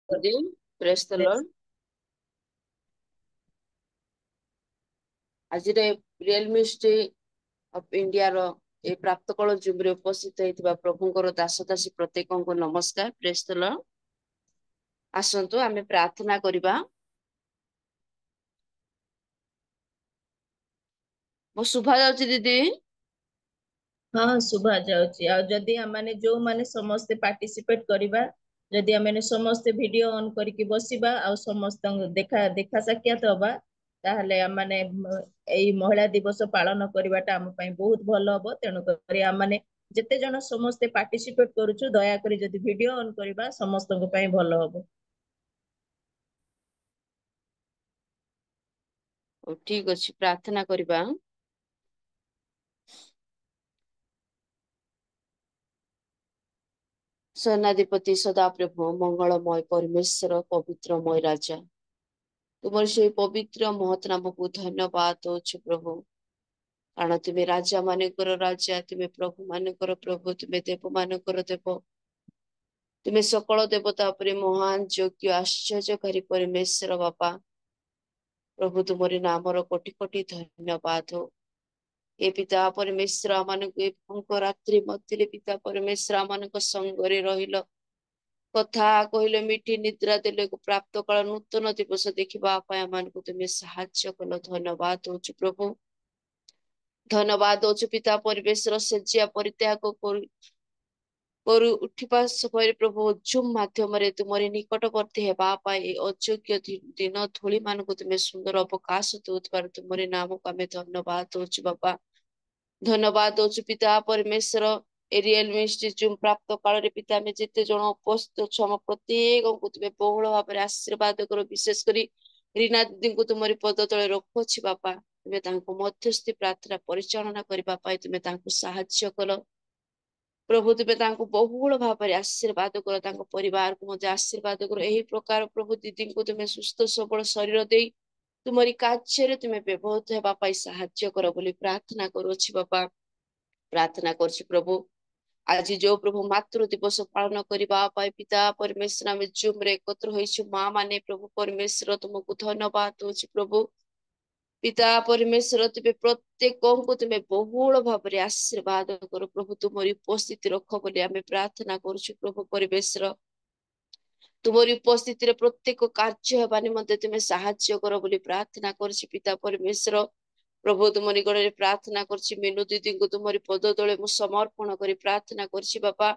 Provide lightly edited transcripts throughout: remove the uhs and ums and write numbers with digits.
Praise the Lord. आज real ministry of India रो ए प्राप्त कल जुमरे उपस्थित होइतिबा प्रभुंकर दास दासी प्रत्येक को नमस्कार। Praise the Lord. आसंतु आमे प्रार्थना करिबा। मो शुभा जाउची दीदी। हाँ शुभा जाउची। आ जदी हमने जो माने समस्त पार्टिसिपेट करिबा, जदी हमने समस्त वीडियो ऑन करके बसिबा आ समस्त देखा देखा साक्षात होबा, ताहले हमने एई महिला दिवस पालन करबाटा हम पई बहुत भलो हबो। तेनु करी हमने जते जण समस्त पार्टिसिपेट करूछु, दया करी जदी वीडियो ऑन करबा समस्त को पई भलो हबो। ओ ठीक अछि, प्रार्थना करिबा। सेनाधिपति सदा प्रभु मंगलमय परमेश्वर पवित्रमय राजा, तुमर से पवित्र महत नाम को धन्यवाद दउछु प्रभु। कारण तुम्हें राजा मानकर राजा, तुम्हें प्रभु मानकर प्रभु, तुम्हें देव मानकर देव, तुम्हें सकल देवता पर महान योग्य आश्चर्यकारी परमेश्वर बापा प्रभु। तुमरी नामर कोटि कोटि धन्यवाद हो। ए पिता परमेश्वर आमानक रात्रि मध्य पिता परमेश्वर आमानक संगरे रहिल, कथा कहले मिठी निद्रा देले प्राप्त काल नूतन दिवस देखिबा आमानक तुम्हें साहाय्य कल। धन्यवाद होछु प्रभु, धन्यवाद होछु पिता परिवेशर सेजिया परित्याग करू उठिबा समय प्रभु जूम माध्यम तुमरी निकटवर्ती हेबा पाई अयोग्य दिन धूली मानक तुम्हें सुंदर अवकाश दउथबार तुमरी नाम को आमे धन्यवाद होछु बाबा। धन्यवाद दउछु पिता परमेश्वर एरियल मिनिस्ट्री जूम प्राप्त काल रे पिता में जेते जण उपस्थित छ हम प्रत्येक को तुम्हें बहुल भाव में आशीर्वाद करो। विशेष करी रीना दीदी को तुमरी पद तले रखछि बापा, तुम्हें तांको मध्यस्थी प्रार्थना परिचालना करबा पाई तुम्हें तांको सहाय्य कलो प्रभु। तुम्हें तांको बहुल भाव में आशीर्वाद करो, तांको परिवार को मध्य आशीर्वाद करो। एही प्रकार प्रभु दीदी को तुम्हें सुस्थ सबल शरीर देई तुमरी कार्य तुम्हें व्यवहृत हेबा पाई सहाय्य करो बोली प्रार्थना करूछि बापा। प्रार्थना करछि प्रभु, आज जो प्रभु मातृ दिवस पालन करबा पाई पिता परमेश्वर आमे जूम रे एकत्र होइछु मां माने प्रभु परमेश्वर तुमको धन्यवाद होछि प्रभु। पिता परमेश्वर तुम्हें प्रत्येक को तुम्हें बहुल भाव में आशीर्वाद करो प्रभु। तुमरी उपस्थिति रख बोली आमे प्रार्थना करूछु प्रभु परमेश्वर। तुमरी उपस्थिति रे प्रत्येक कार्य हेबा निमंते तुम्हें सहाय्य करो बोली प्रार्थना करछि पिता परमेश्वर। प्रभु तुम निकट में प्रार्थना करछि मीनू दीदी को तुमरी पद तले मु समर्पण करी प्रार्थना करछि बापा।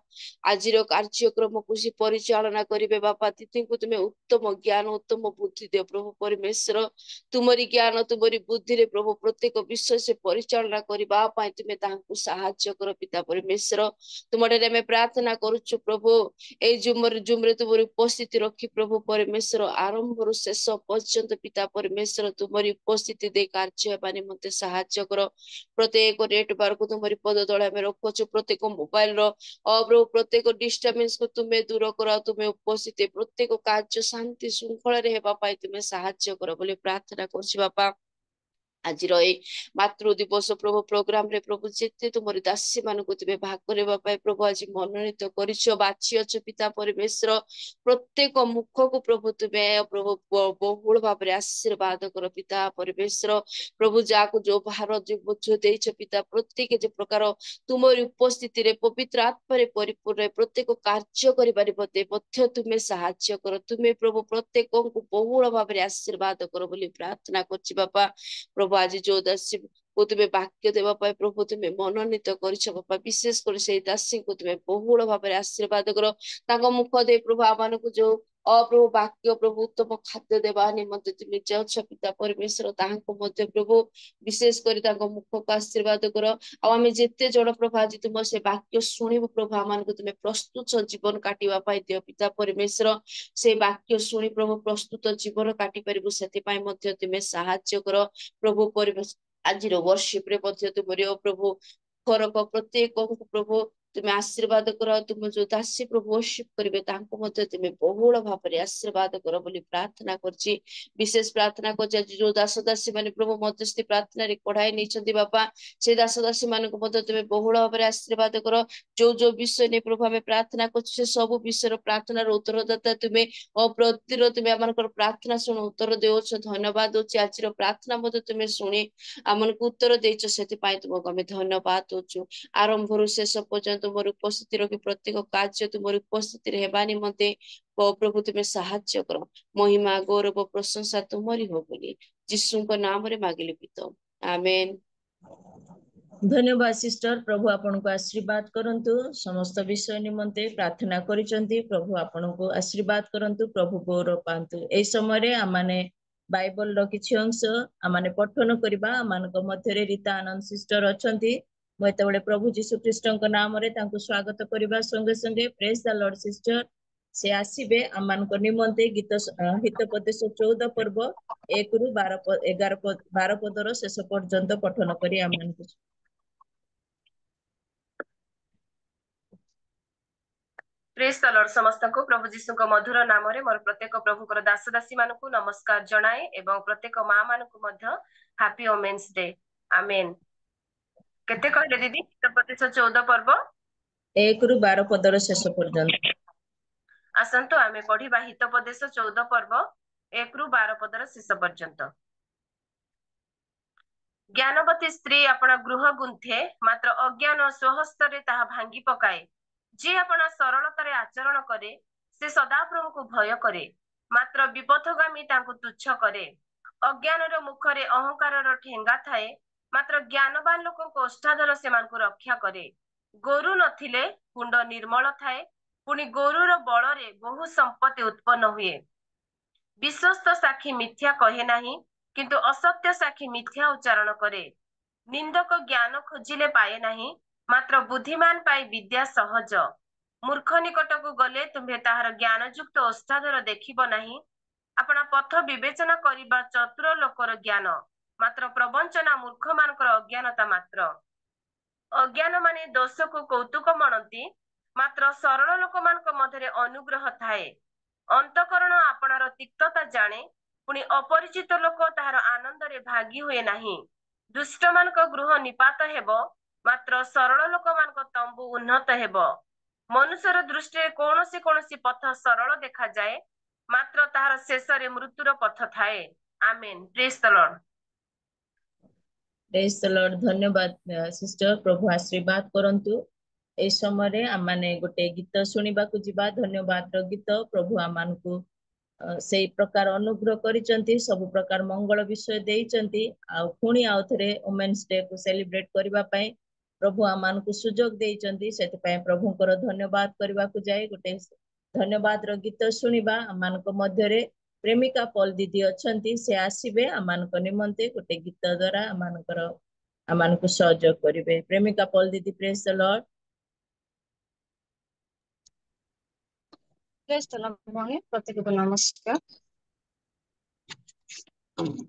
आजिर कार्यक्रम को सी परिचालना करिवे बापा। दीदी को तुम्हें उत्तम ज्ञान उत्तम बुद्धि दे प्रभु परमेश्वर। तुमरी ज्ञान तुमरी बुद्धि रे प्रभु प्रत्येक विषय से परिचालना करबा पाई तुम्हें तांको सहाय्य करो पिता परमेश्वर। तुमरे में प्रार्थना करूछु प्रभु, ए जुमरे तुमरी उपस्थिति रखी प्रभु परमेश्वर आरंभ रु शेष पर्यंत पिता परमेश्वर तुमरी उपस्थिति दे कार्य हेबानी मते सहाय्य करो। प्रत्येक नेटवर्क को तुमरी पद तले हमें रखछु, प्रत्येक मोबाइल रो प्रभु प्रत्येक डिस्टर्बेंस को तुम्हें दूर करो। तुम्हें उपस्थिति प्रत्येक कार्य शांति श्रृंखला रे हेबा पाई तुम्हें सहाय्य करो बोली प्रार्थना करछि बापा। आज मातृ दिवस प्रभु प्रोग्राम रे प्रभु जेते तुमरी दासी मान को तुम्हें भाग करबा पाई प्रभु आज मनोनीत करिछ बाछि अछ पिता परमेश्वर। प्रत्येक मुख को प्रभु तुम्हें प्रभु बहुल भाव में आशीर्वाद करो पिता परमेश्वर। प्रभु जाको जो भार जो बोझ देछ पिता प्रत्येक जे प्रकार तुमरी उपस्थिति रे पवित्र आत्मा रे परिपूर्ण प्रत्येक कार्य करिबारि मध्य तुम्हें सहाय्य करो। तुम्हें प्रभु प्रत्येक को बहुल भाव में आशीर्वाद करो बोली प्रार्थना करछि बापा। प्रभु आज जो दासी को तुम्हें वाक्य देवा पाए प्रभु तुम्हें मनोनीत करिछ बापा। विशेष कर से दासी को तुम्हें बहुल भाव में आशीर्वाद करो। तांको मुख दे प्रभु आमान को जो प्रभु वाक्य प्रभु उत्तम खाद्य देवा निमंते तुम्हें जाउछ पिता परमेश्वर। तांको मध्य प्रभु विशेष कर तांको मुख को आशीर्वाद करो। आ आमे जेते जण प्रभु आज तुम से वाक्य सुनिबो प्रभु आमान को तुम्हें प्रस्तुत जीवन काटिबा पाई दियो पिता परमेश्वर। से वाक्य सुनी प्रभु प्रस्तुत जीवन काटि परिबु सेति पाई मध्य तुम्हें सहाय्य करो प्रभु परिवेश। आज वर्शिप रे मध्य तुमरी प्रभु खरक प्रत्येक को प्रभु तुम आशीर्वाद कर तुम जो दासी प्रभु वर्शिप करेंगे तांको मध्य तुम बहुल भाव में आशीर्वाद कर बोली प्रार्थना करछि विशेष प्रार्थना कर जो दास दासी माने प्रभु मध्यस्थी प्रार्थना रे कढ़ाई नहीं बापा से दास दासी मान मध्य तुम बहुल भाव में आशीर्वाद कर जो विषय नहीं प्रभु आम प्रार्थना कर सब विषय प्रार्थना उत्तरदाता तुम्हें अप्रतिर तुम्हें आम प्रार्थना शुण उत्तर देउछ धन्यवाद दउछि आज प्रार्थना मध्य तुम्हें शुणी आम को उत्तर देइछ से तुमको आम धन्यवाद दउछु आरंभ रु शेष पर्यंत तुम उपस्थिति रखी प्रत्येक कार्य तुम उपस्थिति हेबा निमंते प्रभु तुम्हें साहाय्य कर महिमा गौरव प्रशंसा तुमरी हो बोली यीशुଙ୍କ नाम रे मागिले पितो आमेन। धन्यवाद सिस्टर। प्रभु आपन को आशीर्वाद करंतु समस्त विषय निमंते प्रार्थना करिसंती प्रभु आपन को आशीर्वाद करंतु प्रभु गौरव पांतु ए समय रे आमाने बाइबल रो किछि अंश आमाने पठन करबा आमान को मध्य रे रीता आनंद सिस्टर अछंती मते प्रभु जीशु ख्रीष्टଙ୍କ नाम रे तांको स्वागत करबा संगे संगे प्रेज द लॉर्ड सिस्टर से आसीबे आमान को निमंते गीत हितोपदेश 14 पर्व 1 रु 12 पदर शेष पर्यंत पठन करी आमान को प्रेज द लॉर्ड समस्त को प्रभु जीशु को मधुर नाम रे मोर प्रत्येक प्रभु को दास दासी मान को नमस्कार जणाए एवं प्रत्येक मां मान को मध्य हैप्पी वुमेन्स डे आमेन। केते कहले दीदी हितोपदेश 14 पर्व 1 रु 12 पदर शेष पर्यंत आसंतो आमे पढ़िबा हितोपदेश 14 पर्व 1 रु 12 पदर शेष पर्यंत। ज्ञानवती स्त्री अपना गृह गुंथे मात्र अज्ञान स्वहस्तरे ताहा भांगी पकाए जे अपना सरलतारे आचरण करे से सदाप्रभु को भय करे मात्र विपथगामी तांको तुच्छ करे अज्ञानर मुखरे अहंकारर ठेंगा थाए मात्र ज्ञानवान लोकଙ୍କ ओष्ठाधर सेमानକୁ रक्षा करे गोरु नथिले कुंड निर्मल थाए पुणी गोरुर बଳରେ बहु संपत्ति उत्पन्न हुए विश्वस्त साक्षी मिथ्या कहे नाही किंतु असत्य साक्षी मिथ्या उच्चारण करे निंदक ज्ञान खोजिले पाए नाही मात्र बुद्धिमान पाई विद्या सहज मूर्ख निकटକୁ गले तुम्हे ताहार ज्ञानयुक्त ओष्ठाधर देखिब नाही अपना पथ विवेचना करिबा चतुर लोकर ज्ञान मात्र प्रवंचना मूर्ख मानकर अज्ञानता मात्र अज्ञान माने दोष को कौतुक मनती मात्र सरल लोक मानक मध्यरे अनुग्रह थाए अंतकरण आपणार तिक्तता जाने पुणी अपरिचित लोक ताहार आनंद रे भागी हुए नाही दुष्ट मानक गृह निपात हेबो मात्र सरल लोक मानक तंबू उन्नत हेबो मनुष्यर दृष्टि कौनसी पथ सरल देखा जाए मात्र ताहार शेष रे मृत्युर पथ थाए आमेन। Praise the Lord. Praise the Lord. धन्यवाद सिस्टर प्रभु आशीर्वाद करंतु ए समय रे आमाने गोटे गीत सुनिबा को जिबा धन्यवाद रो गीत प्रभु आमान को सेई प्रकार अनुग्रह करिसंती सब प्रकार मंगल विषय देइसंती आ पुणी आउ थरे वुमेन्स डे को सेलिब्रेट करबा पई प्रभु आमान को सुजोग देइसंती सेति पई प्रभु कर धन्यवाद करबा को जाय गोटे धन्यवाद रो गीत सुनिबा आमान को मध्य रे प्रेमिका पॉल दीदी अछंती से आसीबे आमान को निमंते गोटे गीत द्वारा आमान को सहयोग करिवे प्रेमिका पॉल दीदी। Praise the Lord. Praise the Lord मने प्रत्येक को नमस्कार।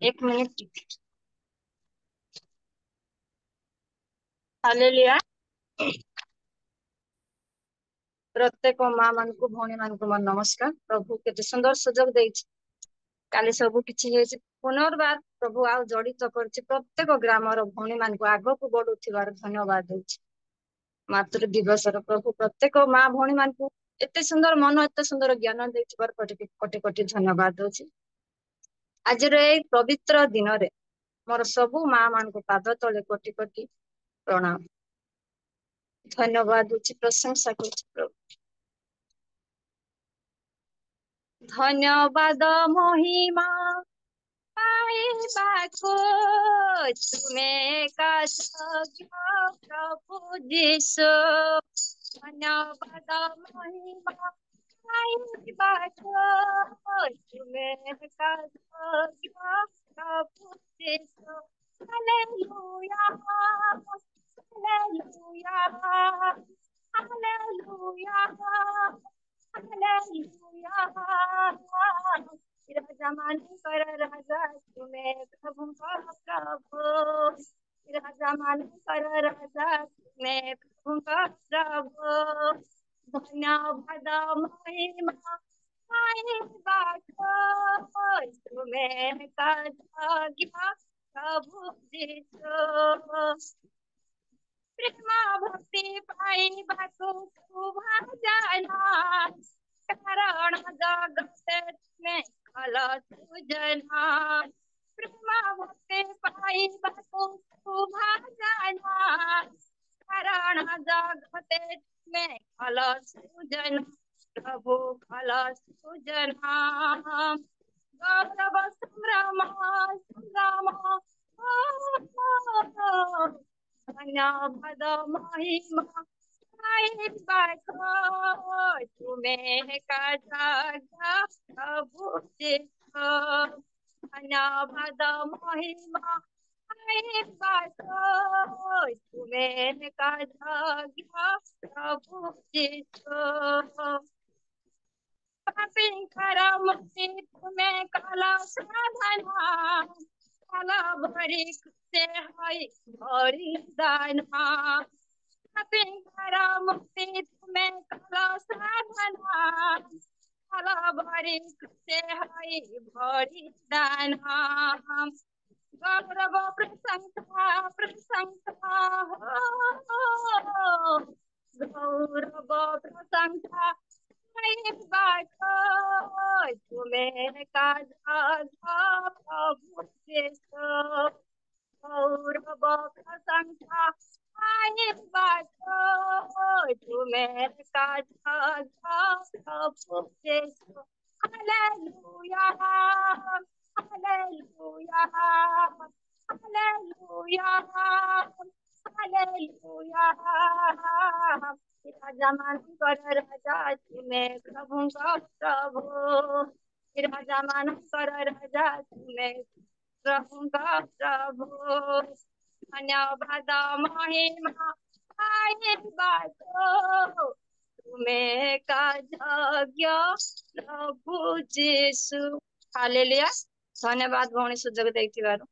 एक मिनट हालेलुया। प्रत्येक माँ मान को भौणी मान को मन नमस्कार। प्रभु केते सुंदर सुजोग देइछि काली सब किछि हेछि पुनर्बार प्रभु आ जड़ित करछि प्रत्येक ग्रामर भौणी मान को आगो को बढ़ुथिबार धन्यवाद देइछि मातृ दिवस रो प्रभु प्रत्येक माँ भौणी मान को एते सुंदर मन एते सुंदर ज्ञान देइथिबार कोटि कोटि कोटि धन्यवाद दोछि आज रे पवित्र दिन रे मोर सबु माँ मान को पाद तले कोटि कोटि प्रणाम धन्यवाद दोछि प्रशंसा करछि प्रभु धन्यवाद महिमा पाइबाको तुमे का प्रभु जीशु धन्यवाद महिमा पाइबाको तुमे का प्रभु जीशु हालेलुया हालेलुया हालेलुया हालेलुया राजा मानकर राजा तुम्हें प्रभु राजा मानकर राजा तुम्हें प्रभुंका प्रभु धन्यवाद महिमा तुम्हें का गया प्रभु जीसु प्रेमा भक्ति पाई बातु शुभा जाना कारण जगत में कल सुजना प्रेमा भक्ति पाई बातु शुभा जाना कारण जगत में कल सुजना प्रभु कल सुजना गौरव संग्राम संग्राम धन्यवाद महिमा तुम्हें का जागा प्रभु धन्यवाद महिमा तुम्हें का जागा प्रभु मुक्ति तुम्हें काला साधना काला भरी से है भरी दाना मुक्ति तुम्हें काला साधना काला भरी से है भरी दाना गौरव प्रशंसा प्रशंसा गौरव प्रशंसा तुम्हें का प्रभु गौरव प्रशंसा तुम्हें का प्रभु हालेलुया हालेलुया हालेलुया हालेलुया राजा मानकर राजा तुम्हें प्रभु का प्रभु राजा मानकर राजा तुम्हें प्रभु का प्रभु धन्यवाद महिमा तुम्हें का यज्ञ प्रभु जीसु हालेलुया धन्यवाद भौणी सुजोग देथिबारु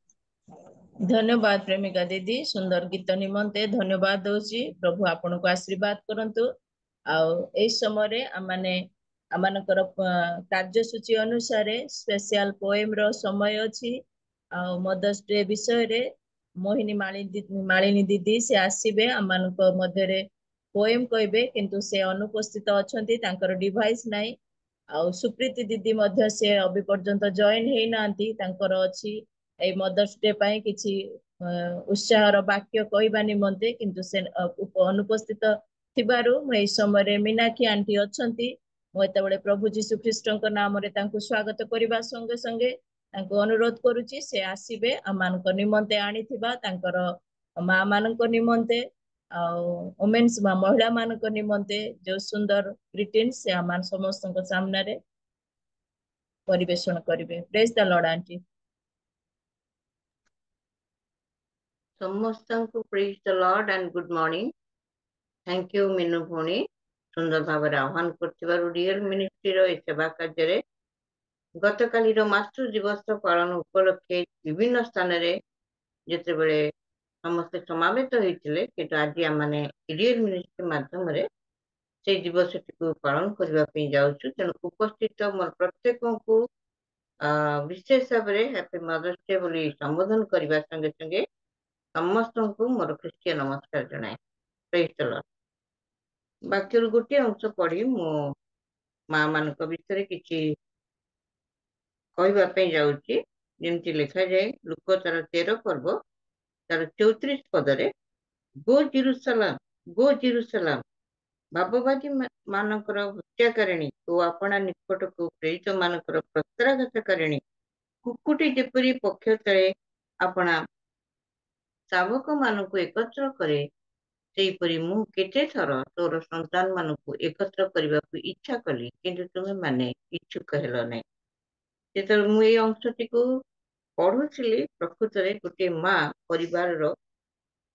धन्यवाद प्रेमिका दीदी सुंदर गीत निमंते धन्यवाद दोची प्रभु आपन को आशीर्वाद करंतु आउ ए समय माने आमानकर कार्यसूची अनुसार स्पेशल पोएम रो समय अछि आउ मदर्स डे विषय रे मोहिनी मालिनी दीदी से आसीबे आमानक मध्य रे पोएम कहबे किंतु से अनुपस्थित अछंती तांकर डिवाइस नाही आउ सुप्रीति दीदी मध्य से अभी पर्यंत जॉइन हेई नांती तांकर अछि ए मदर्स डे पाई किछि उत्साहर वाक्य कहबा निमंते किंतु से अनुपस्थित थिबारु ए समय रे मीनाक्षी आंटी अछंती मो एतबेले प्रभु जीशु ख्रीष्टक नाम रे तांको स्वागत करिबा संगे संगे तांको अनुरोध करूची से आसीबे आमानक निमंते आनिथिबा तांकर मां मानक निमंते वुमेन्स महिला मानक निमंते जो सुंदर ग्रीटिंग्स से आमान समस्त सामने रे परिवेषण करिवे प्रेज द लॉर्ड आंटी समस्त को praise the Lord and good morning thank you Meenu भोनी सुंदर भाव आह्वान कर रियल मिनिस्ट्री रो सेवा कार्य रे गत काली रो मातृ दिवस पालन उपलक्षे विभिन्न स्थान रे जेते बेले समस्त समावेत होइतिले किंतु आज आमाने रियल मिनिस्ट्री माध्यम रे से दिवस को पालन करबा पे जाउछु तेन उपस्थित मोर प्रत्येक को विशेष भाव रे हैप्पी मदर्स डे बोली संबोधन करबा संगे संगे समस्त को मोर ख्रीष्टीय नमस्कार जनाए प्रेज द लॉर्ड वाक्य गोटे अंश पढ़ी मो माँ मान विषय किसी कहवाई जाऊँगी जमी लिखा जाए लुक तार 13 पर्व तार 34 पदरे गो जेरुसलाम भाववादी मानकर हत्याकारिणी ओ अपना निकट को प्रेरित मानकर प्रत्याघातकारिणी कुकुटी जेपरी पक्ष तले अपना शावक मानक एकत्र करे सेहीपरि मु केते थर तोर संतान मानक एकत्र करने को इच्छा कली किंतु तुम्हें माने इच्छुक हेल ना जो मुझे अंशटी को पढ़ुली प्रकृत में गोटे माँ परिवार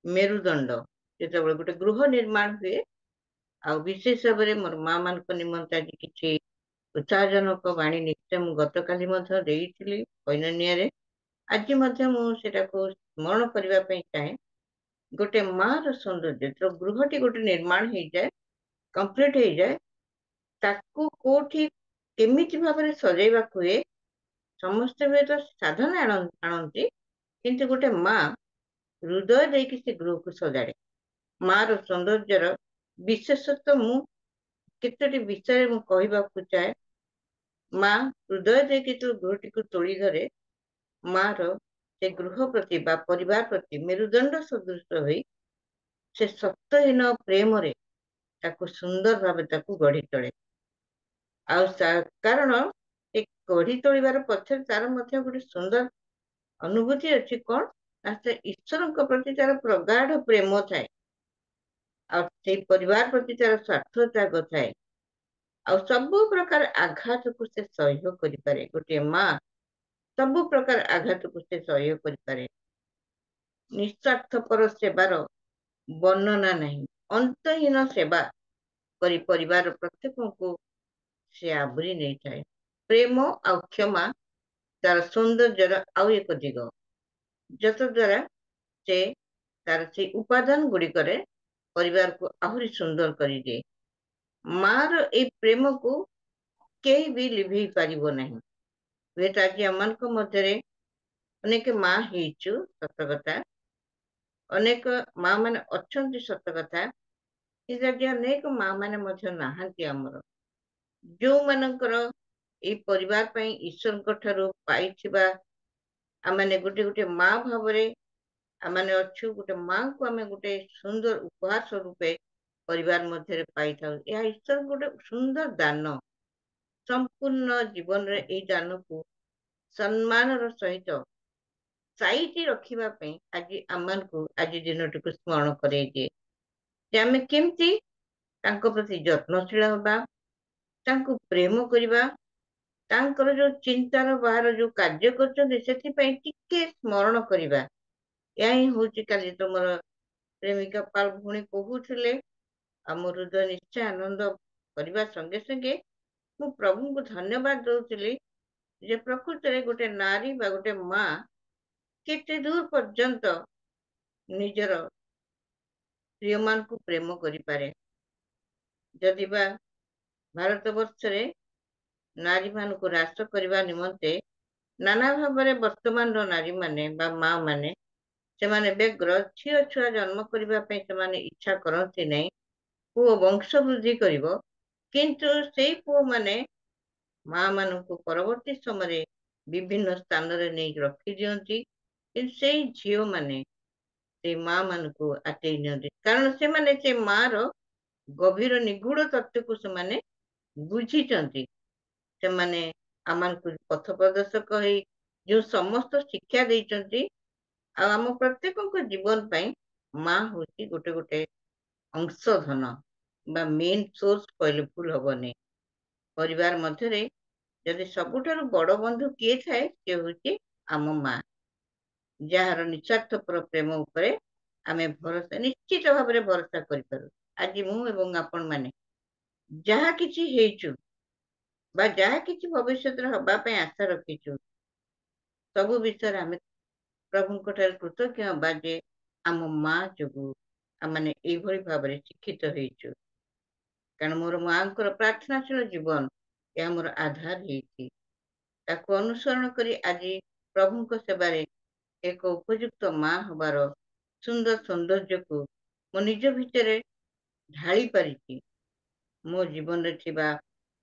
मेरुदंड जो गोटे गृह निर्माण हुए आ विशेष भाव में मोर माँ मान निमंते आज किसी उत्साहजनक वाणी निश्चय मुझे गत काली कोइननिया आज स्मरण करने चाहे गोटे मार सौंदर्य जो गृहटी गोटे निर्माण हो जाए कंप्लीट हो जाए ताकू कोठी केमिति भाबरे सजेइबा हुए समस्त हुए तो साधन आणती किंतु गोटे माँ हृदय देकी से गृह को सजाड़े मार सौंदर्यर विशेषत्व मु केतोटी विषय मु कहबाकू चाहे माँ हृदय देकी तो गृहटी को तोड़ी धरे मार से गृह प्रति बा परिवार प्रति मेरुदंड सदृश होई से सत्यहीन प्रेम रे ताकू सुंदर भावे ताकू गढ़ी तोड़े कारण एक गढ़ी तोड़ार पक्षे तार गोटे सुंदर अनुभूति अच्छी कौन से ईश्वर प्रति तार प्रगाढ़ प्रेम थाए परिवार प्रति तार स्वार्थ त्याग थाए सबु प्रकार आघात को से सहयोग करें गोटे माँ सबु प्रकार आघात को से सहयोग करें निस्वार्थपर सेवार वर्णना नहीं अंतहीन सेवा करी परिवार प्रत्येक को से आवरी नहीं थाए प्रेम आ क्षमा तार सौंदर्यर आउ एक दिग जत द्वारा से तार से उपादान गुड़िक परिवार को आहुरी सुंदर कर दिए मार ए प्रेम को कई भी लिभे पारिबो नहीं हुए आज आम मध्य अनेक माँ हेचु सत कथा अनेक माँ माने अच्छी सत कथा कि अनेक माँ माने नहांती आमर जो मानकर ए परिवार पई ईश्वर ठारू पाइथिबा आमाने गोटे गोटे माँ भाव आमाने अच्छु गोटे माँ को आमे गोटे सुंदर उपहार स्वरूप परिवार मध्य पाई था यह ईश्वर गोटे सुंदर दान संपूर्ण जीवन रे ए दान को सम्मान सहित साइटी रखा आज आम को आज दिन टी स्मरण करे दिए आम केमती प्रति जत्नशील हवा प्रेम करवा जो चिंतार बाहर जो कार्य कर स्मरण करवा यही हूँ काली तुम प्रेमिका पाल भूणी कहूले आम हृदय निश्चय आनंद करने संगे संगे मु प्रभु को धन्यवाद दौली जे प्रकृत में गोटे नारी बा गोटे माँ केते दूर पर्यंत निजर प्रिय मान को प्रेम करें जदि बा भारत वर्ष रे नारी मान को ह्रास करने निमंते नाना भाव वर्तमान नारी माने बा माँ माने से व्यग्र झील छुआ जन्म करने इच्छा करती नहीं पुओ वंश वृद्धि करिवो किंतु से पुओ माने माँ मान को परवर्ती समय विभिन्न स्थान रे नहीं रखी दियंती किंतु से झील माने से माँ मान को आटेई नियंती कारण से माने से माँ रो गभीर निगूढ़ तत्व को से माने बुझीचंती से माने आमान को पथ प्रदर्शक है जो समस्त शिक्षा देइचंती आम प्रत्येक जीवन पाई माँ हूँ गोटे गोटे अंशधन बा मेन सोर्स कहले भूल हबनी परिवार मध्य जदि सबुठारु बड़ बंधु किए थाए से हूँ आम माँ जार निस्वार्थपर प्रेम उपरे आमे भरोसा निश्चित भाव भरोसा करूँ आज मु एवं आपण माने जहा किछि हेचु बा जहा किछि भविष्य हबा पे आशा रखीचु सबु विषय आमे प्रभु कृतज्ञ हवा जे आम माँ जो आमने एभली भाव शिक्षित होइचु कारण मोर माँ प्रार्थनाशील जीवन यह मोर आधार है अनुसरण करी आज प्रभु सेवारे एक उपयुक्त माँ हबार सुंदर सौंदर्य को मो निज भितर ढाली पारी मो जीवन रे थिबा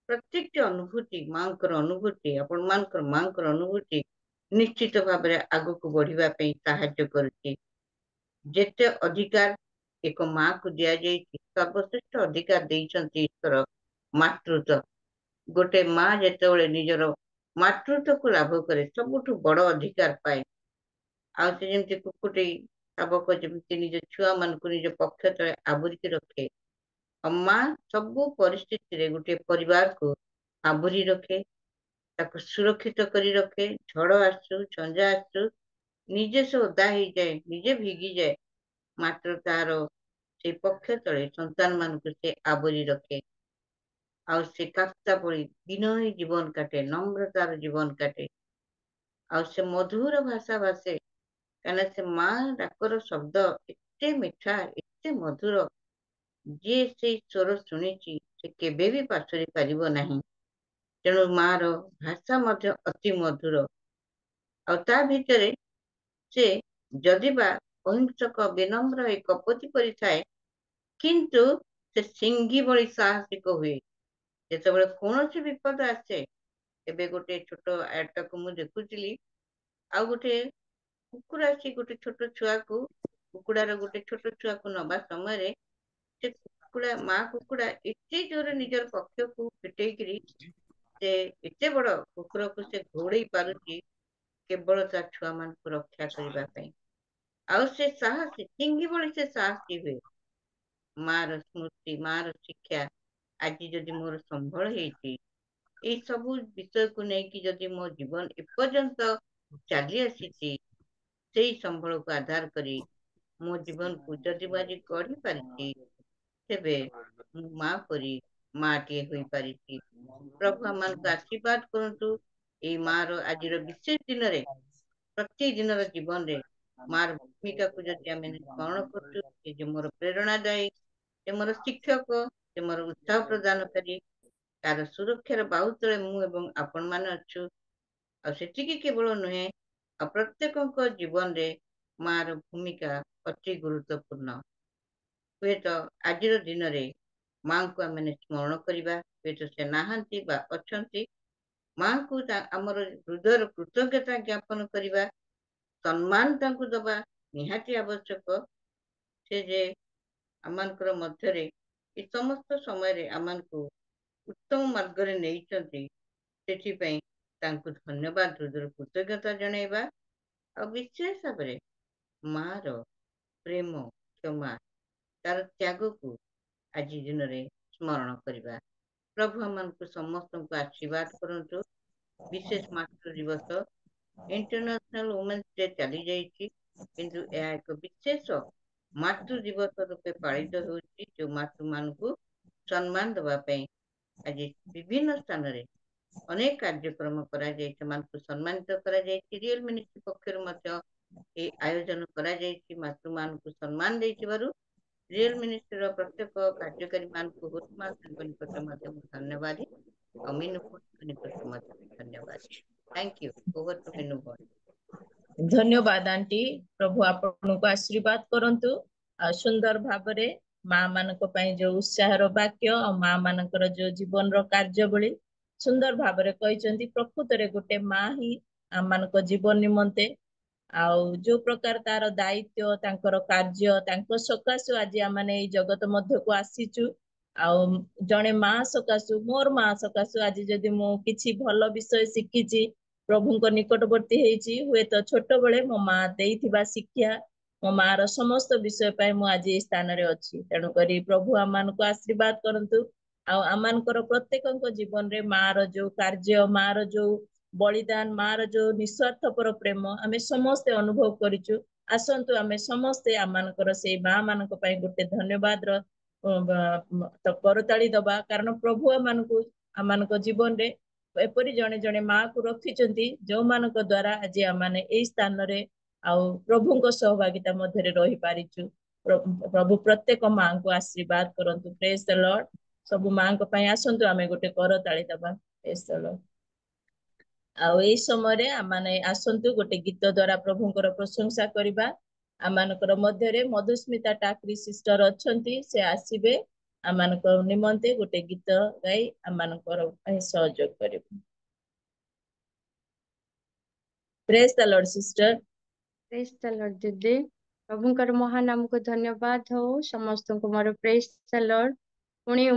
प्रत्येक अनुभूति माँ अनुभूति आपण मानकर माँ अनुभूति निश्चित भाव आग को बढ़िया साहाय्य करुच्ची जेते अधिकार एक माँ को दि जाए सर्वश्रेष्ठ अधिकार देइछंती ईश्वर मातृत्व गोटे माँ जेते निजर मातृत्व को लाभ करे सबुठु बड़ अधिकार पाए आमती कुकुटी शावक जमी निज छुआ मान को निज पक्ष तले आवरिक रखे माँ सबु परिस्थिति गोटे परिवार को आवरी रखे सुरक्षित करी रखे झड़ आसु झंझा आसु निजे से ओदा हो जाए निजे भिगी जाए मात्र तार से पक्ष तले संतान मान को से आवरी रखे आ से काफ्ता पड़ी विनय जीवन काटे नम्रतार जीवन काटे आ से मधुर भाषा भाषे कहना से माँ डाकर शब्द एते मिठा एते मधुर जे से स्वर शुणिची से केबे भी पासरी पारिबो नाही। तेणु मार भाषा मध्य अति मधुर आ ता भितरे से जदिबा अहिंसक विनम्र ए कपति परिथाए किंतु से सिंगी भली साहसिक हुए जेतेबेले कौनसी विपद आसे। एबे गोटे छोट एड को मु देखुचिली आ गोटे कुकुर आसी गोटे छोट छुआ को कुकुड़ार गोटे छोट छुआ को नबा समय से कुकुड़ा माँ कुकुड़ा एते जोर निजर पक्ष को फिटेकरी से एते बड़ कुकुर को से घोड़े पारुची केवल ता छुआ मान को रक्षा करबा पई। आउ से साहसी सिंगी भली से साहसी हुए। मार स्मृति मार शिक्षा आज जदि मोर संबल हेची ए सबु विषय को लेकिन जदि मो जीवन एपर्यंत चली आसी से संबल को आधार करी मो जीवन को जदि बाजी गढ़ी पारिछि तेबे मु माँ परी माँटिए होई पारिछि। प्रभु आमान को आशीर्वाद करंतु ए मार आजिर विशेष दिन रे प्रत्येक दिन जीवन रे मार भूमिका को जदि आमे स्मरण करछु ए जे मोर प्रेरणादायी से मोर शिक्षक से मोर उत्साह प्रदानकारी तार सुरक्षार बाहु तले मु एवं आपण मान अच्छु आ सेटिकी केवल नुहे आ प्रत्येक जीवन रे मार भूमिका अति गुरुत्वपूर्ण। हुए तो आज दिन रे माँ को आम स्मरण करवा हुए तो से नहांती बा अछंती माँ को आमर हृदय कृतज्ञता ज्ञापन करवा सम्मान तांको दबा निहाती आवश्यक। से जे आमानकर मध्यरे ए समस्त समय रे आमान को उत्तम मार्ग रे नेइचंती सेठिपई तांको धन्यवाद हृदय कृतज्ञता जणाइबा आ विशेष भाव रे मार प्रेम क्षमा तार त्याग को आज दिन रे स्मरण करवा। प्रभु आमान को समस्त को आशीर्वाद करंतु। विशेष मातृ दिवस इंटरनेशनल वुमेन्स डे चली जाइछि किंतु यह एक विशेष मातृ दिवस रूपे पालित होछि जो मातृ मान को सम्मान देवा पई आज विभिन्न स्थान रे अनेक कार्यक्रम करा जाय समान को सम्मानित करा जाय। रियल मिनिस्ट्री पक्षर मध्य ए आयोजन करा जाय मातृ मान को सम्मान देइथिबारु रियल मिनिस्ट्री रो प्रत्येक कार्यकारी मान को होतमा निकट मध्य धन्यवाद और मीनू निकट मध्य धन्यवाद। Thank you. Over to Meenu Bhat. धन्यवाद आंटी। प्रभु आपन को आशीर्वाद करंतु आ सुंदर भाबरे माँ मानक पई जो उत्साहर वाक्य और माँ मानकर जो जीवन रो कार्यबली सुंदर भाबरे कहिसंती। प्रकृत रे गोटे माँ ही आम मानक जीवन निमंते आउ जो प्रकार तार दायित्व तांकर कार्य तांको सकाशु आज आम ए जगत मध्य को आसीचु आउ जने माँ सकाशु मोर माँ सकाशु आज जदि मु किछि भल विषय शिखिछि प्रभु निकटवर्ती हेछि हुए तो छोट बळे मो माँ देइथिबा शिक्षा मो माँ रो समस्त विषय पाई मु आज ए स्थान रे अछि। तेणु करी प्रभु आमान को आशीर्वाद करंतु आउ आमानकर प्रत्येकक जीवन रे माँ रो जो कार्य माँ रो जो बलिदान माँ रो जो निस्वार्थपर प्रेम आमे समस्ते अनुभव करिचु। आसंतु आमे समस्ते आमानकर से माँ मानक पई गोटे धन्यवाद रो तो करताली दबा कारण प्रभु आमानक जीवन रे एपरी जने जने माँ को रखिचंती जो मानक द्वारा आज आमाने ए स्थान रे आउ प्रभु को सहभागिता मध्य रे रही पारिचु। प्रभु प्रत्येक माँ को आशीर्वाद करंतु। Praise the Lord. सब माँ को पई आसंतु आमे गोटे करताली दबा। Praise the Lord. आउ ए समय रे आमाने आसंतु गोटे गीत द्वारा प्रभुଙ୍କର प्रशंसा करबा। आमानकर मध्य रे मधुस्मिता टाकरी सिस्टर अछंती से आसीबे आमानक निमंते गोटे गीत गाई आमानकर पई सहयोग करबे। Praise the Lord sister. Praise the Lord दीदी। प्रभुଙ୍କର महान नाम को धन्यवाद हो समस्त को मोर प्रेज द लॉर्ड। पुणी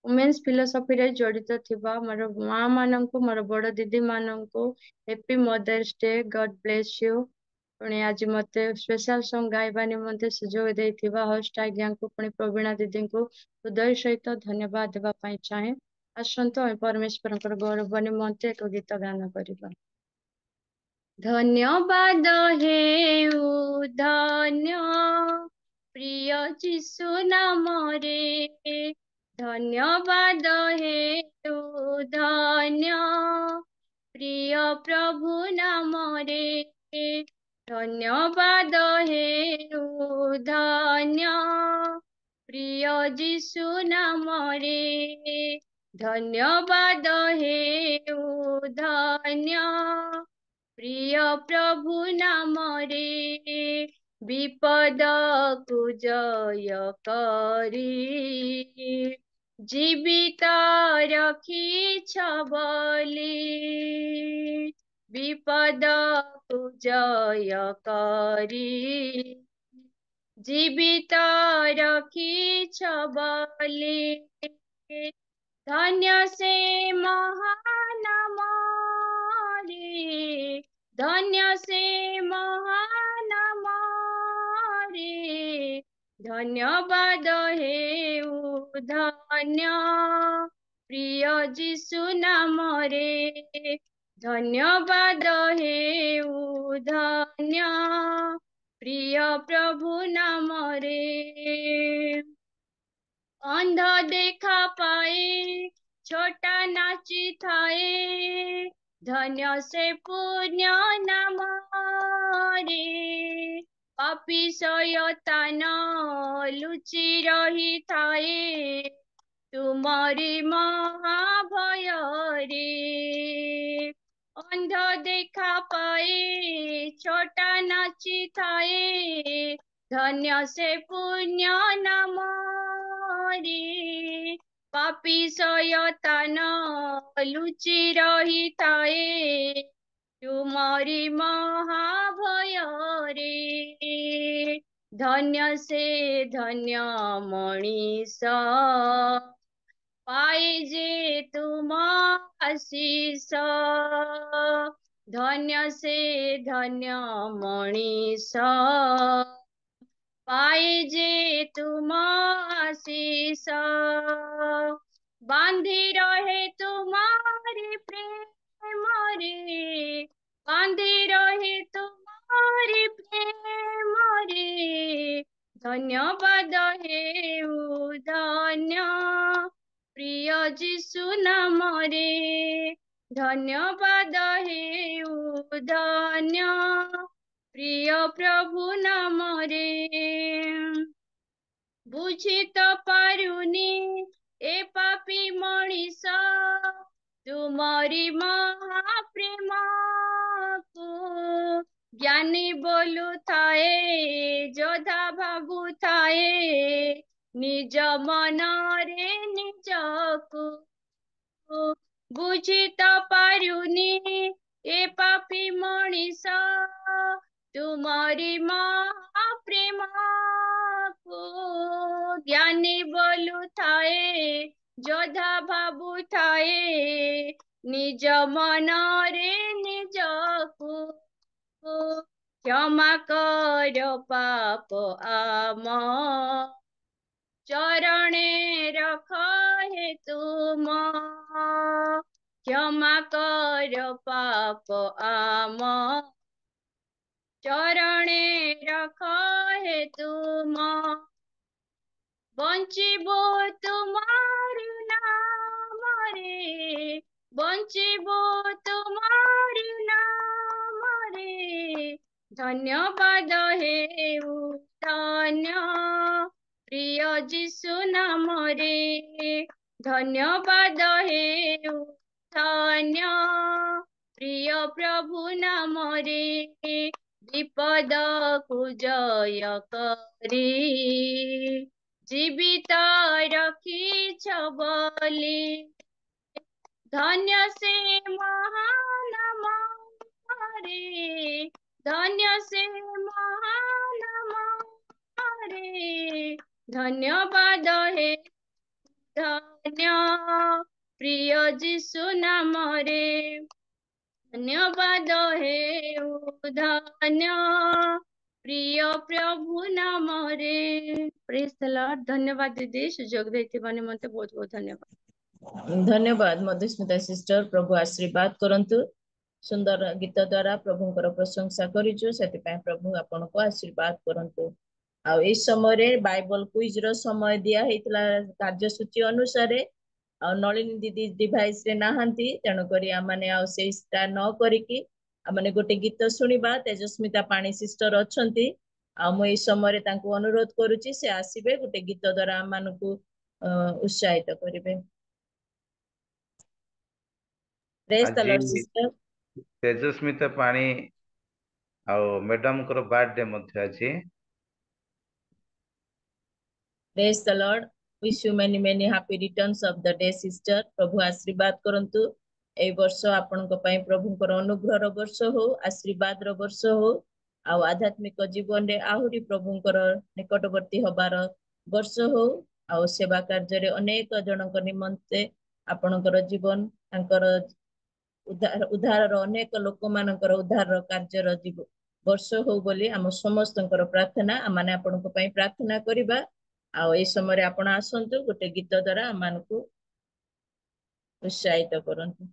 वुमेन्स फिलोसफी रे जड़ित थिबा मोर माँ माननको मोर बड़ दीदी माननको happy mother's day. God bless you. पुणी आज मते स्पेशल सॉन्ग गाइबा निमंते सुजोग देथिबा होस्ट आज्ञा को पुणी प्रवीणा दीदी को हृदय सहित धन्यवाद देबा पई चाहे। आसंतो परमेश्वर गौरव निमंते एक गीत गान करिबा। धन्यवाद हेउ धन्य प्रिय जीशु नाम रे धन्यवाद हेउ धन्य प्रिय प्रभु नाम रे ଧନ୍ୟବାଦ ହେଉ ଧନ୍ୟ ପ୍ରିୟ ଯୀଶୁ ନାମରେ, ଧନ୍ୟବାଦ ହେଉ ଧନ୍ୟ ପ୍ରିୟ ପ୍ରଭୁ ନାମରେ, ବିପଦକୁ ଜୟ କରି ଜୀବିତ ରଖିଛ ବୋଲି, ବିପଦକୁ ଜୟ କରି ଜୀବିତ ରଖିଛ ବୋଲି, ଧନ୍ୟ ସେ ମହାନାମରେ, ଧନ୍ୟ ସେ ମହାନାମରେ, ଧନ୍ୟବାଦ ହେଉ ଧନ୍ୟ ପ୍ରିୟ ଯୀଶୁ ନାମରେ, ଧନ୍ୟବାଦ ହେଉ ଧନ୍ୟ ପ୍ରିୟ ପ୍ରଭୁ ନାମରେ, ଅନ୍ଧ ଦେଖା ପାଏ ଛୋଟା ନାଚିଥାଏ, ଧନ୍ୟ ସେ ପୁଣ୍ୟ ନାମରେ, ପାପୀ ଶୟତାନ ଲୁଚି ରହିଥାଏ ତୁମରି ମହାଭୟରେ, ଅନ୍ଧ ଦେଖା ପାଏ ଛୋଟା ନାଚିଥାଏ, ଧନ୍ୟ ସେ ପୁଣ୍ୟ ନାମରେ, ପାପୀ ଶୟତାନ ଲୁଚି ରହିଥାଏ ତୁମରି ମହାଭୟରେ, ଧନ୍ୟ ସେ ଧନ୍ୟ ମଣିଷ ପାଏ ଯେ ତୁମ ଆଶିଷ, ଧନ୍ୟ ସେ ଧନ୍ୟ ମଣିଷ ପାଏ ଯେ ତୁମ ଆଶିଷ, ବାନ୍ଧି ରହେ ତୁମରି ପ୍ରେମରେ, ବାନ୍ଧି ରହେ ତୁମରି ପ୍ରେମରେ, ଧନ୍ୟବାଦ ହେଉ ଧନ୍ୟ ପ୍ରିୟ ଯୀଶୁ ନାମରେ, ଧନ୍ୟବାଦ ହେଉ ଧନ୍ୟ ପ୍ରିୟ ପ୍ରଭୁ ନାମରେ, ବୁଝି ତ ପାରୁନି ଏ ପାପୀ ମଣିଷ ତୁମରି ମହାପ୍ରେମକୁ, ଜ୍ଞାନୀ ବୋଲୁଥାଏ ଯୋଦ୍ଧା ଭାବୁଥାଏ ନିଜ ମନରେ ନିଜକୁ, ବୁଝି ତ ପାରୁନି ଏ ପାପୀ ମଣିଷ ତୁମରି ମହାପ୍ରେମକୁ, ଜ୍ଞାନୀ ବୋଲୁଥାଏ ଯୋଦ୍ଧା ଭାବୁଥାଏ ନିଜ ମନରେ ନିଜକୁ, କ୍ଷମା କର ପାପ ଆମ ଚରଣେ ରଖ ହେ ତୁମ, କ୍ଷମା କର ପାପ ଆମ ଚରଣେ ରଖ ହେ ତୁମ, ବଞ୍ଚିବୁ ତୁମରି ନାମରେ, ବଞ୍ଚିବୁ ତୁମରି ନାମରେ, ଧନ୍ୟବାଦ ହେଉ ଧନ୍ୟ ପ୍ରିୟ ଯୀଶୁ ନାମରେ, ଧନ୍ୟବାଦ ହେଉ ଧନ୍ୟ ପ୍ରିୟ ପ୍ରଭୁ ନାମରେ, ବିପଦକୁ ଜୟ କରି ଜୀବିତ ରଖିଛ ବୋଲି, ଧନ୍ୟ ସେ ମହାନାମରେ, ଧନ୍ୟ ସେ ମହାନାମରେ, ଧନ୍ୟବାଦ ହେ ଧନ୍ୟ ପ୍ରିୟ ଯୀଶୁ ନାମରେ, ଧନ୍ୟବାଦ ହେଉ ଧନ୍ୟ ପ୍ରିୟ ପ୍ରଭୁ ନାମରେ, ପ୍ରେଜ୍ ଦ ଲର୍ଡ। ଧନ୍ୟବାଦ ଦିଦି, ସୁଯୋଗ ଦେଇଥିବା ନିମନ୍ତେ ବହୁତ ବହୁତ ଧନ୍ୟବାଦ। ଧନ୍ୟବାଦ ମଧୁସ୍ମିତା ସିଷ୍ଟର, ପ୍ରଭୁ ଆଶୀର୍ବାଦ କରନ୍ତୁ। ସୁନ୍ଦର ଗୀତ ଦ୍ୱାରା ପ୍ରଭୁଙ୍କର ପ୍ରଶଂସା କରିଛୁ, ସେଥିପାଇଁ ପ୍ରଭୁ ଆପଣଙ୍କୁ ଆଶୀର୍ବାଦ କରନ୍ତୁ। ଆଉ ଏଇ ସମୟରେ ବାଇବଲ କୁଇଜ ର ସମୟ ଦିଆ ହେଇଥିଲା କାର୍ଯ୍ୟସୂଚୀ ଅନୁସାରେ, ଆଉ ନଳିନୀ ଦିଦି ଡିଭାଇସ ରେ ନାହାନ୍ତି, ତେଣୁକରି ଆମମାନେ ଆଉ ସେଇଟା ନ କରିକି आमने गोटे गीत शुणा तेजस्मिता पाणी सिस्टर अछंती मु एई समय तांको अनुरोध करूची से आसीबे गोटे गीत द्वारा आम मानकु उत्साहित करिवे। प्रेज द आज लॉर्ड सिस्टर। तेजस्मिता पाणी आउ मैडम को बर्थडे मध्य अछि। Praise the Lord. Wish you many many happy returns of the day sister. प्रभु आशीर्वाद करंतु ए वर्ष आपनको पई प्रभुଙ୍କର अनुग्रहर वर्ष हो आशीर्वाद रो वर्ष हो आ आध्यात्मिक जीवन रे आहुरी प्रभुଙ୍କର निकटवर्ती हबार वर्ष हो आ सेवा कार्य रे अनेक जनक निमंते आपणकर जीवन तांकर उद्धार अनेक लोक मानकर उद्धार कार्य जीवन वर्ष हो बोली आम समस्तଙ୍କର प्रार्थना आमाने आपनको पई प्रार्थना करिबा। आ ए समय आपण आसंतु गोटे गीत द्वारा आम मानकु उत्साहित करंतु।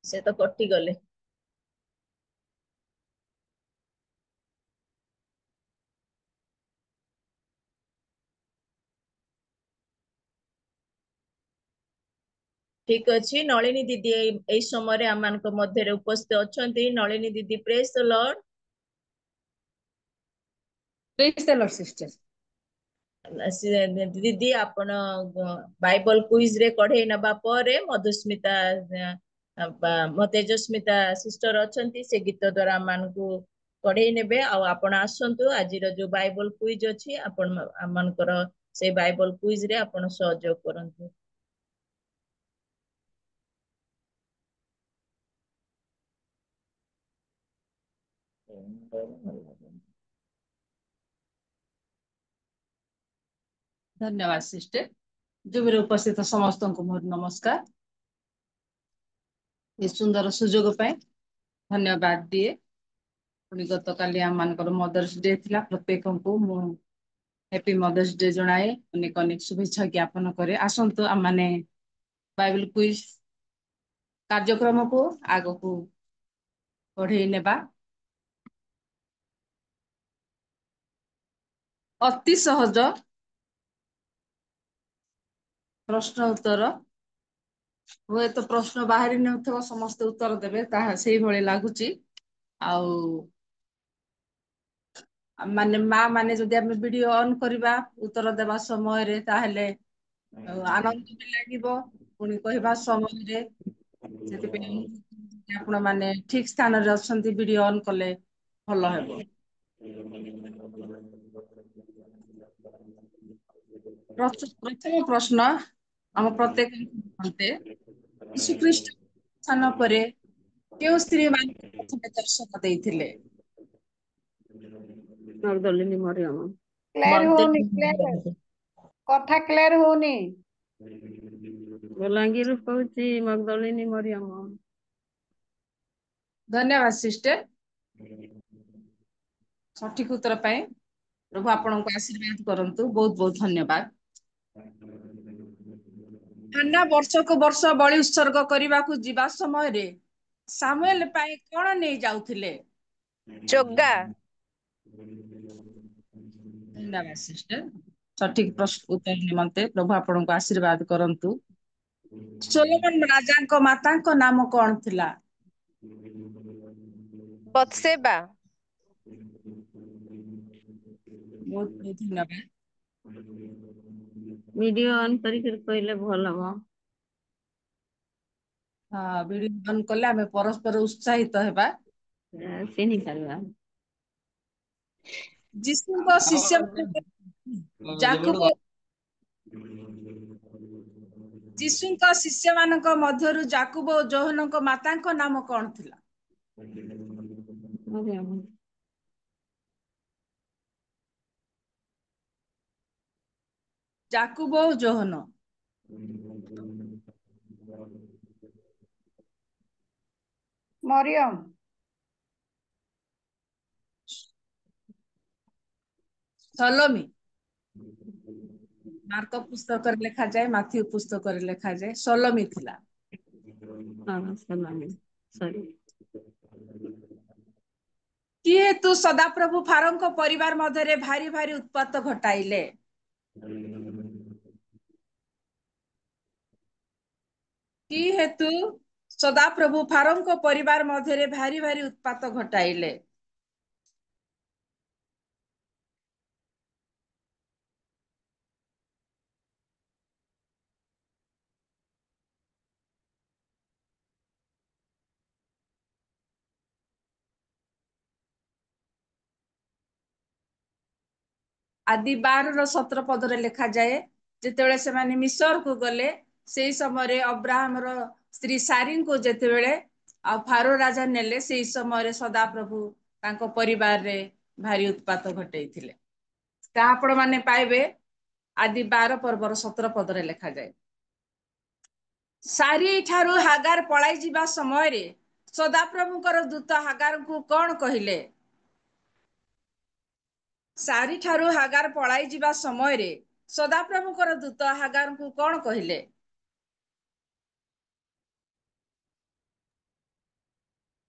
से तो कटि गले। ठीक अछि नलिनी दीदी ए समय आम मानक मध्य उपस्थित अछंती। नलिनी दीदी praise the Lord. Praise the Lord sister. दीदी आपण बाइबल क्विज रे कढे नबा परे मधुस्मिता तेजस्मिता सिस्टर अछंती से गीत द्वारा मानकु कढे नेबे आ आपण आसंतु आज रो जो बाइबल क्विज अछि आपण मानकर से बाइबल क्विज रे आपण सहयोग करंतु। धन्यवाद सिस्टर। जो मेरे उपस्थित समस्त को मोर नमस्कार। ये सुंदर सुजोग पे धन्यवाद दिए। गत काली आम मानकर मदर्स डे थिला प्रत्येक को मु हैप्पी मदर्स डे जणाए अनेक अनेक शुभेच्छा ज्ञापन करे। आसंतु आम माने बाइबल क्विज कार्यक्रम को आगो को बढ़े नेबा। अति सहज प्रश्न उत्तर हुए तो प्रश्न बाहरी नथवा समस्त उत्तर देबे ताहा सेही भले लागुची। आउ माने माँ माने जदि आमे वीडियो ऑन करबा उत्तर देबा समय रे ताहले आनंद भी लागिबो पुनी कहबा समय रे सेति पे आपण माने ठीक स्थान रे अछंती वीडियो ऑन कले भलो हेबो। प्रथम प्रश्न हम प्रत्येक मते यीशु ख्रीष्ट स्थान परे केउ स्त्री मान प्रथम दर्शन देइथिले? मगदलिनी मरियम। क्लियर होनी क्लियर कथा क्लियर होनी। बलांगीर कहूची मगदलिनी मरियम। धन्यवाद सिस्टर। सठिक उत्तर पाए प्रभु आपन को आशीर्वाद करंतु। बहुत बहुत धन्यवाद। हन्ना वर्ष को वर्ष बलि उत्सर्ग करबा को जीवा समय रे सामुएल पाए कोन नै जाउथिले? चोगा। धन्यवाद सिस्टर। सठिक प्रश्न उत्तर निमंते प्रभु आपन को आशीर्वाद करंतु। सोलोमन राजा को माता को नाम कोन थिला? बत्सेबा। बहुत बहुत धन्यवाद। वीडियो ऑन करके कहले भल हो। हाँ वीडियो ऑन कले हमें परस्पर उत्साहित हेबा। चिन्हि पारबा। जिसु को शिष्य जाकुब जीशुଙ୍କ शिष्य मानक मध्यरु जाकुब और जोहनक माताଙ୍କ नाम कोन थिला? मरियम। जाकुब और जोहन। मरियम। सलोमी। मार्क पुस्तक रे लिखा जाए माथ्यू पुस्तक रे लिखा जाए सलोमी थिला। हां सलोमी सॉरी। कि हेतु सदाप्रभु फारों परिवार मध्य भारी भारी उत्पात घटाइले। कि हेतु सदाप्रभु फारों परिवार मध्य भारी भारी उत्पात घटाइले। आदि 12:17 पदरे लिखा जाए जितेबेले से माने मिस्र को गले से समय अब्राहम रो स्त्री सारी को जितेबेले आ फारो राजा नेले से समय सदा प्रभु तांको परिवार रे भारी उत्पात घटैथिले। ता आपण माने पाइबे आदि 12 पर्वर 17 पदरे लिखा जाए। सारी ठारू हागार पलाई जिबा समय रे सदा प्रभुकर दूत हागार को कौन कहिले? सारी ठारू हागार पलाई जिबा समय रे सदाप्रभुकर दूत हागार को कौन कहिले?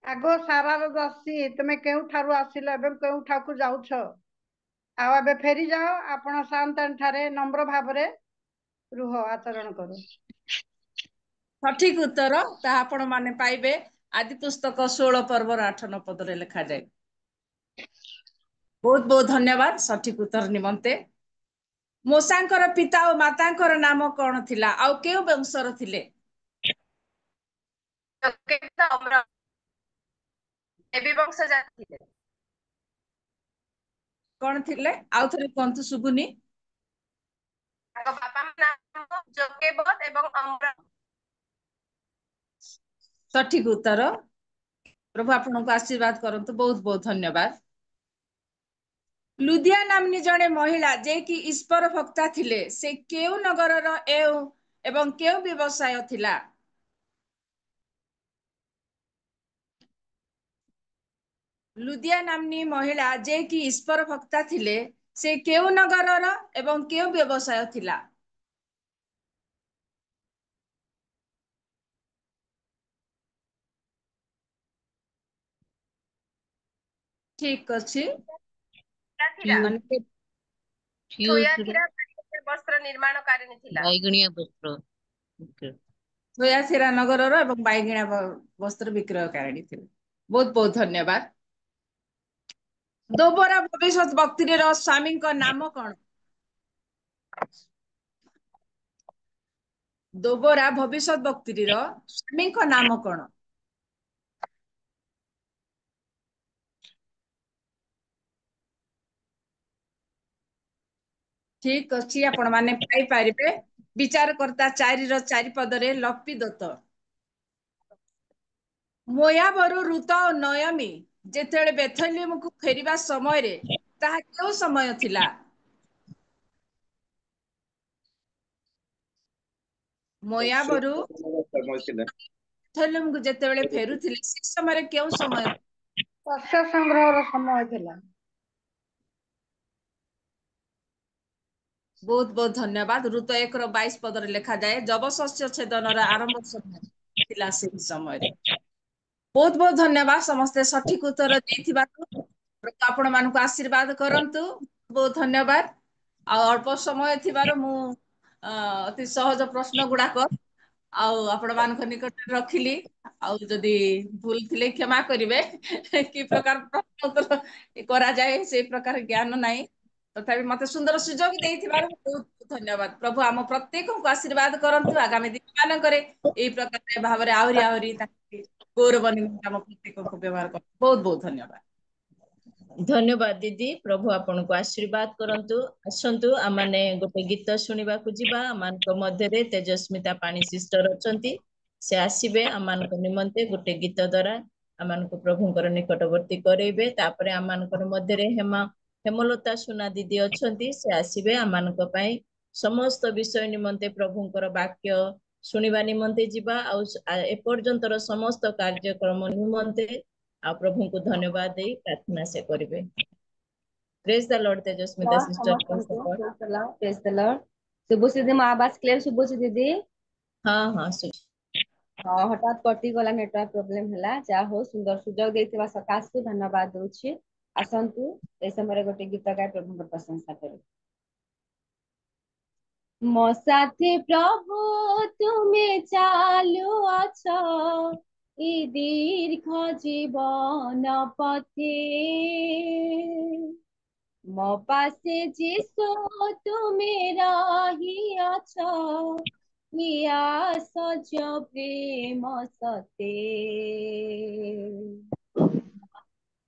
आगो सारार दासी तुमे केउ ठारू आसिल एवं केउ ठाकु जाउछ आ एबे फेरी जाओ आपण शांतन ठारे नम्र भावरे रुह आचरण करो। सठिक उत्तर ता आपण माने पाइबे आदि पुस्तक 16 पर्वर 8-9 पदरे लिखा जाए। बहुत बहुत धन्यवाद सठिक उत्तर निमंते। मोसांकर पिता और मातांकर नाम कौन थिला आउ केउ वंशर थिले? लेवी वंश जाति थे। कौन थिले आउ थरे कोंतु सुबुनी? ताको बापा नाम जोकेबत एवं अम्रा। सठिक उत्तर। प्रभु आपन को आशीर्वाद करंतु। बहुत बहुत धन्यवाद। लुदिया नामनी जने महिला जे कि ईश्वर भक्ता थिले से केउ नगरर एवं केउ व्यवसाय थिला? लुदिया नामनी महिला जे कि ईश्वर भक्ता थिले से केउ नगरर एवं केउ व्यवसाय थिला? ठीक अछि माने थुयाथिरा वस्त्र निर्माणकारिणी थिला। बैगणिया वस्त्र थुयाथिरा नगरर एवं बाइगिणा वस्त्र विक्रयकारिणी थिले। बहुत बहुत धन्यवाद। दोबरा भविष्य वक्तिर स्वामी का नाम कौन? दोबरा भविष्य वक्तिर स्वामी का नाम कौन? ठीक अच्छी आपण माने पाई पारिबे विचारकर्ता 4 पदरे लपी दत्त। मोयाबरु ऋत और नयमी जेतेले बेथलेम को फेरिबा समय रे ताहा केउ समय थिला? मोयाबरु बेथलेम को जेतेले फेरुथिले से समय रे केउ समय? शस्य संग्रहर समय थिला। बहुत बहुत धन्यवाद। ऋत 1:22 पदरे लिखा जाए जब शस्य छेदन आरंभ थिला से समय रे। बहुत बहुत धन्यवाद समस्ते सठिक उत्तर देथिबारु आपण मानक आशीर्वाद करंतु। बहुत धन्यवाद। आ अल्प समय थिबारु मु अति सहज प्रश्न गुडाक आपण मानक निकट रखिली आ जदि भूल थिले क्षमा करिवे कि प्रकार प्रश्न उत्तर करा जाए से प्रकार ज्ञान नाही तथापि मते सुंदर सुजोग देथिबारु बहुत धन्यवाद। प्रभु आम प्रत्येक को आशीर्वाद करंतु आगामी दिन मानकरे एई प्रकार भावरे आहुरी आहुरी गौरव निमित्त आम प्रत्येक को व्यवहार कर। बहुत बहुत धन्यवाद। धन्यवाद दीदी। प्रभु आपन को आशीर्वाद करंतु। आसंतु आमाने गोटे गीत सुनिबा को जिबा आमानक मध्यरे तेजस्मिता पाणी सिस्टर अछंती से आसीबे आमानक निमंते गोटे गीत द्वारा आमानक प्रभुंकर निकटवर्ती करेबे। तापरे आमानकर मध्यरे हेमलता सुना दीदी अछंती से आसीबे आमानक पई समस्त विषय निमंते प्रभुंकर वाक्य सुनिबा निमंते जिबा आ एपर्यंतर समस्त कार्यक्रम निमंते आ प्रभु को धन्यवाद दे प्रार्थना से करिवे। Praise the Lord Tejasmita sister praise the Lord. Praise the Lord. Shubhuchi दीदी, मो आवाज क्लियर शुभुची दीदी? हाँ हाँ सुच। हठात कटि गला नेटवर्क प्रॉब्लम हला। जा हो सुंदर सुजोग देथिबा सकाश को धन्यवाद दोछि। आसतु ए समय गोटे गीत गाय प्रभु प्रशंसा करू। मो साथी प्रभु तुमे चालू अछ ई दीर्घ जीवन पथे मो पासे जीसु तुमे रही अछ किया सज प्रेम सते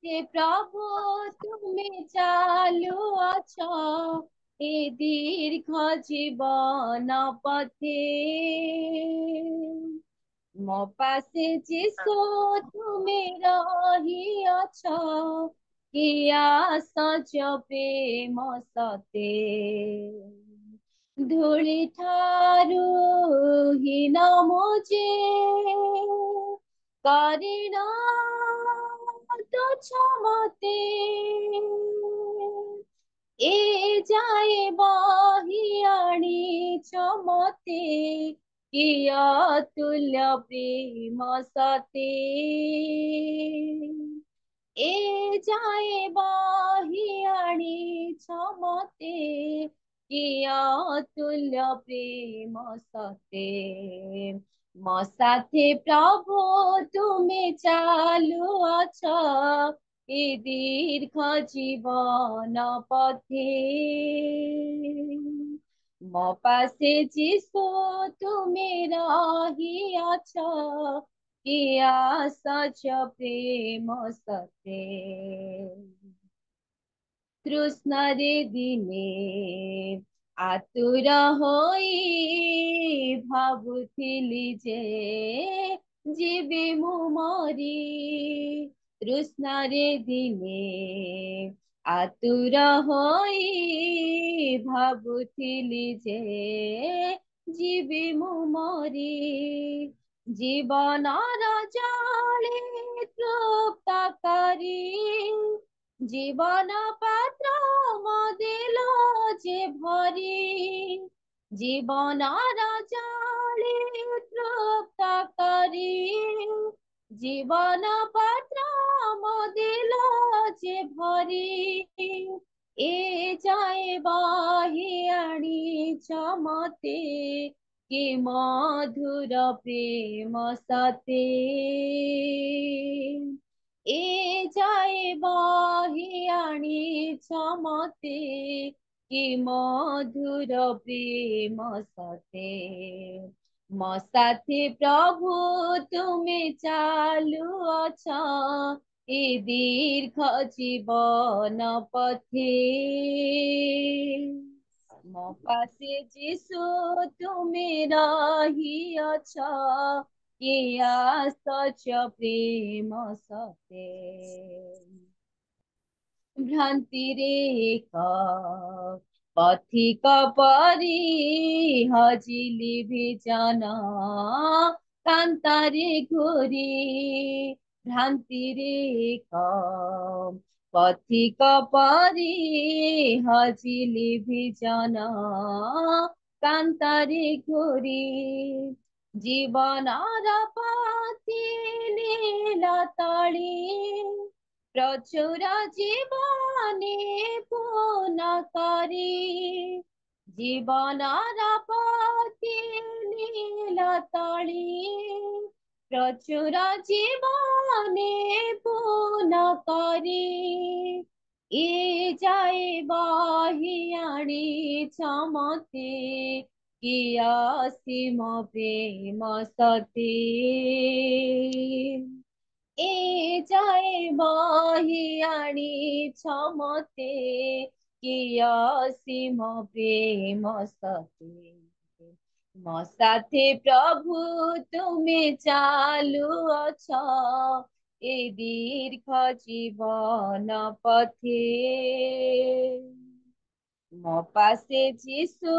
हे प्रभु तुमे चालू अछ ए दीर्घ जीवन पथे मो पासे जीसु तुमे रही अछ किया सज प्रेम सते धूଳି ठारू हीन मुझे करिण तुच्छ मते ए जाए बहियाणी मते किया तुल्य प्रेम सते ए जाए बहियाणी मते किया तुल्य प्रेम सते मो साथे प्रभु तुमे चालू अछ ए दीर्घ जीवन पथे मो पासे जीसु तुमे रही अछ किया सच प्रेम सते तृष्ण रे दिने आतुर होई भाबुथिली जे जीवे मु मरी तृष्ण रे दिने आतुर होई भाबुथिली जे जीवे मु मरी जीवनर जले तृप्त करी जीवन पात्र मदिल जे भरी जीवनर जले तृप्त करी जीवन पात्र मदिल जे भरी ए जाए बहियाणी मते कि मधुर प्रेम सते ए जाए बहियाणी मते कि मधुर प्रेम सते मो साथी प्रभु तुमे चालू अछ ए दीर्घ जीवन पथे मो पासे जीसु तुमे रही अछ किया सच प्रेम सते भ्रांति रे पथिक परी हजिली विजन कांतारे घोरी भ्रांति रे पथिक परी हजिली विजन कांतारे घोरी जीवनर पथि नीला तली प्रचुर जीवने पूर्ण करी जीवनर पथि नीला तली प्रचुर जीवने पूर्ण करी ए जाए बहियाणी मते किया सीम प्रेम सते ए जाए बहियाणी मते किया सीम प्रेम सते मो साथे प्रभु तुमे चालू अछ ए दीर्घ जीवन पथे मो पासे जीसु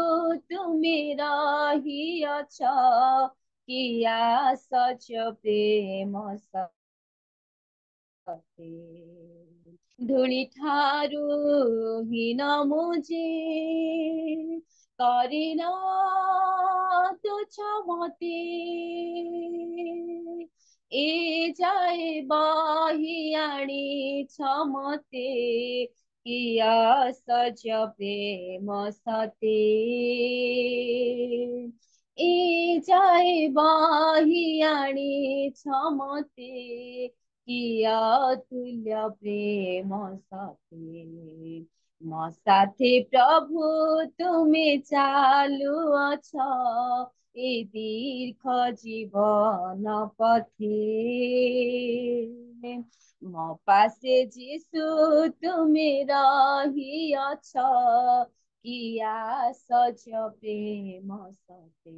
तुमे रही अछ किया सच प्रेम सते धूଳି ठारू हीन मुझे करिन तुच्छ मते ए जाए बही आଣିଛ ମତେ କିଆ ସଜ ପ୍ରେମ ସତେ ଏ ଯାଏ ବହି ଆଣିଛ ମତେ କିଆ ତୁଲ୍ୟ ପ୍ରେମ ସତେ ମୋ ସାଥେ ପ୍ରଭୁ ତୁମେ ଚାଲୁଅଛ ଏ ଦୀର୍ଘ ଜୀବନ ପଥେ ମୋ ପାଶେ ଯୀଶୁ ତୁମେ ରହିଅଛ କି ଆଶ୍ଚର୍ଯ୍ୟ ପ୍ରେମ ସତେ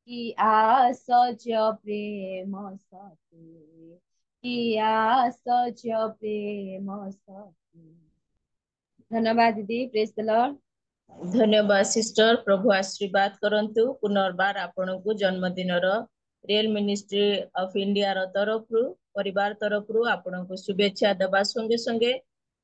କି ଆଶ୍ଚର୍ଯ୍ୟ ପ୍ରେମ ସତେ କି ଆଶ୍ଚର୍ଯ୍ୟ ପ୍ରେମ ସତେ ଧନ୍ୟବାଦ ଦିଦି ପ୍ରେଜ ଦ ଲର୍ଡ ଧନ୍ୟବାଦ ସିଷ୍ଟର ପ୍ରଭୁ ଆଶୀର୍ବାଦ କରନ୍ତୁ ପୁନର୍ବାର ଆପଣଙ୍କୁ ଜନ୍ମଦିନର ରିଏଲ ମିନିଷ୍ଟ୍ରି ଅଫ ଇଣ୍ଡିଆର ତରଫରୁ ପରିବାର ତରଫରୁ ଆପଣଙ୍କୁ ଶୁଭେଚ୍ଛା ଦେବା ସଙ୍ଗେ ସଙ୍ଗେ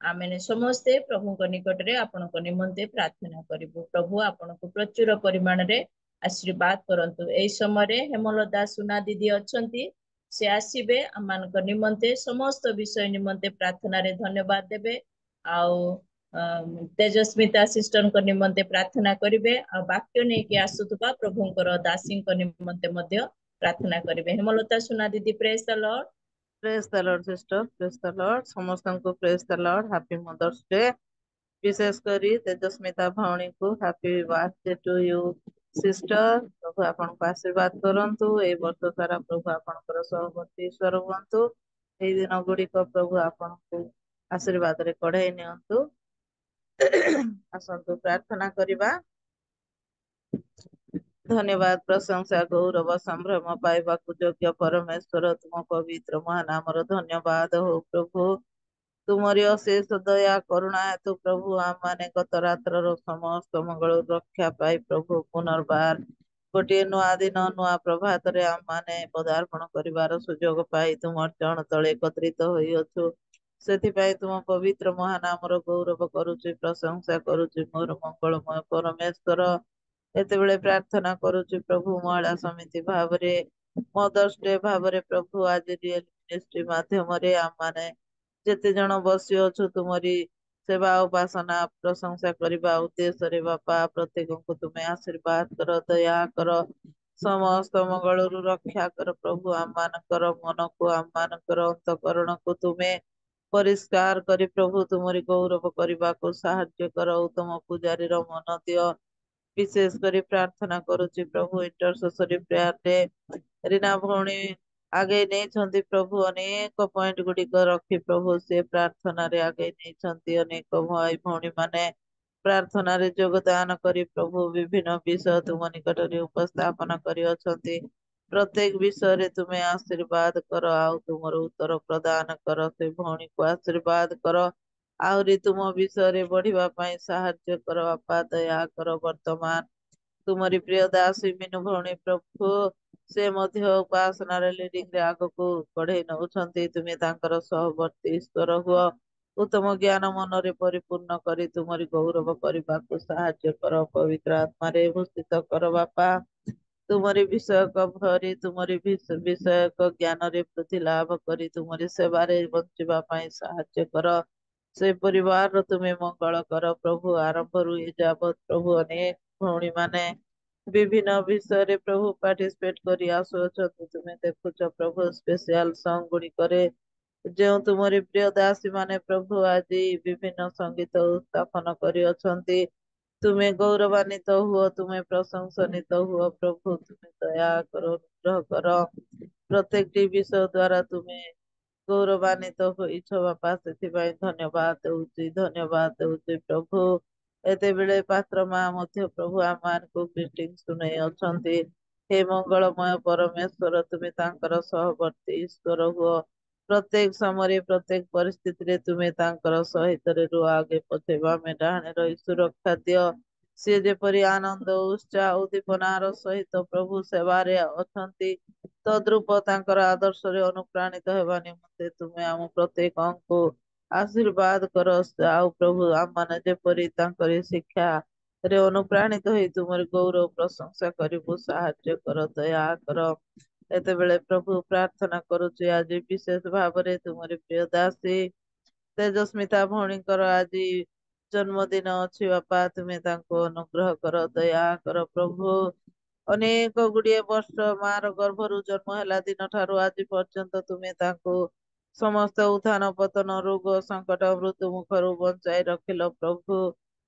ଆମେ ସମସ୍ତେ ପ୍ରଭୁଙ୍କ ନିକଟରେ ଆପଣଙ୍କ ନିମନ୍ତେ ପ୍ରାର୍ଥନା କରିବୁ ପ୍ରଭୁ ଆପଣଙ୍କୁ ପ୍ରଚୁର ପରିମାଣରେ ଆଶୀର୍ବାଦ କରନ୍ତୁ ଏହି ସମୟରେ ହେମଲତା ସୁନା ଦିଦି ଅଛନ୍ତି ସେ ଆସିବେ ଆମମାନଙ୍କ ନିମନ୍ତେ ସମସ୍ତ ବିଷୟ ନିମନ୍ତେ ପ୍ରାର୍ଥନାରେ ଧନ୍ୟବାଦ ଦେବେ ଆଉ ତେଜସ୍ମିତା ସିଷ୍ଟରଙ୍କ ନିମନ୍ତେ ପ୍ରାର୍ଥନା କରିବେ ଆଉ ବାକ୍ୟ ନେଇକି ଆସୁଥିବା ପ୍ରଭୁଙ୍କର ଦାସୀଙ୍କ ନିମନ୍ତେ ମଧ୍ୟ ପ୍ରାର୍ଥନା କରିବେ ହେମଲତା ସୁନା ଦିଦି praise the lord praise the lord sister praise the lord ସମସ୍ତଙ୍କୁ praise the lord happy mother's day ବିଶେଷ କରି ତେଜସ୍ମିତା ଭଉଣୀଙ୍କୁ happy birthday to you sister ପ୍ରଭୁ ଆପଣଙ୍କୁ ଆଶୀର୍ବାଦ କରନ୍ତୁ ଏଇ ବର୍ଷ ସାରା ପ୍ରଭୁ ଆପଣଙ୍କର ସହବର୍ତ୍ତୀ ଈଶ୍ୱର ହୁଅନ୍ତୁ ଏଇ ଦିନ ଗୁଡିକ ପ୍ରଭୁ ଆପଣଙ୍କୁ ଆଶୀର୍ବାଦରେ କଢେଇ ନିଅନ୍ତୁ ଆସନ୍ତୁ ପ୍ରାର୍ଥନା କରିବା ଧନ୍ୟବାଦ ପ୍ରଶଂସା ଗୌରବ ସମ୍ଭ୍ରମ ପାଇବାକୁ ଯୋଗ୍ୟ ପରମେଶ୍ୱର ତୁମ ପବିତ୍ର ମହାନାମର ଧନ୍ୟବାଦ ହଉ ପ୍ରଭୁ ତୁମରି ଅଶେଷ ଦୟା କରୁଣା ହେତୁ ପ୍ରଭୁ ଆମମାନେ ଗତ ରାତ୍ରର ସମସ୍ତ ମଙ୍ଗଳ ରକ୍ଷା ପାଇ ପ୍ରଭୁ ପୁନର୍ବାର ଗୋଟିଏ ନୂଆ ଦିନ ନୂଆ ପ୍ରଭାତରେ ଆମମାନେ ପଦାର୍ପଣ କରିବାର ସୁଯୋଗ ପାଇ ତୁମ ଚରଣ ତଳେ ଏକତ୍ରିତ ହୋଇଅଛୁ ସେଥିପାଇଁ ତୁମ ପବିତ୍ର ମହାନାମର ଗୌରବ କରୁଛି ପ୍ରଶଂସା କରୁଛି ମୋର ମଙ୍ଗଳମୟ ପରମେଶ୍ୱର ଏତେବେଳେ ପ୍ରାର୍ଥନା କରୁଛି ପ୍ରଭୁ ମହିଳା ସମିତି ଭାବରେ ମଦର୍ସ ଡେ ଭାବରେ ପ୍ରଭୁ ଆଜି ରିଏଲ ମିନିଷ୍ଟ୍ରି ମାଧ୍ୟମରେ ଆମମାନେ ଯେତେ ଜଣ ବସି ଅଛୁ ତୁମରି ସେବା ଉପାସନା ପ୍ରଶଂସା କରିବା ଉଦ୍ଦେଶ୍ୟରେ ବାପା ପ୍ରତ୍ୟେକଙ୍କୁ ତୁମେ ଆଶୀର୍ବାଦ କର ଦୟା କର ସମସ୍ତ ମଙ୍ଗଳରୁ ରକ୍ଷା କର ପ୍ରଭୁ ଆମମାନଙ୍କର ମନକୁ ଆମମାନଙ୍କର ଅନ୍ତଃକରଣକୁ ତୁମେ ପରିଷ୍କାର କରି ପ୍ରଭୁ ତୁମରି ଗୌରବ କରିବାକୁ ସାହାଯ୍ୟ କର ଉତ୍ତମ ପୂଜାରୀର ମନ ଦିଅ ବିଶେଷ କରି ପ୍ରାର୍ଥନା କରୁଛି ପ୍ରଭୁ ଇଣ୍ଟରସେସରୀ ପ୍ରେୟାରରେ ରୀନା ଭଉଣୀ ଆଗେଇ ନେଇଛନ୍ତି ପ୍ରଭୁ ଅନେକ ପଏଣ୍ଟ ଗୁଡିକ ରଖି ପ୍ରଭୁ ସେ ପ୍ରାର୍ଥନାରେ ଆଗେଇ ନେଇଛନ୍ତି ଅନେକ ଭାଇ ଭଉଣୀ ମାନେ ପ୍ରାର୍ଥନାରେ ଯୋଗଦାନ କରି ପ୍ରଭୁ ବିଭିନ୍ନ ବିଷୟ ତୁମ ନିକଟରେ ଉପସ୍ଥାପନ କରିଅଛନ୍ତି ପ୍ରତ୍ୟେକ ବିଷୟରେ ତୁମେ ଆଶୀର୍ବାଦ କର ଆଉ ତୁମର ଉତ୍ତର ପ୍ରଦାନ କର ସେ ଭଉଣୀକୁ ଆଶୀର୍ବାଦ କର ଆହୁରି ତୁମ ବିଷୟରେ ବଢିବା ପାଇଁ ସାହାଯ୍ୟ କର ବାପା ଦୟା କର ବର୍ତ୍ତମାନ ତୁମରି ପ୍ରିୟ ଦାସୀ ମିନୁ ଭଉଣୀ ପ୍ରଭୁ ସେ ମଧ୍ୟ ଉପାସନାରେ ଲିଡିଂ ରେ ଆଗକୁ ବଢେଇ ନଉଛନ୍ତି ତୁମେ ତାଙ୍କର ସହବର୍ତ୍ତୀ ଈଶ୍ୱର ହୁଅ ଉତ୍ତମ ଜ୍ଞାନ ମନରେ ପରିପୂର୍ଣ୍ଣ କରି ତୁମରି ଗୌରବ କରିବାକୁ ସାହାଯ୍ୟ କର ପବିତ୍ର ଆତ୍ମାରେ ଭୂଷିତ କର ବାପା ତୁମରି ବିଷୟକ ଭରି ତୁମରି ବିଷୟକ ଜ୍ଞାନରେ ବୃଦ୍ଧି ଲାଭ କରି ତୁମରି ସେବାରେ ବଞ୍ଚିବା ପାଇଁ ସାହାଯ୍ୟ କର ସେ ପରିବାର ତୁମେ ମଙ୍ଗଳ କର ପ୍ରଭୁ ଆରମ୍ଭରୁ ଏ ଯାବତ ପ୍ରଭୁ ଅନେକ ଭଉଣୀ ମାନେ ବିଭିନ୍ନ ବିଷୟରେ ପ୍ରଭୁ ପାର୍ଟିସିପେଟ କରି ଆସୁଅଛନ୍ତି ତୁମେ ଦେଖୁଛ ପ୍ରଭୁ ସ୍ପେଶିଆଲ ସଙ୍ଗ ଗୁଡିକରେ ଯେଉଁ ତୁମରି ପ୍ରିୟ ଦାସୀ ମାନେ ପ୍ରଭୁ ଆଜି ବିଭିନ୍ନ ସଙ୍ଗୀତ ସ୍ଥାପନ କରିଅଛନ୍ତି ତୁମେ ଗୌରବାନ୍ବିତ ହୁଅ ତୁମେ ପ୍ରଶଂସନିତ ହୁଅ ପ୍ରଭୁ ତୁମେ ଦୟା କର ଅନୁଗ୍ରହ କର ପ୍ରତ୍ୟେକଟି ବିଷୟ ଦ୍ଵାରା ତୁମେ ଗୌରବାନ୍ବିତ ହୋଇଛ ବାପା ସେଥିପାଇଁ ଧନ୍ୟବାଦ ଦଉଛି ପ୍ରଭୁ ଏତେବେଳେ ପାତ୍ର ମା ମଧ୍ୟ ପ୍ରଭୁ ଆମମାନଙ୍କୁ ଗ୍ରିଟିଙ୍ଗ ଶୁଣେଇ ଅଛନ୍ତି ହେ ମଙ୍ଗଳମୟ ପରମେଶ୍ୱର ତୁମେ ତାଙ୍କର ସହବର୍ତ୍ତୀ ଈଶ୍ୱର ହୁଅ ପ୍ରତ୍ୟେକ ସମୟରେ ପ୍ରତ୍ୟେକ ପରିସ୍ଥିତିରେ ତୁମେ ତାଙ୍କର ସହିତରେ ରୁହ ଆଗେ ପଛେ ବାମେ ଡାହାଣେ ରହି ସୁରକ୍ଷା ଦିଅ ସିଏ ଯେପରି ଆନନ୍ଦ ଉତ୍ସାହ ଉଦ୍ଦୀପନାର ସହିତ ପ୍ରଭୁ ସେବାରେ ଅଛନ୍ତି ତଦ୍ରୂପ ତାଙ୍କର ଆଦର୍ଶରେ ଅନୁପ୍ରାଣିତ ହେବା ନିମନ୍ତେ ତୁମେ ଆମ ପ୍ରତ୍ୟେକଙ୍କୁ ଆଶୀର୍ବାଦ କର ଆଉ ପ୍ରଭୁ ଆମମାନେ ଯେପରି ତାଙ୍କରି ଶିକ୍ଷା ରେ ଅନୁପ୍ରାଣିତ ହେଇ ତୁମର ଗୌରବ ପ୍ରଶଂସା କରିବୁ ସାହାଯ୍ୟ କର ଦୟା କର एतेबेले प्रभु प्रार्थना करुची आज विशेष भाव में तुमरी प्रिय दासी तेजस्मिता भौणीकर आज जन्मदिन अच्छी बापा तुम्हें अनुग्रह कर दया कर प्रभु अनेक गुड़िए वर्ष मार गर्भरु जन्म है दिन ठारू आज पर्यंत तुम्हें समस्त उत्थान पतन रोग संकट मृत्यु मुखर बंचाई रखिल प्रभु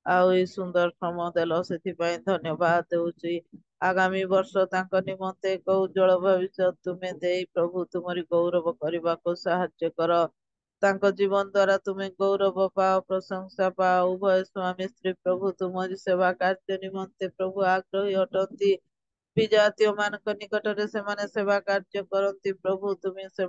आउ सुंदर सम देल से धन्यवाद देउची आगामी वर्ष तांको निमंते एक उज्जवल भविष्य तुम्हें दे प्रभु तुमरी गौरव करने को साहाय्य कर तांको जीवन द्वारा तुम्हें गौरव पाओ प्रशंसा पाओ उभय स्वामी स्त्री प्रभु तुमरी सेवा कार्य निमंते प्रभु आग्रही अटंती विजातीय मान निकट से सेवा कार्य करती प्रभु तुम्हें से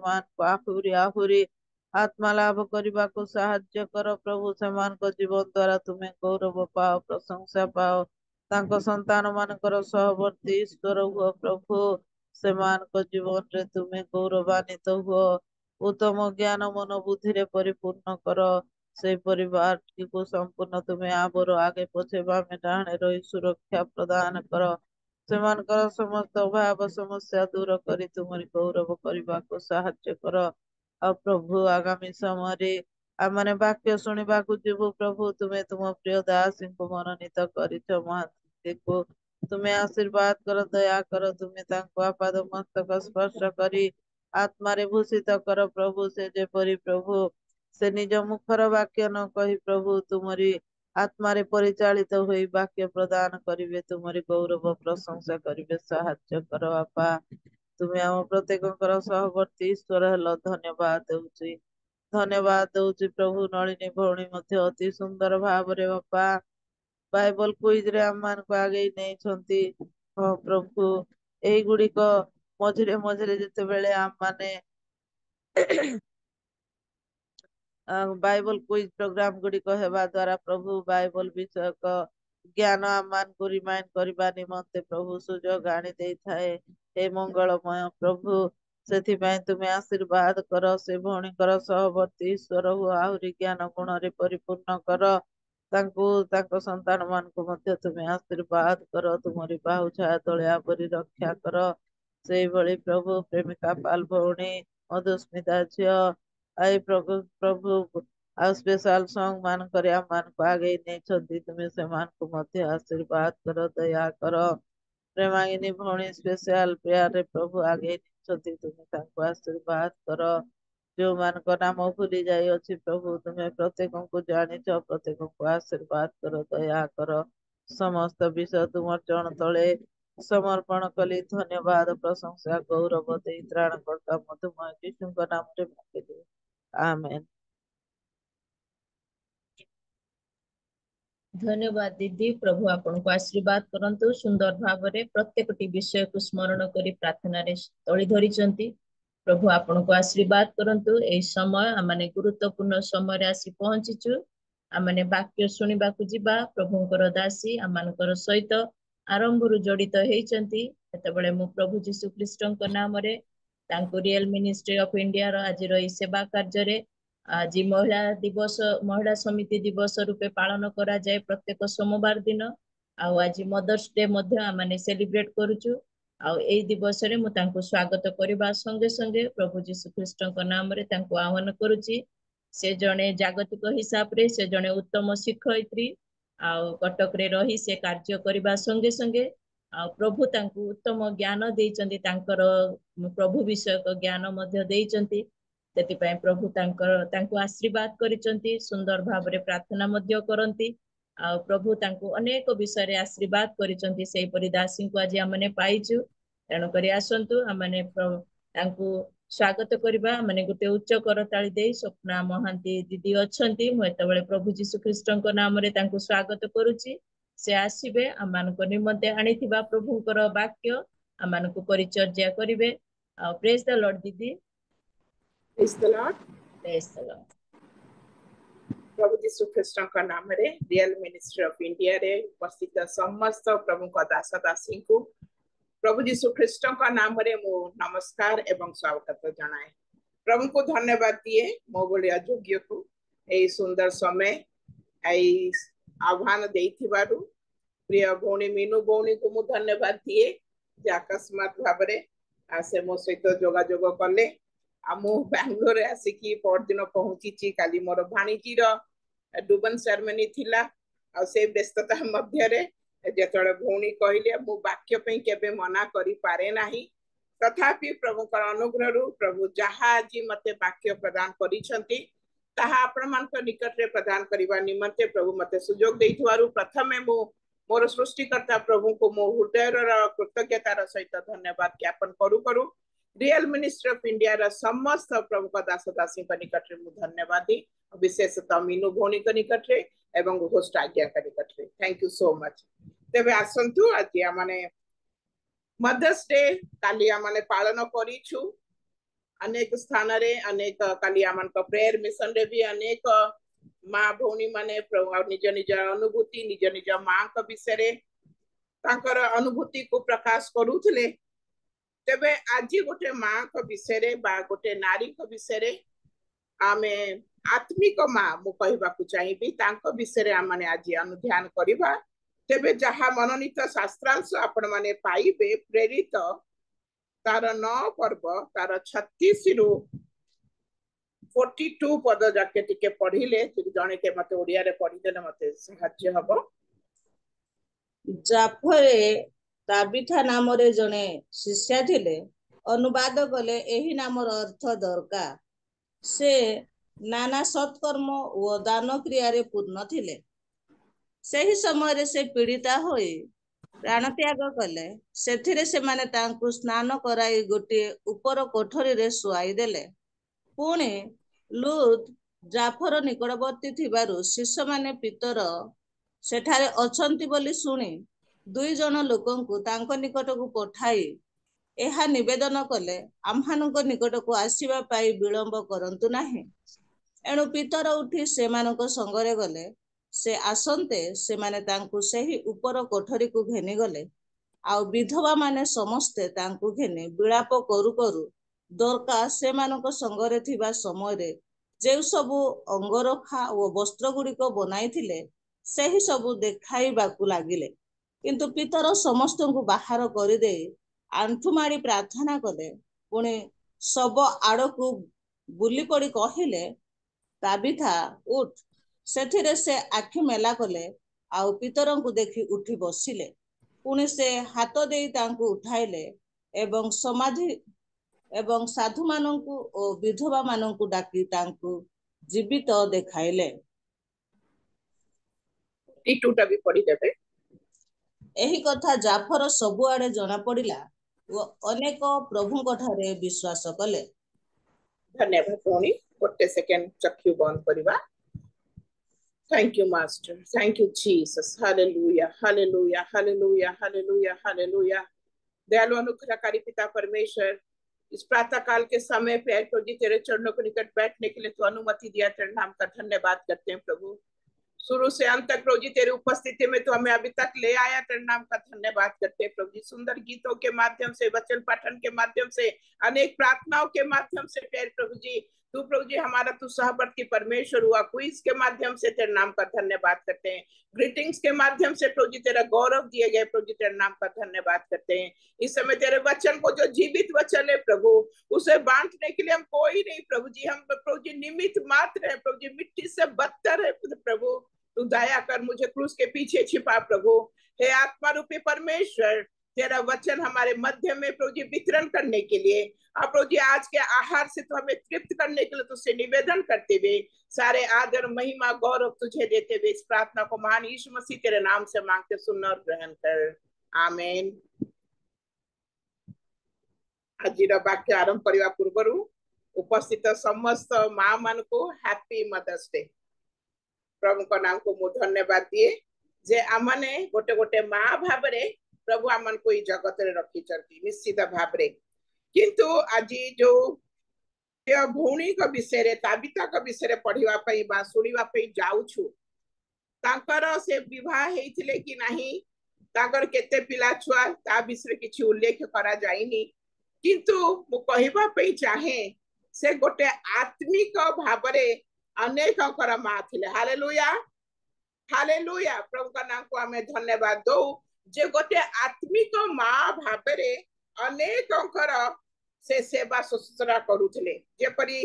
आहुरी आहुरी आत्मा लाभ करने को साहाय्य कर प्रभु से जीवन द्वारा तुम्हें गौरव पाओ प्रशंसा पाओ तांको संतान मानकर सहवर्ती ईश्वर हुआ प्रभु से जीवन रे तुम्हें गौरवान्वित हुआ उत्तम ज्ञान मन बुद्धि रे परिपूर्ण कर से परिवार को संपूर्ण तुम्हें आबर आगे पछे बामे डाणे रही सुरक्षा प्रदान कर सेमानकर समस्त अभाव समस्या दूर करी तुमरी गौरव करने को साहाय्य कर आ प्रभु आगामी समय आमने वाक्य शुणा जीवु प्रभु तुम्हें तुम प्रिय दास को मनोनीत कर को तुम्हें आशीर्वाद कर दया कर तुम्हें आपाद मस्तक स्पर्श करी आत्मा भूषित कर प्रभु से जेपरी प्रभु से निज मुखर वाक्य न कही प्रभु तुमरी आत्मा परिचालित हुई वाक्य प्रदान करिवे तुमरी गौरव प्रशंसा करिवे साहाय्य कर बापा तुम्हें आम प्रत्येक सहवर्ती ईश्वर हेल धन्यवाद दौची प्रभु नलिनी भौणी अति सुंदर भाव रे बापा बाइबल क्विज रे आम मान को आगे नहीं छंती हाँ प्रभु यही गुड़िक मझिरे मझिरे जिते बेले आम माने बाइबल क्विज प्रोग्राम गुड़िक हेबा द्वारा प्रभु बाइबल विषयक ज्ञान आम मान को रिमाइंड करबा निमंते प्रभु सुजोग आनी दे थाए हे मंगलमय प्रभु से तुम्हें आशीर्वाद कर से भौणीकर सहवर्ती ईश्वर हुआ आहुरी ज्ञान गुण रे परिपूर्ण कर तांको संतान मान को मध्य तुम्हें आशीर्वाद कर तुमरी बाहु छाया तले आवरी रक्षा कर से भली प्रभु प्रेमिका पाल भौणी मधुस्मिता झियो आई प्रभु आ स्पेशल सॉन्ग मान कर मान को आगे नहीं छंती तुम्हें से मान को मध्य आशीर्वाद कर दया कर प्रेमागिनी भौणी स्पेशल प्रेयर रे प्रभु आगे नहीं छंती तुम्हें तांको आशीर्वाद कर जो मान को नाम भूली जाई अच्छी प्रभु तुम्हें प्रत्येक को जानिच प्रत्येक को आशीर्वाद कर दया कर समस्त विषय तुम चरण तले समर्पण कली धन्यवाद प्रशंसा गौरव दे त्राणकर्ता मधुमय यीशु नाम रे मांगे आमेन। धन्यवाद दीदी प्रभु आपन को आशीर्वाद करंतु सुंदर भाव रे प्रत्येक विषय को स्मरण करी प्रार्थना रे तळी धरिचंती प्रभु आपन को आशीर्वाद करंतु एई समय आमाने गुरुत्वपूर्ण समय रे आसी पहुंचीचु आमाने वाक्य सुनिबा को जिबा प्रभुंकर दासी आमानकर सहित आरंभ रु जड़ित हेचंती एतबेले मु प्रभु जीसु ख्रीष्टଙ୍କ नाम रे तांको रियल मिनिस्ट्री ऑफ इंडिया रो आज रो सेवा कार्य रे आज महिला समिति दिवस रूपे पालन करा जाए प्रत्येक सोमवार दिन आज मदर्स डे आमाने सेलिब्रेट करूचु एई दिवस रे मु तांको स्वागत करबा संगे संगे प्रभु जीसु ख्रीष्टଙ୍କ नाम रे तांको आह्वान करूची से जने जागतिक हिसाब रे से जने उत्तम शिक्षयित्री कटक रे रही से कार्य करबा संगे संगे प्रभु तांको उत्तम ज्ञान देइचंती तांकर प्रभु विषयक ज्ञान मध्य देइचंती तेतिपाई प्रभु तांको आशीर्वाद करिचंती सुंदर भाव रे प्रार्थना मध्य करंती प्रभु तांको अनेक विषय रे आशीर्वाद करिचंती सेही परि दासी को आज हमने पाइचु तेणु करी आसंतु हमने तांको स्वागत करबा माने गुटे उच्च करताली देई स्वप्ना महांती दीदी अछंती मु एतबेले प्रभु जीसु ख्रीष्टଙ୍କ नाम रे तांको स्वागत करूची से आसीबे आमान को निमंते आनीथिबा प्रभुकर वाक्य आमान को परिचर्या करिवे प्रेज द लॉर्ड दीदी Praise the Lord. Praise the Lord प्रभु जीसु ख्रीष्टଙ୍କ नामରେ रियल मिनिस्ट्री ऑफ इंडिया रे उपस्थित समस्त प्रभुଙ୍କ दास दासी को प्रभु जीसु ख्रीष्टଙ୍କ नामରେ मु नमस्कार एवं स्वागत जनाए प्रभु को धन्यवाद दिए मो बोली अयोग्य को ए सुंदर समय ए आह्वान देइथिबारु प्रिय भौणी मीनू भौणी को मु धन्यवाद दिए जे अकस्मात भाबरे से मो सहित जोगाजोग कले मु बेंगलोर आसिकी परदिन पहुंची काली मोर भाणीजीर डुबन सेरेमनी थिला आ से व्यस्तता मध्य रे जेतळे भौणी कहले मु वाक्य पे केबे मना करि पारे नाही तथापि प्रभु का अनुग्रह प्रभु जहा जी मते वाक्य प्रदान करिसंती ताहा आपण मानक निकट रे प्रदान करिवा निमंते प्रभु मते सुजोग देइथवारु प्रथमे मु मोर सृष्टिकर्ता प्रभु को मो हृदय कृतज्ञतार सहित धन्यवाद ज्ञापन करू करू रियल मिनिस्ट्री ऑफ इंडिया रा समस्त प्रभु का दास दासी का निकट रे मु धन्यवाद दी विशेषतः मीनू भौणी का निकट रे एवं होस्ट आज्ञा का निकट रे थैंक यू सो मच तेबे आसंतु आज माने मदर्स डे काली माने पालन करिछु अनेक स्थान रे अनेक काली आमन का प्रेयर मिशन रे भी अनेक माँ भौणी माने निज निज अनुभूति निज निज माँ का विषय रे तांकर अनुभूति को प्रकाश करूथले तेबे आज गोटे माँ का विषय रे बा गोटे नारी का विषय रे आमे आत्मिक माँ मु कहबाकू चाहिबी तांको विषय रे आमने आज अनुध्यान करिबा तेबे जहा मनोनीत शास्त्रांश आपण माने पाइबे प्रेरित तार 9 पर्व तार 36 रु 42 पद जाके टिके पढ़िले जने के मते ओडिया रे पढ़ी देले मते सहाय्य हबो। जाफरे ताबिथा नाम रे जने शिष्या थिले अनुवाद गले एही नामर अर्थ दरकार से नाना सत्कर्म ओ दान क्रिया रे पूर्ण थिले सही समय रे से पीड़िता होई प्राण त्याग कले सेथिरे से माने तांकु स्नान कराई गोटे ऊपर कोठरी रे सुआई देले पुणे लूत जाफर निकटवर्ती थिबारु शिष्य माने पितर सेठारे अछंती बोली सुनी 2 जन लोकंकु तांको निकटकु पठाई एहा निवेदन कले आम्हानक निकटकु आसीबा पाई विलंब करंतु नाही एणु पितर उठी सेमानक संगरे गले से आसंते से माने तांकु सेही ऊपर कोठरी को घेनी गले आउ विधवा माने समस्ते तांकु घेनी विलाप करू करू दरका से मानक संगरे थिबा समय रे जे सबु अंगरखा ओ वस्त्र गुडी को बनाई थिले सेही सबु देखाइबाकू लागिले किंतु पितर समस्त को बाहर करि दे आंठुमाड़ी प्रार्थना कले पुणे सब आड़कू बुली पड़ी कहिले ताबिथा उठ सेथिरे से आखि मेला कले आउ पितरंकु देखि उठी बसिले पुणे से हाथ देई तांकु उठाइले एवं समाधि एवं साधु मानंकु ओ विधवा मानंकु डाकी तांकु जीवित देखाइले। टीटूटा भी पढ़ी देबे। एही कथा जाफर सबु आड़े जना पड़िला ओ अनेक प्रभु कठारे विश्वास कले। धन्यवाद भौणी गोटे सेकेंड चक्षु बंद करिबा। Thank you, Master. Thank you, Jesus. Hallelujah, hallelujah, hallelujah, hallelujah, hallelujah. दयालु अनुग्रहकारी पिता परमेश्वर इस प्रातः काल के समय पे प्रभु जी तेरे चरणों के निकट बैठने के लिए तो अनुमति दिया तेरे नाम का धन्यवाद करते हैं प्रभु। शुरू से अंत तक प्रभु जी तेरी उपस्थिति में तो हमें अभी तक ले आया तेरे नाम का धन्यवाद करते हैं प्रभु जी। सुंदर गीतों के माध्यम से वचन पाठन के माध्यम से अनेक प्रार्थनाओं के माध्यम से प्रभु जी तू प्रभु जी हमारा तू सहवर्ती परमेश्वर हुआ। क्विज के माध्यम से तेरे नाम का धन्यवाद करते हैं। ग्रीटिंग्स के माध्यम से प्रभु जी तेरा गौरव दिए गए प्रभु जी तेरे नाम का धन्यवाद करते हैं। इस समय तेरे वचन को जो जीवित वचन है प्रभु उसे बांटने के लिए हम कोई नहीं प्रभु जी। हम प्रभु जी निमित्त मात्र है प्रभु जी। मिट्टी से बदतर है प्रभु। तू दया कर मुझे क्रूस के पीछे छिपा प्रभु। हे आत्मा रूपी परमेश्वर तेरा वचन हमारे मध्य में प्रभु जी वितरण करने के लिए प्रभु जी आज के आहार से तो हमें तृप्त करने के लिए तुझसे निवेदन करते हुए सारे आदर महिमा गौरव तुझे देते हुए इस प्रार्थना को महान यीशु मसीह तेरे नाम से मांगते सुन और ग्रहण कर आमेन। आज वाक्य आरंभ करने पूर्व उपस्थित समस्त माँ मान को हैप्पी मदर्स डे। प्रभु का नाम को मु धन्यवाद दिए जे आमने गोटे गोटे माँ भाव प्रभु आमन को जगत रे रखी निश्चित भाव किंतु आज जो भौणी का विषय रे ताबिता का विषय रे पढ़िवा पई बा सुनिवा पई जाउछु तांकर से विवाह हेतिले कि नाही तांकर केते पिला छुआ ता विषय किछि उल्लेख करा जाइनी किंतु मु कहिबा पई चाहे से गोटे आत्मिक भाव रे अनेक कर माँ थिले। Hallelujah hallelujah. प्रभु का नाम को हमें धन्यवाद दो जे गोटे आत्मिक माँ भाव रे अनेकଙ୍କର से सेवा शुश्रूषा करुଥିଲେ जेपरी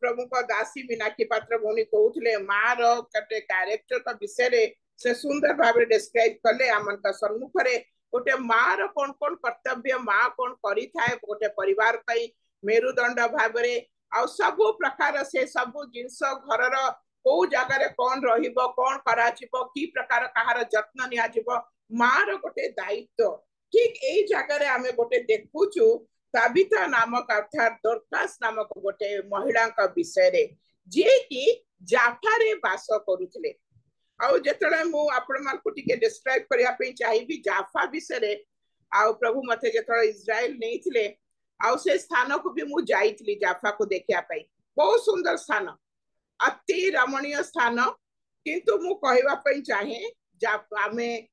प्रभु को दासी मीनाक्षी पात्र भौणी कहूले माँ रो कटे कैरेक्टर का विषय रे से सुंदर भाव डिस्क्राइब कले आमन का सम्मुख रे गोटे माँ रो कौन कौन कर्तव्य माँ कौन करी थाए गोटे परिवार पई मेरुदंड भाव रे आ सब प्रकार से सब जिनस घर रो को जगह कौन रहिबो कौन करा जिवो की प्रकार कहार जत्न निया जिवो माँ रो गोटे दायित्व ठीक एई जगह रे आमे गोटे देखुचु ताबिता नामक अर्थात दोरकास नामक गोटे महिला का विषय रे जे कि जाफा रे वास करुथिले आउ जेतले मु आपण मान को टिके डिस्क्राइब करिया पे चाहिबी जाफा विषय रे आउ प्रभु मते जेतले इस्राएल नेथिले आउ से स्थान को भी मु जाईतली जाफा को देखिया पे बहुत सुंदर स्थान अति रमणीय स्थान किंतु मु कहबा पे चाहे जाफा में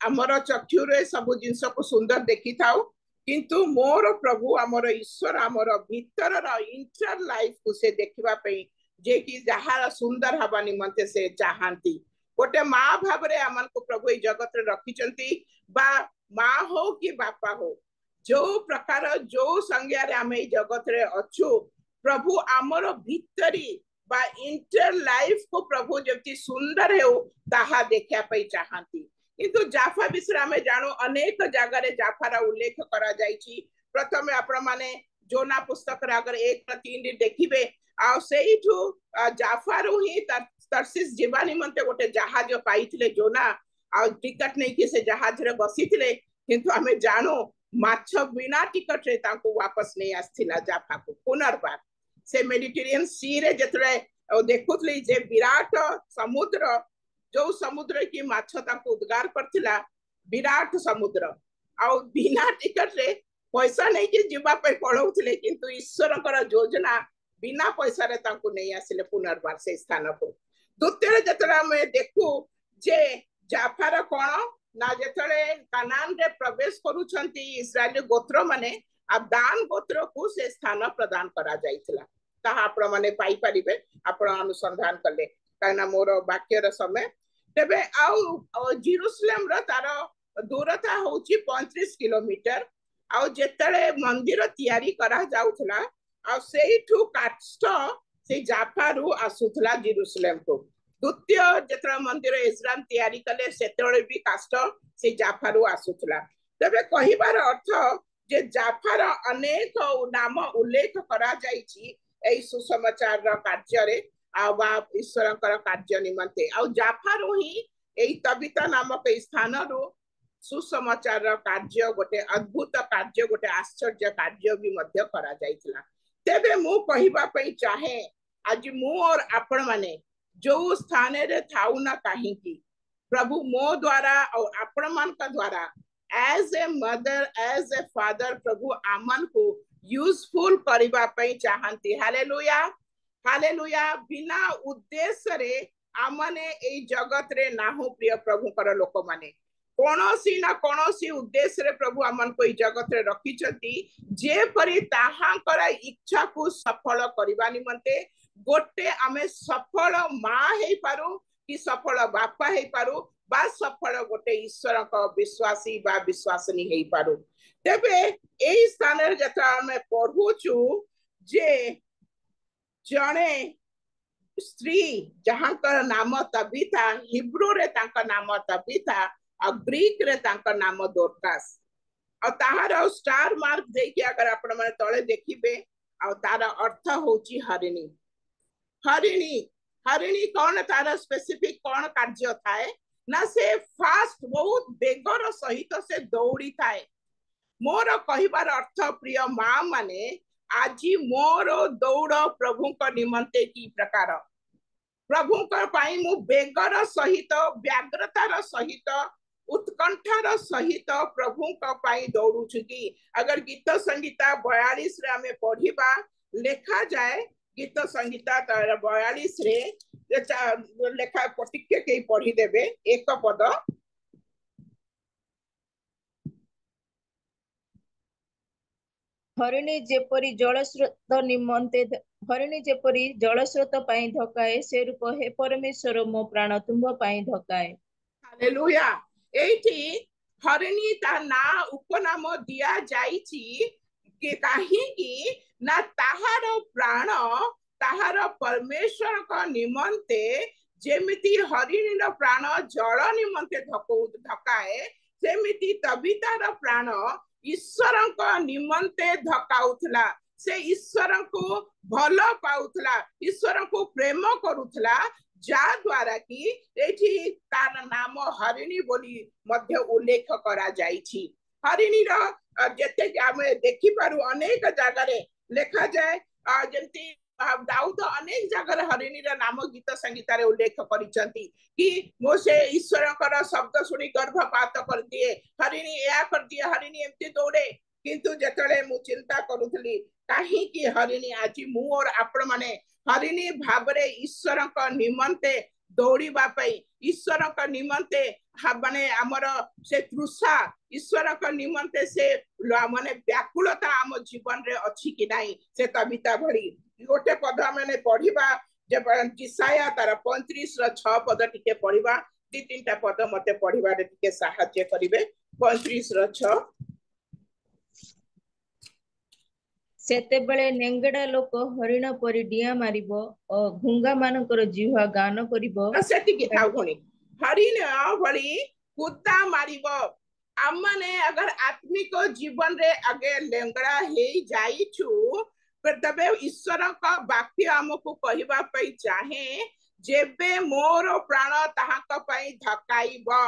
हमर चक्षु रे सब जिंस को सुंदर देखि थाउ किंतु मोर प्रभु आमर ईश्वर आमर भीतर इंटर लाइफ को से देखिबा पे जे कि जहार सुंदर हवा निमंते से चाहंती गोटे माँ भाव रे आमन को प्रभु ए जगत रे रखिचंती बा माँ हो कि बापा हो जो प्रकार जो संज्ञा रे आमे जगत रे अछु प्रभु आमर भीतरी बा इंटर लाइफ को प्रभु जति सुंदर है ताहा देखिया पे चाहंती किंतु जाफा विषय आमे जानो अनेक जगह रे जाफारा उल्लेख करा जायछि प्रथमे आपण माने जोना पुस्तक रे अगर 1-3 देखिबे आ सेइठु जाफारू ही तर्सिस जीवा निमंते गोटे जहाज पाइथिले जोना आ टिकट नै कि से जहाज रे बसिथिले किंतु आमे जानो माछ बिना टिकट रे तांको वापस नै आस्थिला जाफा को पुनर्बार से मेडिटेरियन सी रे जतरे देखुतले जे विराट समुद्र जो समुद्र की माछ ताको उद्गार करथिला विराट समुद्र आ बिना टिकट रे पैसा नै कि जीवा पे पळौथिले किंतु ईश्वर कर योजना बिना पैसा रे ताको नै आसिले पुनर्बार से स्थान को द्वितीय जतरा में देखु जे जाफार कोन ना जतरे कनान रे प्रवेश करूछंती इस्राएल गोत्र माने आ दान गोत्र को से स्थान प्रदान करा जायतिला ताहा आपण माने पाई परिबे आपण अनुसंधान करले काना मोर वाक्य रे समय तेबे आउ जेरूसलेम रो तार दूरता होची 35 किलोमीटर आउ जेतले मंदिर तयारी करा जाउथला आ सेइठु काष्ठ से जाफारू आसुथला जेरूसलेम को द्वितीय जेतले मंदिर इस्राएल तयारी कले सेतळे भी काष्ठ से जाफारू आसुथला तेबे कहिबार अर्थ जे जाफार अनेक नाम उल्लेख करा जाईची एई सुसमाचार रो कार्य रे आवा ईश्वर कार्य निमंते आ जाफारू ही एई तबिता नामक स्थान रो सुसमाचार कार्य गोटे अद्भुत कार्य गोटे आश्चर्य कार्य भी मध्य करा जायतिला तेबे मु कहिबा पई चाहे आज मु और आपण माने जो स्थान रे थाउ ना काहे की प्रभु मो द्वारा और आपण मान का द्वारा as a mother as a father प्रभु आमन को यूजफुल करिबा पई चाहंती हालेलुया हालेलुया बिना उद्देश्य रे आमने ए जगत रे नाहु प्रिय प्रभु कर लोक माने कोनोसी ना कोनोसी उद्देश्य रे प्रभु आमन को ए जगत रे रखिचंती जे परि ताहांकर इच्छा को सफल करिबा निमंते गोटे आमे सफल माँ हे पारू कि सफल बापा हे पारू बा सफल गोटे ईश्वर का विश्वासी बा विश्वासनी हे पारू तेबे एई स्थान रे जता आमे पढुचु जे जणे स्त्री जहां का नाम तबिता हिब्रू रे तांका नाम तबिता और ग्रीक रे तांका नाम दोरकास और ताहार स्टार मार्क देके अगर आपण माने तळे देखिबे और तार अर्थ होची हरिणी हरिणी हरिणी कौन तार स्पेसिफिक कौन कार्य थाए ना से फास्ट बहुत बेगर सहित से दौड़ी थाए मोर कहिबार अर्थ प्रिय माँ माने आज मोर दौड़ प्रभु को निमंते की प्रकार प्रभु को पाई मु बेगर सहित व्याग्रतार सहित उत्कंठार सहित प्रभु को पाई दौड़ू कि अगर गीत संगीता 42 रे हमें पढ़िबा लेखा जाए गीत संगीता 42 रे लेखा पटिके के पढ़ी देबे एक पद हरिणी जेपरी जलस्रोत निमंते हरिणी जेपरी जलस्रोत पाई धकाए से रूप हे परमेश्वर मो प्राण तुम पाई धकाए हालेलुया एठी हरिणी ता ना उपनाम दिया जाइछि कि काहीकि ना ताहार प्राण ताहार परमेश्वर का निमंते जेमिति हरिणीर प्राण जल निमंते धकाए सेमिति तबितार प्राण ईश्वर निमंते धकाउथला से ईश्वर को भल पाउथला ईश्वर को प्रेम करुथला जा द्वारा कि एठी तार नाम हरिणी बोली मध्य उल्लेख करा जाइछि हरिणीर जेते आमे देखि पारु अनेक जगह रे लेखा जाए जेंति दाऊद अनेक जगह हरिणीर नाम गीत संगीत रे उल्लेख करिसंती कि मोसे ईश्वरकर शब्द सुनी गर्भपात कर दिए हरिणी या कर दिए हरिणी एमती दौड़े किंतु जेतले मु चिंता करूथली काहे कि हरिणी आज मु और आपण माने हरिणी भाबरे ईश्वरक निमंते दौड़ीबा पई ईश्वरक निमंते माने हमर से तृषा ईश्वरक निमंते से माने व्याकुलता आम जीवन रे अछि कि नाही से कविता भरी गोटे पद माने पढिबा जे जिसाया तार 35 र 6 पद टिके पढिबा दी तीनटा पद मते पढिबा रे टिके सहायता करिवे 35 र 6 सेतेबेले नेंगड़ा लोक हरिण परि डिया मारिबो और घुंगा मानकर जिह्वा गान करिबो सेतिकी थाउ भणी हरिण भली कुत्ता मारिबो आमने अगर आत्मिक जीवन रे आगे लेंगड़ा हे जाइछु तबे ईश्वर का वाक्य हमको कहबा पई चाहे जेबे मोर प्राण ताहाक पई धकाइबो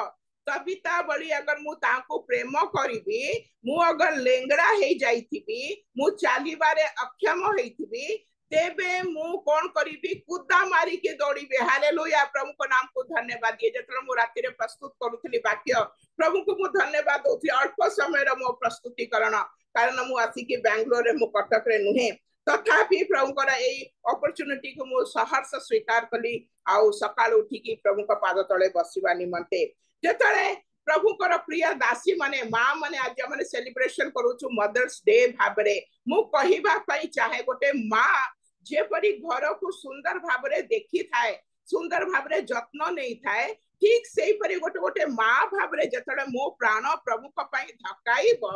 कविता बड़ी अगर मु ताको प्रेम करिबी मु अगर लेंगड़ा हे जाइथिबी मु चालीबारे अक्षम हेइथिबी तेबे मु कोन करिबी कुदा मारी के दौड़ीबे हालेलुया प्रभु को नाम को धन्यवाद दिए जतरा मु राति रे प्रस्तुत करूथली वाक्य प्रभु को मु धन्यवाद दोथि अल्प समय रे मो प्रस्तुतिकरण कारण मु आसी के बेंगलोर रे मु कटक रे नुहे तथापि प्रभु को एई अपॉर्चुनिटी को मु सहर्ष स्वीकार कली आउ सकाळ उठी की प्रभु को पाद तळे बसिबा निमंते जेतळे प्रभु कर प्रिय दासी माने मां माने आज माने सेलिब्रेशन करूछु मदर्स डे भाबरे मु कहिबा पई चाहे गोटे मां जे परी घर को सुंदर भाबरे देखि थाए सुंदर भाबरे जत्न नै थाए ठीक सेही परी गोटे गोटे मां भाबरे जेतळे मो प्राण प्रभु को पई धकाइबो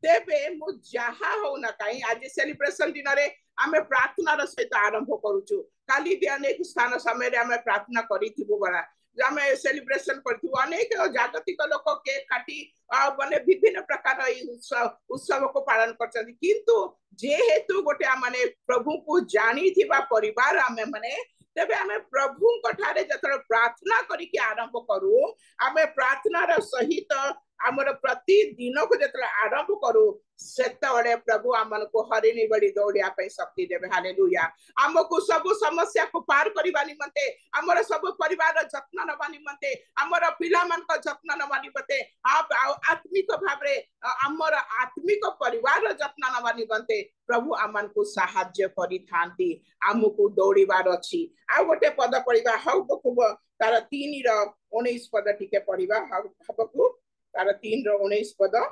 तेबे मु जहा हो ना काई आज सेलिब्रेशन दिन रे आमे प्रार्थना र सहित आरंभ करूछु काली भी अनेक स्थान समय रे आमे प्रार्थना करिथिबो बरा आमे सेलिब्रेशन करथिबो अनेक जागतिक लोक केक काटी माने विभिन्न प्रकार उत्सव को पालन करछथि किंतु जे हेतु गोटे माने प्रभु को जानी थिबा परिवार आमे माने तेबे आमे प्रभु कठारे जतरे प्रार्थना करी के आरंभ करू आमे प्रार्थना र सहित आमर प्रति दिन को जतरे आरंभ करू सेतबेले प्रभु आमन को हरिणी बड़ी दौड़िया पे शक्ति देबे हालेलुया हमको सब समस्या को पार करिबा निमंते हमर सब परिवार जत्न नबा निमंते हमर पिला मन को जत्न नबा निमंते आप आत्मिक भाबरे हमर आत्मिक परिवार जत्न नबा निमंते प्रभु आमन को सहाय्य करि थांती हमको दौड़ीबार अछि आ गोटे पद पढिबा हबको तार 3 र 19 पद टिके पढिबा हबको तार 3 र 19 पद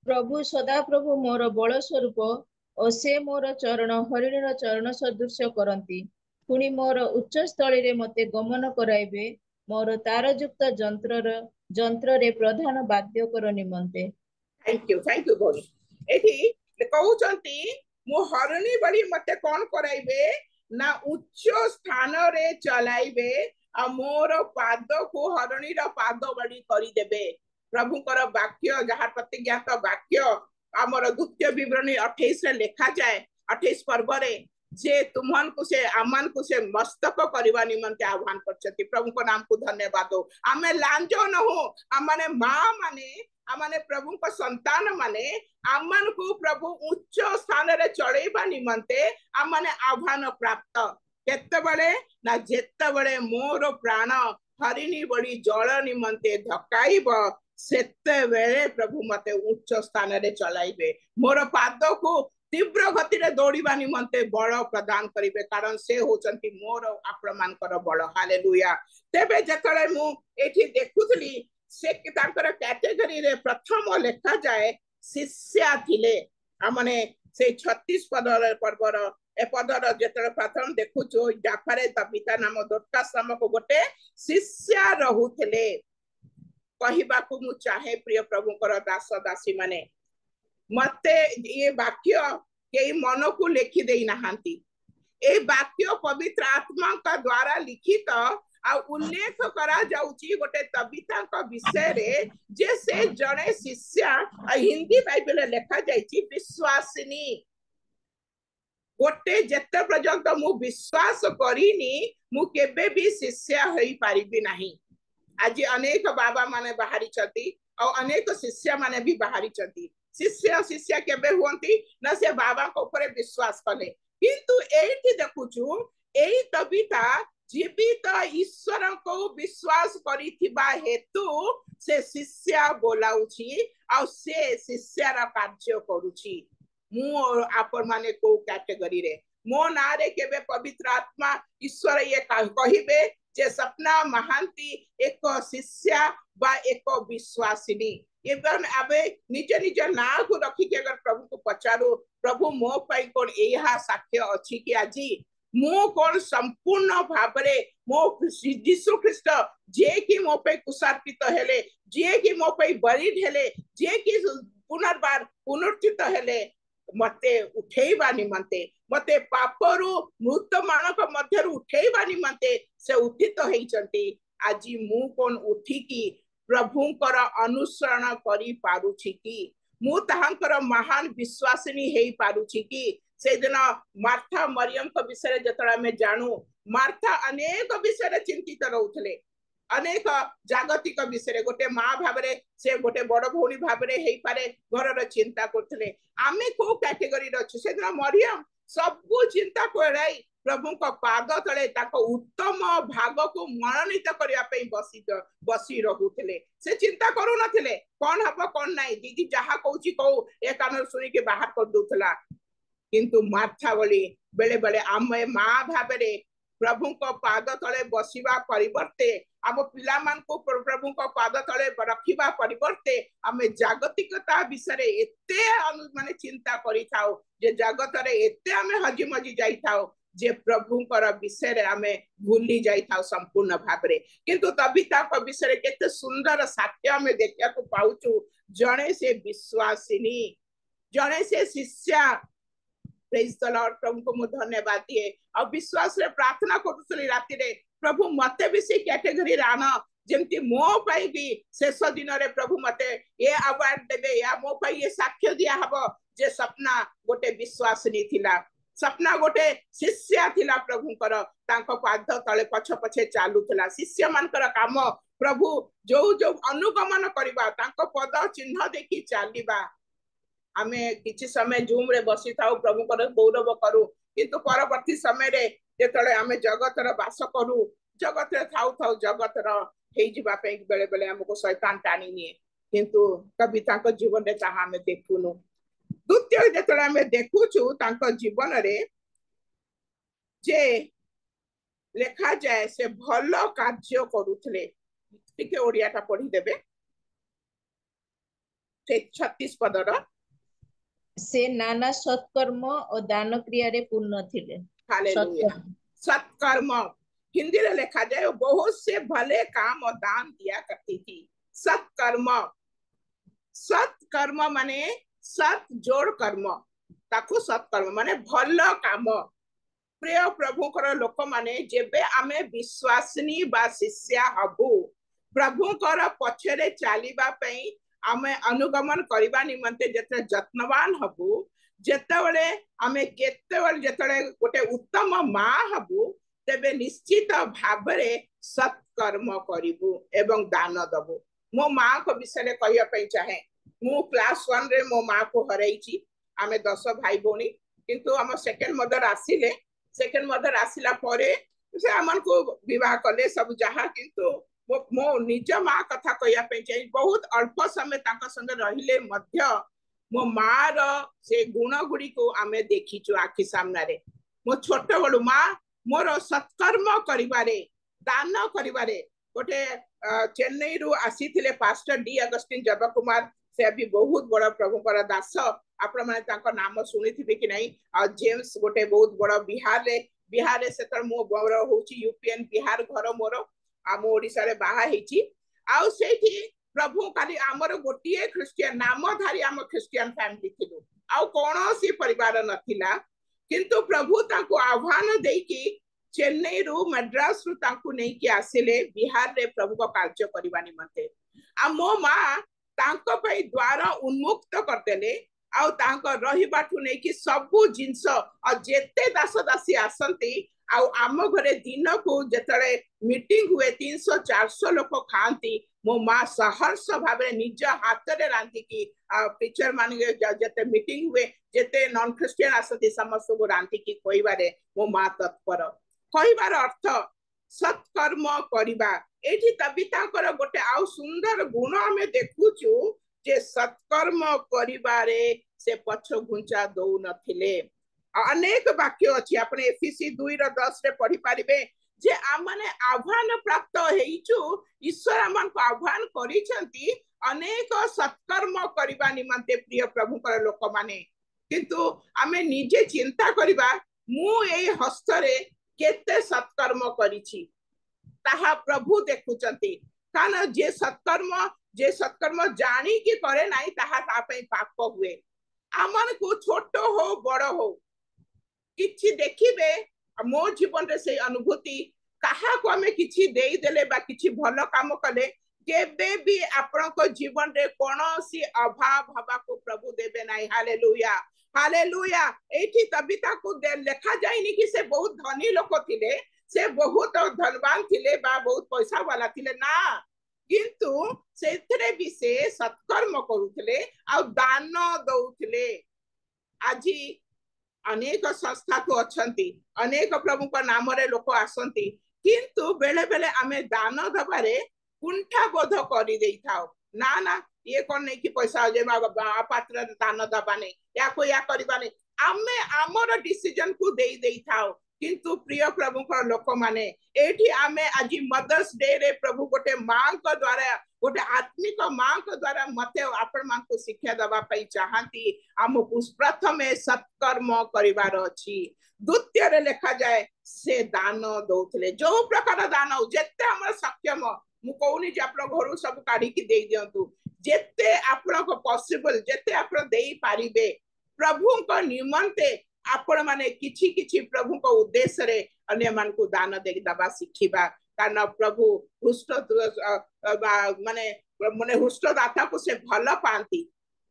प्रभु सदा प्रभु मोर बल स्वरूप और से मोर चरण हरिणीर चरण सदृश करती पुणी मोर उच्च स्थली रे मते गमन कराइबे मोर तारयुक्त जंत्र रे प्रधान वाद्य कर निमंते थैंक यू भौणी एठी कहउचंती मु हरिणी बड़ी मते कोन कराइबे ना उच्च स्थान रे चलाइबे आ मोर पाद को हरिणीर पाद बड़ी करी देबे प्रभु कर वाक्य जहाँ प्रतिज्ञात वाक्य आमर द्वितीय विवरणी 28 रे लिखा जाए 28 पर्व रे जे तुमन को से आमन को से मस्तक करवा निमंते आह्वान करछथि प्रभु को नाम को धन्यवाद हो आमे लांजो न हो आमने मां माने आमने प्रभु को संतान माने आमन को प्रभु उच्च स्थान रे चढ़ेबा निमंते आमने आह्वान प्राप्त केतेबेले ना जेतेबेले मोर प्राण हरिणी बड़ी जल निमंते धकाइब सेते बेले प्रभु मते उच्च स्थान रे चलाइबे मोर पाद को तीव्र गति रे दौड़ीबा निमंते बल प्रदान करिवे कारण से होचंती मोर आपण मानकर बल हालेलुया तेबे जेतले मु एठी देखुथली से कैटेगरी रे प्रथम लेखा जाए शिष्या थिले हमने से 36 पर्वर ए पदर जेतले प्रथम देखुचो जाफारे तबिता नाम दोरकास नाम को गोटे शिष्या रहुथिले कहिबा को मु चाहे प्रिय प्रभुकर दास दासी माने मते ये वाक्य के मन को लिखि देई नहांती ए वाक्य पवित्र आत्मा का द्वारा लिखित आ उल्लेख करा जाउची गोटे तबिता का विषय रे जे से जड़े शिष्या हिंदी बाइबल लेखा जाइची विश्वासिनी गोटे जेते पर्यंत मु विश्वास करिनी मु केबे भी शिष्या होई पारिबी नाही आज अनेक बाबा माने बाहरी छथि और अनेक शिष्य माने भी बाहरी छथि शिष्य शिष्य केबे हुंती न से बाबा को ऊपर विश्वास कले किंतु एठी देखुछु एई तबिता जीवित ईश्वर को विश्वास करिथिबा हेतु से शिष्य बोलाउछि और से शिष्यर कार्य करूछि मु आपन माने को कैटेगरी रे मो ना रे केबे पवित्र आत्मा ईश्वर ये कहिबे जे सपना महांती एक शिष्य बा एक विश्वासिनी एवं आबे निज निज ना को रखी के अगर प्रभु को पचारो प्रभु मो पई कोन एहा साक्ष्य अछि कि आजी मो कोन संपूर्ण भाबरे मो यीशु ख्रीष्ट जे कि मो पे कुसार्पित हेले जे कि मो पे बलिद हेले जे कि पुनर्बार पुनरुत्थित हेले मते उठेइबा निमंते मते पापरु मृत मानक मध्यरु उठेइबा निमंते से उत्थित हेइचंती आजी मु कोन उठी की प्रभुंकर अनुसरण करी पारुछि की मु ताहांकर महान विश्वासिनी हेई पारुछि की से दिन मार्था मरियम को विषय जतरा में जानू मार्था अनेक विषय चिंतित रहउथले अनेक जागतिक विषय गोटे माँ भाबरे से गोटे बड़ भौणी भाबरे हेई पारे घरर चिंता करथले आमे को कैटेगरी रे अछि से दिन मरियम सब चिंता कोराई प्रभु को पाद तले ताको उत्तम भाग को मनोनीत करिया पे बसी रहउथले से चिंता करू नथिले कोन हबो कोन नाही दीदी जहा कहूची कहू ए कान सुनी के बाहर कर दोथला किंतु मार्था बोली बेले बेले आमे माँ भाबरे प्रभु को पाद तले बसिबा परिवर्ते आम पिला मान को प्रभु को पाद तले रखिबा परिवर्ते आमे जागतिकता विषय एते माने चिंता करि थाओ जे जगत रे एते आमे हजी मजी जाई थाओ जे प्रभुंकर विषय रे आमे भूली जाई थाओ संपूर्ण भाबरे किंतु तबिता को विषय केते सुंदर साक्ष्य आमे देखिया को पाउचु जणे से विश्वासिनी जणे से शिष्या प्रेज द लॉर्ड प्रभु को मु धन्यवाद दिए और विश्वास रे प्रार्थना करथुली राति रे प्रभु मते भी से कैटेगरी राना जेमती मो पाई भी शेष दिन रे प्रभु मते ये अवार्ड देबे या मो पाई ये साक्ष्य दिया हबो जे सपना गोटे विश्वासिनी थिला सपना गोटे शिष्य थिला प्रभुकर तांको पाद तले पछ पछे चालुथला शिष्य मानकर काम प्रभु जो जो अनुगमन करबा तांको पद चिन्ह देखि चालिबा आमे किछि समय जूम रे बसी थाउ प्रभु कर गौरव करू किंतु परवर्ती समय रे जेतले आमे जगत रे वास करू जगत रे थाउ थाउ जगत रे हेइ जिबा पे बेले बेले हमको शैतान टाणी निए किंतु कविता को जीवन रे ताहा हमें देखुनु द्वितीय जेतले आमे देखुछु तांको जीवन रे जे लेखा जाए से भलो कार्य करूथले टिके ओडियाटा पढी देबे से 36 पदर से नाना सत्कर्म और दान क्रिया रे पूर्ण थिले हालेलुया सत्कर्म हिंदी रे लिखा जाए बहुत से भले काम और दान दिया करती थी सत्कर्म सत्कर्म माने सत जोड़ कर्म ताको सत्कर्म माने भलो काम प्रिय प्रभुकर लोक माने जेबे आमे विश्वासिनी बा शिष्या हबु प्रभुकर पछरे चालिबा पई आमे अनुगमन करबा निमंते जते यत्नवान हबु जेतेबेले आमे केतेबेले जेतेबेले गोटे उत्तम माँ हबु तेबे निश्चित भाबरे सत्कर्म करिबु एवं दान दबु मो माँ को विषय कहिया पई चाहे मु क्लास 1 रे मो माँ को हरैची आमे 10 भाई भौणी किंतु हम सेकंड मदर आसिले सेकंड मदर आसिला परे से हमन को विवाह कले सब जहा किंतु मो निज माँ कथा कहिया पे चाहिए बहुत अल्प समय ताका संग रहिले मध्य मो माँ रो से गुण गुडी को आमे देखिचु आखि सामने रे मो छोट बडू माँ मोर सत्कर्म करिबारे दान करिबारे गोटे चेन्नई रु आसी थिले पास्टर डी अगस्टिन जब कुमार से भी बहुत बड़ा प्रभुकर दास आपण माने तांको नाम सुनिथिबे कि नहीं जेम्स गोटे बहुत बड़ा बिहार रे से मो बड़ होची यूपीएन बिहार घर मोर आम ओडिसा रे बाहा हेची आउ सेठी प्रभु काली आमर गोटिए ख्रिस्टियन नामधारी आम ख्रिस्टियन फैमिली थिलु आउ कोनोसी परिवार नथिला किंतु प्रभु तांको आह्वान देकी चेन्नई रु मद्रास रु तांको नै कि आसिले बिहार रे प्रभु को कार्य करबा निमंते आ मो मां तांको पई द्वार उन्मुक्त करदेले आउ तांको रहिबाठु नै कि सबु जिंस आ जेते दास दासी आसंती आउ आम घरे दिन को जेतळे मीटिंग हुए 300-400 लोक खांती मो मां सहर्ष भाबरे निज हाथ रे रांती की टीचर मान जेते मीटिंग हुए जेते नॉन क्रिश्चियन आसंती समस्त को रांती की कोइबारे मो मां तत्पर कहबार अर्थ सत्कर्म करिबा एठी तबिता कर गोटे आउ सुंदर गुण हमें देखुचु जे सत्कर्म करिबारे से पछ घुंचा दौ नथिले अनेक वाक्य अछि आपने एफएसी 2:10 रे पढ़ी पारिबे जे आमने आह्वान प्राप्त हेइचु ईश्वर आमन को आह्वान करिसंती अनेक सत्कर्म करिबा निमंते प्रिय प्रभु कर लोक माने किंतु आमे निजे चिंता करिबा मु एई हस्तरे केते सत्कर्म करिछि ताहा प्रभु देखुचंती कारण जे सत्कर्म जानी कि करे नाही ताहा ता पई पाप हुए आमन को छोट हो बड़ हो किछि देखिबे मो जीवन रे से अनुभूति कहा को हमें किछि देई देले बा किछि भलो काम कले केबे भी आपन को जीवन रे कोनोसी अभाव हवा को प्रभु देबे नाही हालेलुया हालेलुया एठी तबिता को लेखा जायनी कि से बहुत धनी लोक थिले से बहुत धनवान थिले बा बहुत पैसा वाला थिले ना किंतु सेथरे भी से सत्कर्म करूथिले आ दान दउथिले आजी अनेक संस्था तो अच्छंती अनेक प्रभु को नाम रे लोक आसंती किंतु बेले बेले आमे दान दबारे कुंठा बोध करी देई थाओ ना ना ये कोन नै कि पैसा जे पात्र दान दबाने या को या करबाने आमे हमर डिसीजन को देई थाओ किंतु प्रिय प्रभु को लोक माने एठी आमे आज मदर्स डे रे प्रभु गोटे मां को द्वारा गोटे आत्मिक मां को द्वारा मते आपण मां को शिक्षा दबा पई चाहती हमकु प्रथमे सत्कर्म करिवार अछि द्वितीय रे लिखा जाए से दान दउथले जो प्रकार दान जेते हमर सक्षम मु कहूनी जे आपण घर सब काढी की देई दियंतु जेते आपण को पॉसिबल जेते आपण देई पारिबे प्रभु को निमंते आपण माने किछि किछि प्रभु को उद्देश्य रे अन्य मान को दान दे दबा सिखिबा कारण प्रभु हुष्ट माने माने हुष्ट दाता को से भलो पांती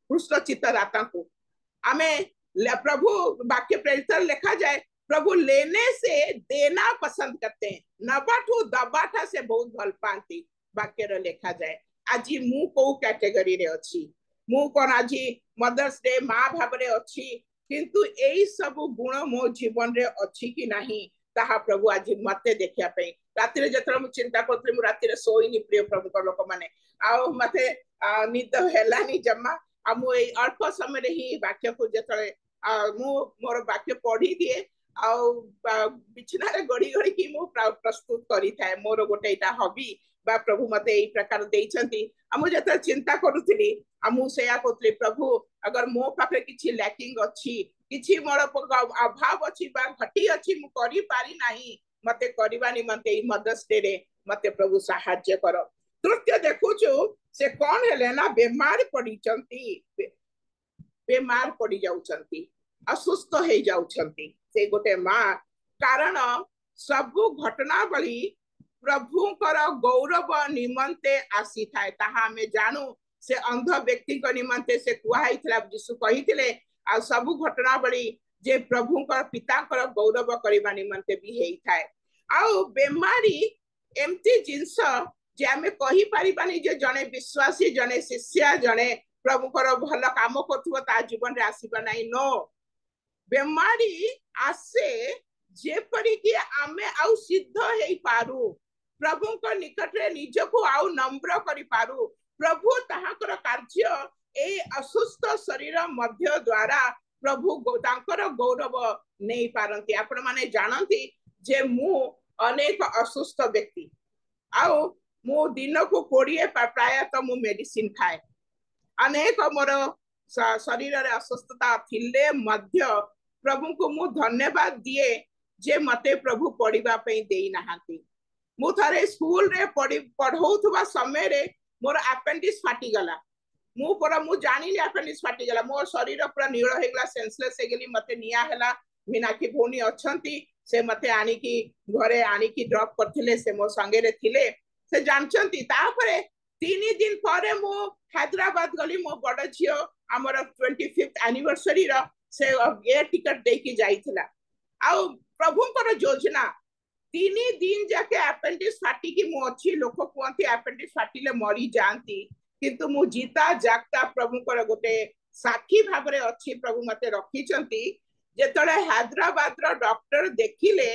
हुष्ट चित्त दाता को हमें प्रभु वाक्य प्रेरित लिखा जाए प्रभु लेने से देना पसंद करते हैं नबाठू दबाठा से बहुत भल पांती वाक्य रे लिखा जाए आज मु को कैटेगरी रे अछि मु कोन आज मदर्स डे मां भाव रे अछि किंतु एई सब गुण मो जीवन रे अछि कि नाही ताहा प्रभु आज मते देखिया पे राति रे जतरा मु चिंता करथि मु राति रे सोइनी प्रिय प्रभु को लोक माने आ मते निद हेलानी जम्मा आ मु एई अल्प समय रे ही वाक्य को जतरे मु मोर वाक्य पढ़ी दिए आ बिछना रे गड़ी गड़ी की मु प्रस्तुत करी थाए मोर गोटे इटा हॉबी बा प्रभु मते एई प्रकार देइछंती हमु जतरा चिंता करूथिली हमु सेया कोतले प्रभु अगर मो पाखे किछि लैकिंग अछि किछि मोर अभाव अछि बा घटी अछि मु करि पारी नाही मते करबा निमंते मदर्स डे रे मते प्रभु सहाय्य करो तृतीय देखुछु से कोन हेले ना बीमार पड़ी जाउछंती असुस्थ हे जाउछंती से गोटे मां कारण सब घटना बली प्रभु कर गौरव निमंते आसी थाए ताहा हमें जानू से अंध व्यक्ति को निमंते से कुहाइथिला यीशु कहिथिले आ सब घटना बली जे प्रभु कर पिता कर गौरव करबा निमंते भी हेई थाए आ बेमारी एमती जिंस जे हमें कहि परिबानी जे जने विश्वासी जने शिष्य जने प्रभु कर भल काम करथुव ता जीवन रे आसीबा नाही नो बेमारी आसे जे परि कि आमे आउ सिद्ध हेई पारू प्रभु को निकट रे निज को आउ नम्र करि पारू प्रभु ताहाकर कार्य ए असुस्थ शरीर मध्य द्वारा प्रभु तांकर गौरव नहीं पारंती आपण माने जानती जे मु अनेक असुस्थ व्यक्ति आउ मु दिन को 20 प्रायतः मु मेडिसिन खाए अनेक मोर शरीर रे अस्वस्थता थिले मध्य प्रभु को मु धन्यवाद दिए जे मते प्रभु पढ़िबा पई देई नाहांती मु थारे स्कूल रे पढ़ौथबा समय रे मोर अपेंडिक्स फाटी गला मु जानिली अपेंडिक्स फाटी गला मो शरीर पूरा नील हो गला सेंसलेस हे गेली मते निया हला मीनाक्षी भौनी अछंती से मते आनी की घरे आनी की ड्रॉप करथिले से मो संगे रे थिले से जानचंती तापरे 3 दिन परे मु हैदराबाद गली मो बड़ झियो हमर 25th एनिवर्सरी रो से एयर टिकट दे के जाइथिला आ प्रभुंकर योजना 3 दिन जाके अपेंडिक्स फाटी की मु अछि लोक कहंती अपेंडिक्स फाटीले मरी जानती किंतु मु जीता जागता प्रभुंकर गोटे साक्षी भाबरे अछि प्रभु मते रखिचंती जेतले हैदराबाद रो डॉक्टर देखिले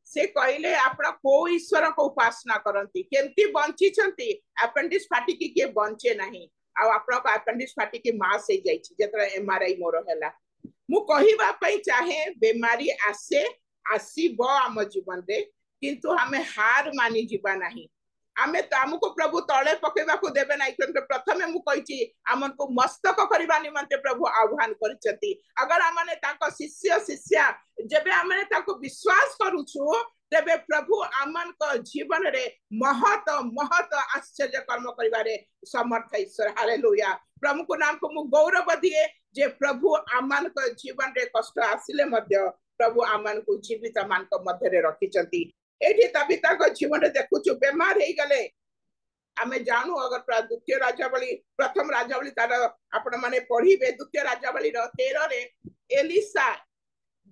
से कहले आपण को ईश्वर को उपासना करंती केमती बंची छंती अपेंडिक्स फाटी की के बंचे नाही आ आपण को अपेंडिक्स फाटी की मास हे जाई छी जेतले एमआरआई मोर हैला मु कहिबा पई चाहे बेमारी आसे आसीबो हम जीवन रे किंतु हमें हार मानी जीवा नाही आमे तो हमको प्रभु तले पकेबा को देबे नाही किंतु प्रथमे मु कहिची हमन को मस्तक करबा निमंते प्रभु आह्वान करचती अगर हमने ताको शिष्य शिष्या जेबे हमने ताको विश्वास करूछु तेबे प्रभु आमन को जीवन रे महत महत आश्चर्य कर्म करिबारे समर्थ ईश्वर हालेलुया प्रभु को नाम को मु गौरव दिए जे प्रभु आमन को जीवन रे कष्ट आसिले मध्य प्रभु आमन को जीवित मान को मध्य रे रखिचंती एठी तबिता को जीवन रे देखुछु बेमार हे गले आमे जानू अगर द्वितीय राजावली प्रथम राजावली तार आपण माने पढ़िबे द्वितीय राजावली रो 13 रे एलिसा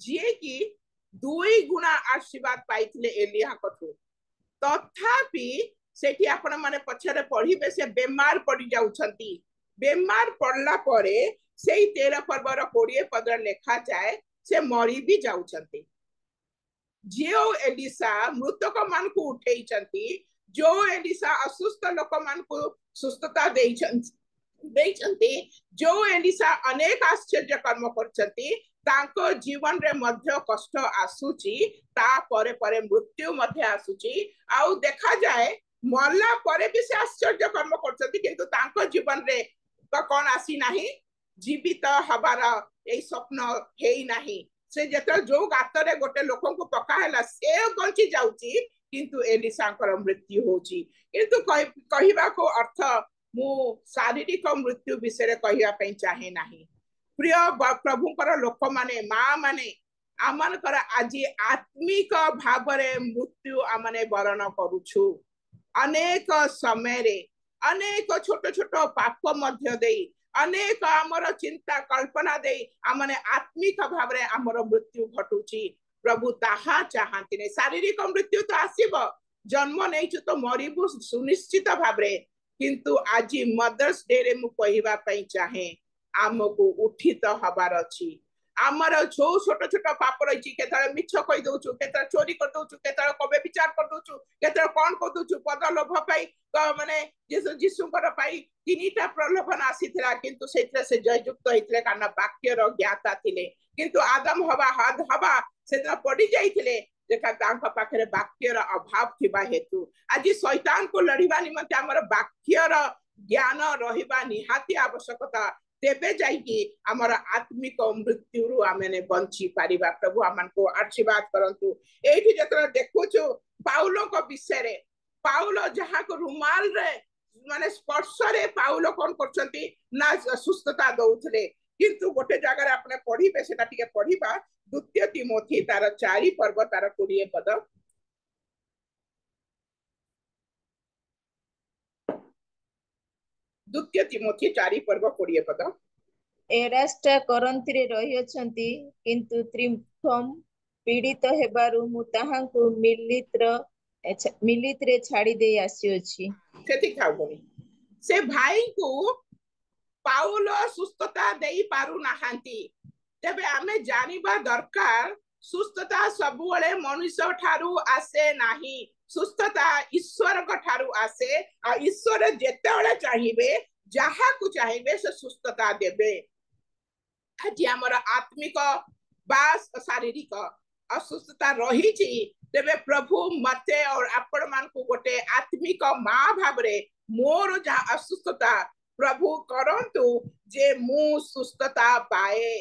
जे की 2 गुना आशीर्वाद पाइथिले एलिया कथु तथापि सेठी आपण माने पछरे पढ़िबे से बेमार पड़ी जाउछंती बेमार पड़ला परे सेही 13 पर्व रो 20 पद लेखा जाए से मरी भी जाउछंती जो एलिसा मृतक मान को उठेइचंती जो एलिसा असुस्थ लोक मान को सुस्थता देइचंती जो एलिसा अनेक आश्चर्य कर्म करचंती तांको जीवन रे मध्य कष्ट आसुची ता परे परे मृत्यु मध्य आसुची आउ देखा जाए मरला परे भी से आश्चर्य कर्म करचंती किंतु तांको जीवन रे तो कोन आसी नाही जीवित हबार ए स्वप्न हेई नाही से जेत जो गातरे गोटे लोक को पकाहेला से बंची जाउची किंतु एलिसांकर मृत्यु होची किंतु कहिबा को अर्थ मु शारीरिक मृत्यु विषय कहिबा पई चाहे नाही प्रिय प्रभुकर लोक माने मां माने आमनकर आज आत्मिक भावरे मृत्यु आमने वरण करूछु अनेक समय रे अनेक छोट छोट पाप मध्य देई अनेक आमर चिंता कल्पना दे आमने आत्मिक भाव रे आमर मृत्यु घटुची प्रभु ताहा चाहती नहीं शारीरिक मृत्यु तो आसीबो जन्म नहीं छु तो मरिबु सुनिश्चित भाव रे किंतु आज मदर्स डे रे मु कहिबा पई चाहे आमको उठित हबार अछि आमर जो छोट छोट पाप रही केतरे मिछ कहि दउछु केतरे चोरी कर दउछु केतरे कबे विचार कर दउछु केतरे कोन कर दउछु पद लोभ पाई माने जीशुकर पाई तीनटा प्रलोभन आसीथिला किंतु सेतरे से जययुक्त होइतले कारण वाक्य रो ज्ञाता थिले किंतु आदम हवा हद हवा सेतरा पड़ी जाइथिले जेका तांका पाखरे वाक्य रो अभाव थिबा हेतु आज शैतान को लड़िबा निमंते हमर वाक्य रो ज्ञान रहिबा निहाती आवश्यकता तेबे जाइकी हमर आत्मिक मृत्यु आमने बंची पारिबा प्रभु आमन को आशीर्वाद करंतु एठी जतरा देखुछु पाउलो को विषय रे पाउलो जहां को रुमाल रे माने स्पर्श रे पाउलो कोन करछंती ना सुस्थता दउथले किंतु गोटे जगह रे आपने पढिबे सेटा टिके पढिबा द्वितीय तिमोथी तार 4 पर्व तार 20 पद द्वितीय तिमोथी 4 पर्व 20 पद एरास्टा करंती रे रही अछंती किंतु त्रिम्फम पीड़ित हेबारु मु ताहांकु मिलित रे छाड़ी दे आसी अछि सेठी खाउ बोली से भाई को पाउलो सुस्थता देई पारु नाहांती तबे आमे जानिबा दरकार सुस्थता सबुले मनुष्य ठारू आसे नाही सुस्थता ईश्वर को ठारू आसे आ ईश्वर जेतेबेले चाहिबे जहा को चाहिबे से सुस्थता देबे आज हमर आत्मिक बास शारीरिक असुस्थता रही छी तेबे प्रभु मते और आपण मान को गोटे आत्मिक माँ भावरे मोर जहाँ असुस्थता प्रभु करंतु जे मु सुस्थता पाए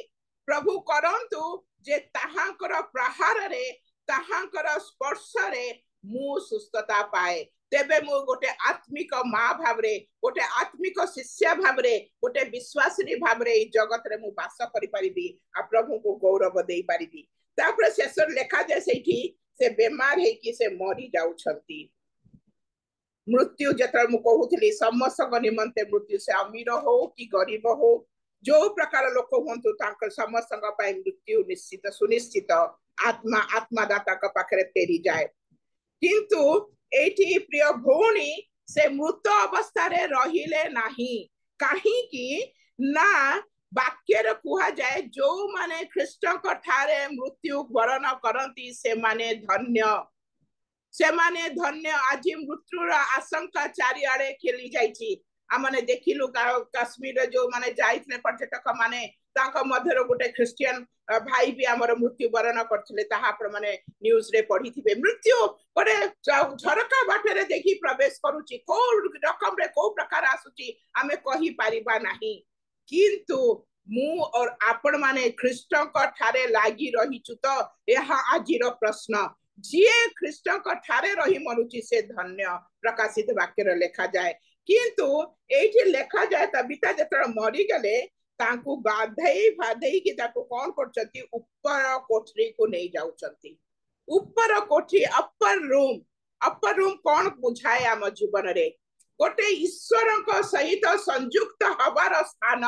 प्रभु करंतु जे ताहांकर प्रहार रे ताहांकर स्पर्श रे मु सुस्थता पाए तेबे मु गोटे आत्मिक माँ भावरे गोटे आत्मिक शिष्य भावरे गोटे विश्वासिनी भावरे ई जगत रे मु वास करि परिबी आ प्रभु को गौरव देई परिबी तापर शेष लेखा जाय सेठी से बेमार है कि से मरी जाउछंती मृत्यु जतर मु कहूथली समस्त निमंते मृत्यु से अमीर हो कि गरीब हो जो प्रकार लोक हुंतु तांकर समस्त मृत्यु निश्चित सुनिश्चित आत्मा आत्मादाता का पाखरे फेरी जाए किंतु एठी प्रिय भौणी से मृत अवस्था रे रहिले नाही काहे कि ना वाक्य रे कुहा जाए जो माने ख्रीष्ट को ठारे मृत्यु वरण करंती से माने धन्य आज मृत्युर आशंका चारिआडे खेली जाइछि आमने देखिलु काश्मीर जो माने जाइतले पर्यटक माने तांका मध्यरो गोटे क्रिश्चियन भाई भी हमर मृत्यु वरण करथिले ताहा आपण माने न्यूज रे पढिथिबे मृत्यु गोटे झरका बाटरे देखि प्रवेश करूची को रकम रे को प्रकार आसुची आमे कहि पारिबा नाही किंतु मु और आपण माने ख्रीष्ट को ठारे लागी रहिछु तो यह आजिर प्रश्न जिए ख्रीष्ट को ठारे रही मरुची से धन्य प्रकाशित वाक्य रे लेखा जाए किंतु एठी लेखा जाए तबिता जतर मरी गले तांकु गाधई भाधई कि ताको कोन करचंती ऊपर कोठरी को नहीं जाउचंती ऊपर कोठी अपर रूम कोन बुझाए आम जीवन रे गोटे ईश्वर को सहित संयुक्त हबार स्थान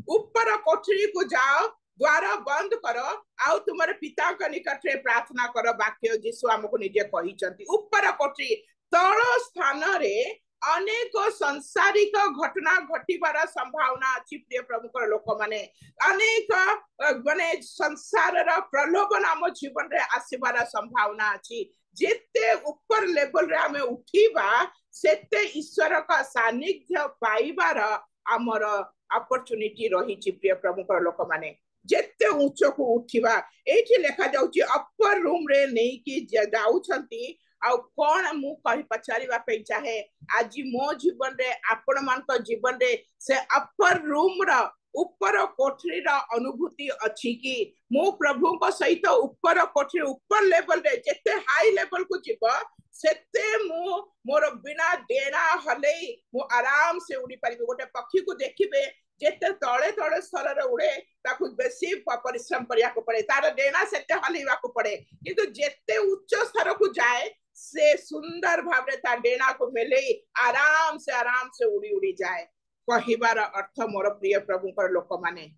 ऊपर कोठरी को जाओ द्वार बंद करो आउ तुमरे पिता के निकट रे प्रार्थना करो वाक्य यीशु हमको निजे कहिचंती ऊपर कोठरी तळ स्थान रे अनेक संसारिक घटना घटिबार संभावना अछि प्रिय प्रमुख लोक माने अनेक माने संसार रा प्रलोभन हम जीवन रे आसीबार संभावना अछि जेते ऊपर लेवल रे हमें उठीबा सेते ईश्वर का सानिध्य पाइबार हमर अपॉर्चुनिटी रही प्रिय प्रमुख लोक माने जेते ऊंच को उठीबा एठी लेखा जाउची अपर रूम रे नहीं कि जाउछंती आ कोन मु कहि पचारिबा पे चाहे आज मो जीवन रे आपण मान को जीवन रे से अपर रूम रा ऊपर कोठरी रा अनुभूति अछि कि मो प्रभु को सहित ऊपर कोठरी ऊपर लेवल रे जेते हाई लेवल को जीव सेते मु मोर बिना डेना हले मु आराम से उड़ी परिबे गोटे पक्षी को देखिबे जेते तळे तळे स्तर रे उड़े ताकु बेसी परिश्रम करिया को पड़े तार डेना सेते हलेवा को पड़े किंतु जेते उच्च स्तर को जाए से सुंदर भावरे ता डेना को मेले आराम से उड़ी उड़ी जाए कहिबार अर्थ मोर प्रिय प्रभु कर लोक माने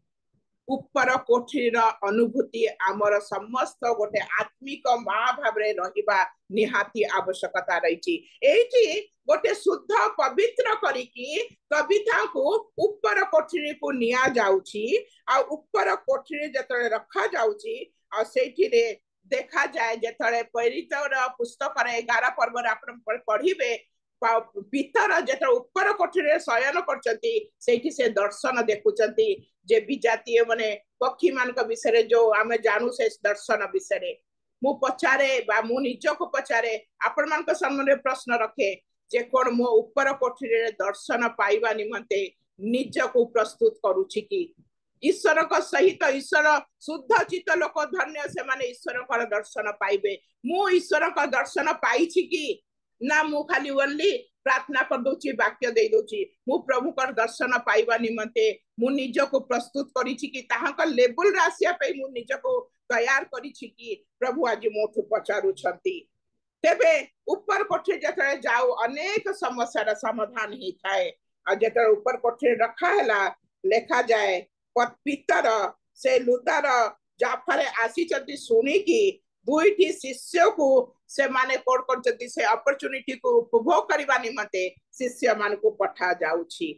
ऊपर कोठरीर अनुभूति आमर समस्त गोटे आत्मिक माँ भावरे रहिबा निहाती आवश्यकता रही एठी गोटे शुद्ध पवित्र करिकी कविता को ऊपर कोठरी को निया जाउची आ ऊपर कोठरी जतले रखा जाउची आ सेठी रे देखा जाए जतले परितर पुस्तक रे 11 पर्व रे आपण पढिबे पितर जत ऊपर कोठरी शयन करचंती सेठी से दर्शन देखुचंती जे विजातीय माने पक्षी मान का विषय जो आमे जानू से दर्शन विषय मु पचारे बा मु निज को पचारे आपण मान को सामने प्रश्न रखे जे कोन मो ऊपर कोठरी रे दर्शन पाइबा निमंते निज को प्रस्तुत करूछि कि ईश्वर को सहित ईश्वर शुद्ध चित्त लोक धन्य से माने ईश्वर को दर्शन पाइबे मु ईश्वर को दर्शन पाइछि कि ना मु खाली ओनली प्रार्थना कर दोची वाक्य दे दोची मु प्रभु कर दर्शन पाइबा निमंते मु निज को प्रस्तुत करिछि कि ताहाक लेवल रासिया पे मु निज को तैयार करिछि कि प्रभु आज मोठु पचारु छंती तेबे ऊपर कोठरी जतरे जाऊ अनेक समस्या रा समाधान ही थाए आ जतरे ऊपर कोठरी रखा हैला लेखा जाए पितर से लुदार जाफरे आसी चंती सुनी कि दुईटी शिष्य को से माने कोड करचंती से अपॉर्चुनिटी को उपभोग करबा निमते शिष्य मान को पठा जाउछि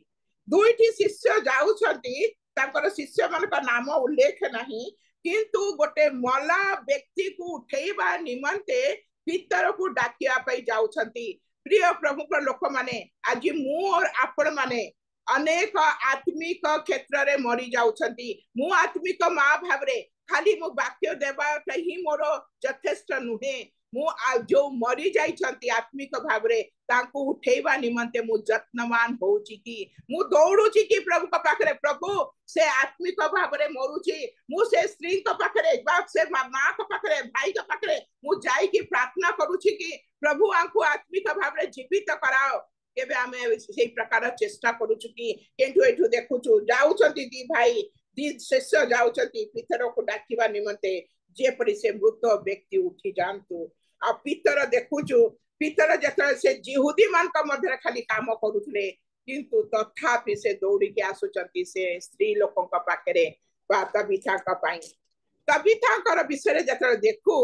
दुईटी शिष्य जाउछंती ताकर शिष्य मान का नाम उल्लेख नहीं किंतु गोटे मला व्यक्ति को उठेबा निमते पितर को डाकिया पई जाउछंती प्रिय प्रभु लोक माने आज मु और आपण माने अनेक आत्मिक क्षेत्र रे मरी जाउछंती मु आत्मिक माँ भावरे खाली मु वाक्य देबा ही मोर यथेष्ट नुहे मु जो मरी जाइछंती आत्मिक भावरे तांको उठेबा निमंते मु यत्नवान होउची कि मु दौड़ुची कि प्रभु का पाखरे प्रभु से आत्मिक भावरे मरुची मु से स्त्री का पाखरे बाप से मां का पाखरे भाई का पाखरे मु जाई कि प्रार्थना करूची कि प्रभु आंको आत्मिक भावरे जीवित कराओ केबे आमे सेही प्रकार चेष्टा करूछु कि केंटु एठु देखुछु जाउछंती दी भाई दी शिष्य जाउछंती पितर को डाकिबा निमंते जेपरि से मृत व्यक्ति उठी जानतु आ पितर देखुछु पितर जतरे से यहूदी मान का मध्य खाली काम करूथले किंतु तथापि से दौड़ी के आसुचंती से स्त्री लोकों का पाखरे बाता बिथा का पाई तबिथा कर विषय जतरे देखु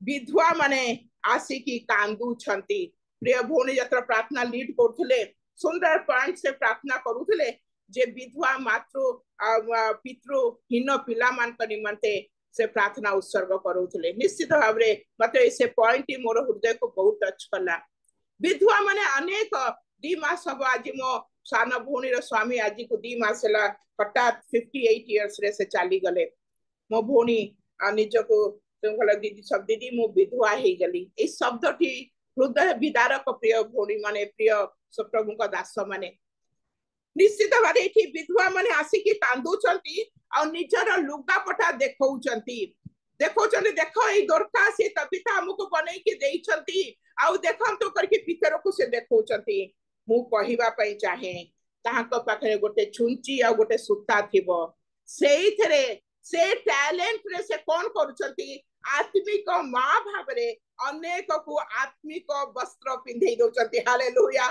विधवा माने आसी की कांदू छंती प्रिय भौणी जतरा प्रार्थना लीड करथले सुंदर पॉइंट से प्रार्थना करूथले जे विधवा मातृ पितृ हीन पिला मान का निमंते से प्रार्थना उत्सर्ग करूथले निश्चित भाव रे मते से पॉइंट ही मोर हृदय को बहुत टच कला विधवा माने अनेक 2 मास सब आज मो सान भौणी रो स्वामी आज को 2 मास ला हठात 58 इयर्स रे से चाली गले मो भौणी निज को तुमला दीदी सब दीदी मो विधवा हे गली ए शब्दटी हृदय विदारक प्रिय भौणी माने प्रिय प्रभु का दास माने निश्चित भावे एठी विधवा माने आसिकी कांदुचंती आ निजर लुगा पटा देखौचंती देखो ए दोरका से तबिता हमको बनै के देइचंती आ देखंतो करके पितर को से देखौचंती मु कहिबा पई चाहे ताहाक पाखरे गोटे छुंची आ गोटे सुता थिबो सेइथरे से टैलेंट रे से कोन करूचंती आत्मिक मां भावरे अनेक को आत्मिक वस्त्र पिंधे दौचंती हालेलुया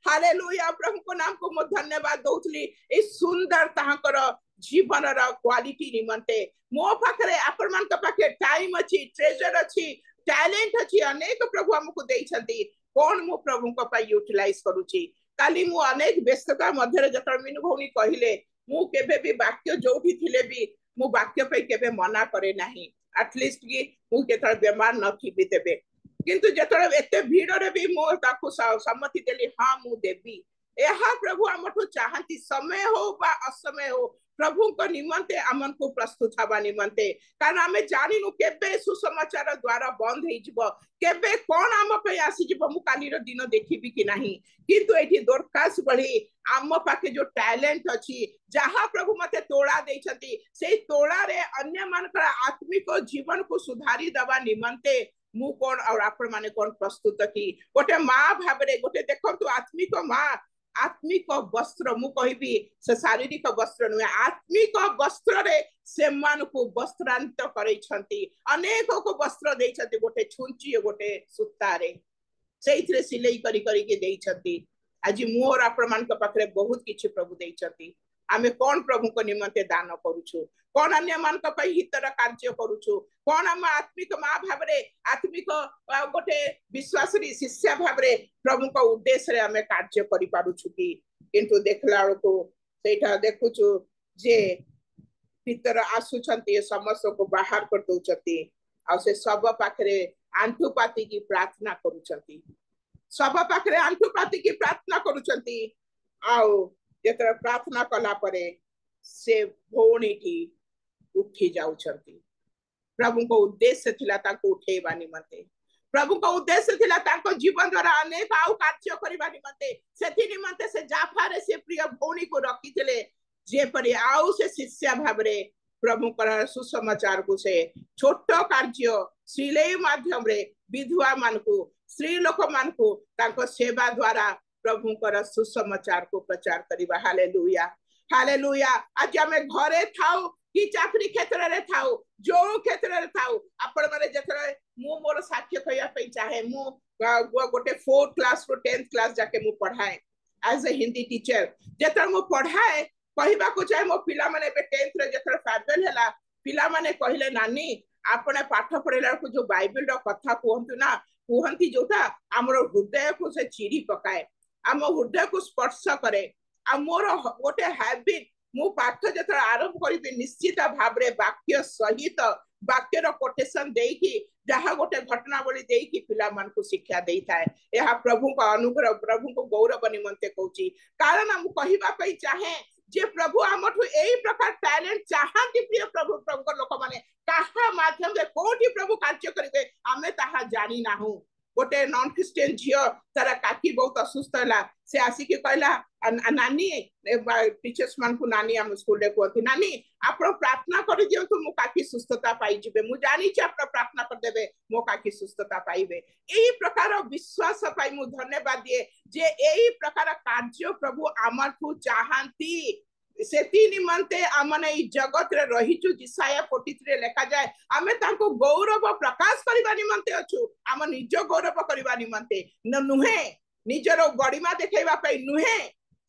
हालेलुया प्रभु को नाम को मो धन्यवाद दउतली ए सुंदर ताहाकर जीवन रा क्वालिटी निमंते मो पाखरे आपण मान का पाखे टाइम अछि ट्रेजर अछि टैलेंट अछि अनेक प्रभु हमको देइछंती कोन मो प्रभु को पाई यूटिलाइज करूची काली मु अनेक व्यस्तता मध्य जतन मिनु भौणी कहिले मु केबे भी वाक्य जोठी थिले भी मु वाक्य पे केबे मना करे नाही एटलीस्ट कि मु केतर बेमार न थिबी तेबे किंतु जतन एते भीड़ रे भी मो ताकू सम्मति देली हां मु देबी एहा प्रभु हमठु चाहती समय हो बा असमय हो प्रभु को निमंते आमन को प्रस्तुत हवा निमंते कारण आमे जानिनु केबे सुसमाचार द्वारा बंद हे जिवो केबे कोन आम पे आसी जिवो मु काली रो दिन देखिबी कि नाही किंतु एठी दोरकास बळी आम पाके जो टैलेंट अछि जहा प्रभु मते तोड़ा देइछंती से तोड़ा रे अन्य मानकर आत्मिक जीवन को सुधारी दवा निमंते मु कोन और आपण माने कोन प्रस्तुत की गोटे मां भाबरे गोटे देखंतु आत्मिक वस्त्र मु कहबी से शारीरिक वस्त्र नुहे आत्मिक वस्त्र रे से मान को वस्त्रांत करै छंती अनेक को वस्त्र देइ छंती गोटे छुंची गोटे सुता रे सेइथरे सिलाई करी करी के देइ छंती आज मोर आपण मान के पाखरे बहुत किछि प्रभु देइ छंती आमे कोन प्रभु को निमंते दान करूछु कोन अन्य मान का पई हितर कार्य करूछु कोन हम आत्मिक मां भाबरे आत्मिक गोटे विश्वासरी शिष्य भाबरे प्रभु को उद्देश्य रे हमें कार्य करि पारुछु कि किंतु देखला को सेटा देखुछु जे भीतर आसु छंती समस्त को बाहर कर दउ छथि आ से सब पाखरे आंठु पाती की प्रार्थना करू छथि सब पाखरे आंठु पाती की प्रार्थना करू छथि आउ जेतर प्रार्थना कला परे से भौणी की उठी जाउ छथि प्रभु को उद्देश्य थिला ताको उठेबा निमंते प्रभु को उद्देश्य थिला ताको जीवन द्वारा अनेक आउ कार्य करिबा निमंते सेथि निमंते से जाफारे से प्रिय भौणी को रखिथिले जे परि आउ से शिष्य भाबरे प्रभु कर सुसमाचार को से छोट कार्य सिलाई माध्यम रे विधवा मान को स्त्री लोक मान को ताको सेवा द्वारा प्रभु कर सुसमाचार को प्रचार करिबा हालेलुया हालेलुया आज हमें घरे थाउ कि चाकरी क्षेत्र रे थाउ जो क्षेत्र रे थाउ आपण माने जतरे मु मोर साक्ष्य कहिया पे चाहे मु गोटे 4th क्लास रो 10th क्लास जाके मु पढ़ाए एज ए हिंदी टीचर जतरे मु पढ़ाए कहिबा को चाहे मो पिला माने पे 10th रे जतरे फेयरवेल हला पिला माने कहिले नानी आपण पाठ पढेला को जो बाइबल रो कथा कहंतु ना कहंती जोटा हमरो हृदय को से चिरी पकाए हम हृदय को स्पर्श करे आ मोर गोटे हैबिट मु पाठ जतरा आरंभ करी निश्चित भाबरे वाक्य सहित वाक्य रो कोटेशन देकी जहा गोटे घटनावली देकी पिला मान को शिक्षा देई थाए एहा प्रभु का अनुग्रह प्रभु को गौरव निमंते कहूची कारण हम कहिबा पई चाहे जे प्रभु आमठू यही प्रकार टैलेंट चाहती प्रिय प्रभु प्रभु लोक मैंने कहा माध्यम से कोठी प्रभु कार्य करेंगे आमे ताहा जानी नाहू गोटे नॉन क्रिश्चियन झील तार काकी बहुत असुस्थ है से आसिक कहला नानी टीचर्स मान को नानी आम स्कूल रे कहती नानी आप प्रार्थना कर दियंतु मो काकी सुस्थता पाई जिबे मु जानी छी आप प्रार्थना कर देबे मो काकी सुस्थता पाइबे एही प्रकार विश्वास पाई मु धन्यवाद दिए जे एही प्रकार कार्य प्रभु आमठू चाहती सेती निमंते आमने ई जगत रे रहिचु जिसाया 43 लेखा जाए आमे तांको गौरव प्रकाश करबा निमंते अछु आम निज गौरव करबा निमंते नुहे निजरो गड़िमा देखैबा पई नुहे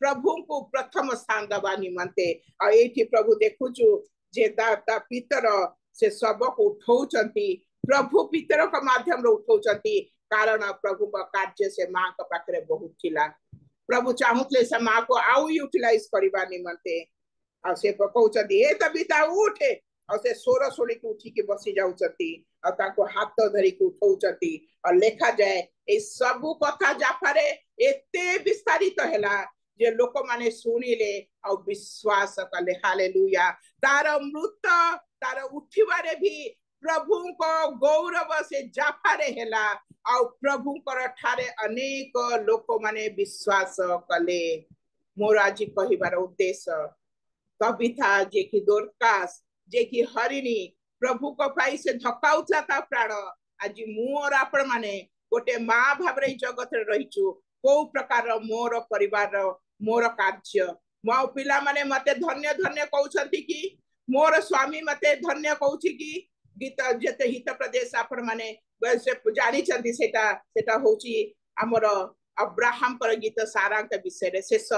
प्रभु को प्रथम स्थान दबा निमंते आ एठी प्रभु देखुचु जे ता पितर से सब को उठाउचंती प्रभु पितर का माध्यम रे उठाउचंती कारण प्रभु का कार्य से मां का पाखरे बहुत थिला प्रभु चाहूले से माँ को आउ यूटिलाइज करबा निमंते आ से कहउचंती ए तबिता उठे और से सोर सोड़ी के उठी के बसी जाउचंती और ताको हाथ धरी के उठाउचंती और लेखा जाए ए सब कथा जाफारे एते विस्तारित हैला जे लोक माने सुनिले और विश्वास कले हालेलुया तार मृत तार उठिबारे भी प्रभु को गौरव से जाफारे हैला और प्रभु कर ठारे अनेक लोक माने विश्वास कले मोर आज कहिबार उद्देश्य कविता जे कि दोरकास जे कि हरिणी प्रभु को पाई से धक्काउला ता प्राण आज मोर आपण माने गोटे माँ भाव जगत रहीचु को प्रकार मोर परिवार मोर कार्य मो पिला माने मते धन्य धन्य कहउछंती कि मोर स्वामी मते धन्य कहउछि कि गीत जेते हित प्रदेश आपण माने से जानी चंदी सेटा होची हमर अब्राहम पर गीत सारा के विषय रे शेष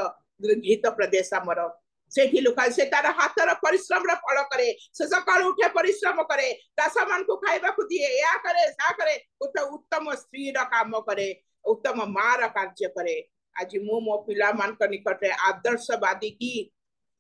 गीत प्रदेश हमर सेठी लुका से तार हाथर परिश्रम रे फल करे से सकाळ उठे परिश्रम करे दासा मान को खाइबा को दिए या करे सा करे उत्तम स्त्री रा काम करे उत्तम मां रा कार्य करे आज मो पिला मान के निकट आदर्शवादी की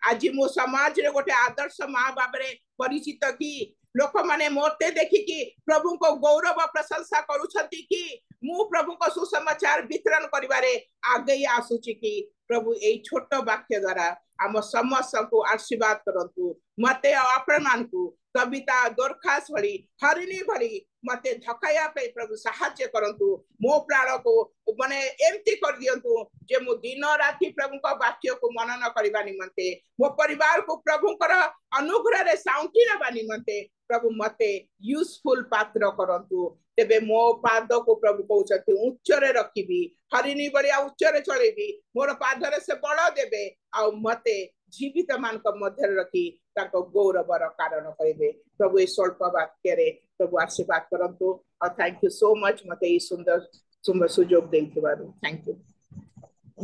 आज मो समाज रे गोटे आदर्श मां बाबरे परिचित की लोक माने मोते देखि कि प्रभु को गौरव प्रशंसा करूछंती कि मु प्रभु को सुसमाचार वितरण करिवारे आगे आसुची कि प्रभु एई छोट वाक्य द्वारा आम समस्त को आशीर्वाद करंतु मते आपण मान को कविता दोरखास भली हरिणी भली मते धकाया पे प्रभु सहाय्य करंतु मो प्राण को माने एमती कर दियंतु जे मु दिन राति प्रभु को वाक्य को मनन करबा निमंते मो परिवार को प्रभु कर अनुग्रह रे साउंटी नबा निमंते प्रभु मते यूजफुल पात्र करंतु तेबे मो पाद को प्रभु कहउछथि उच्च रे रखिबी हरिणी बलिया उच्च रे चलेबी मोर पाद रे से बळ देबे आ मते जीवित मान को मध्य रखी ताको गौरव र कारण करिबे प्रभु ए स्वल्प वाक्य रे प्रभु आशीर्वाद करंतु और थैंक यू सो मच मते ई सुंदर सुंदर सुजोग देथिबारु थैंक यू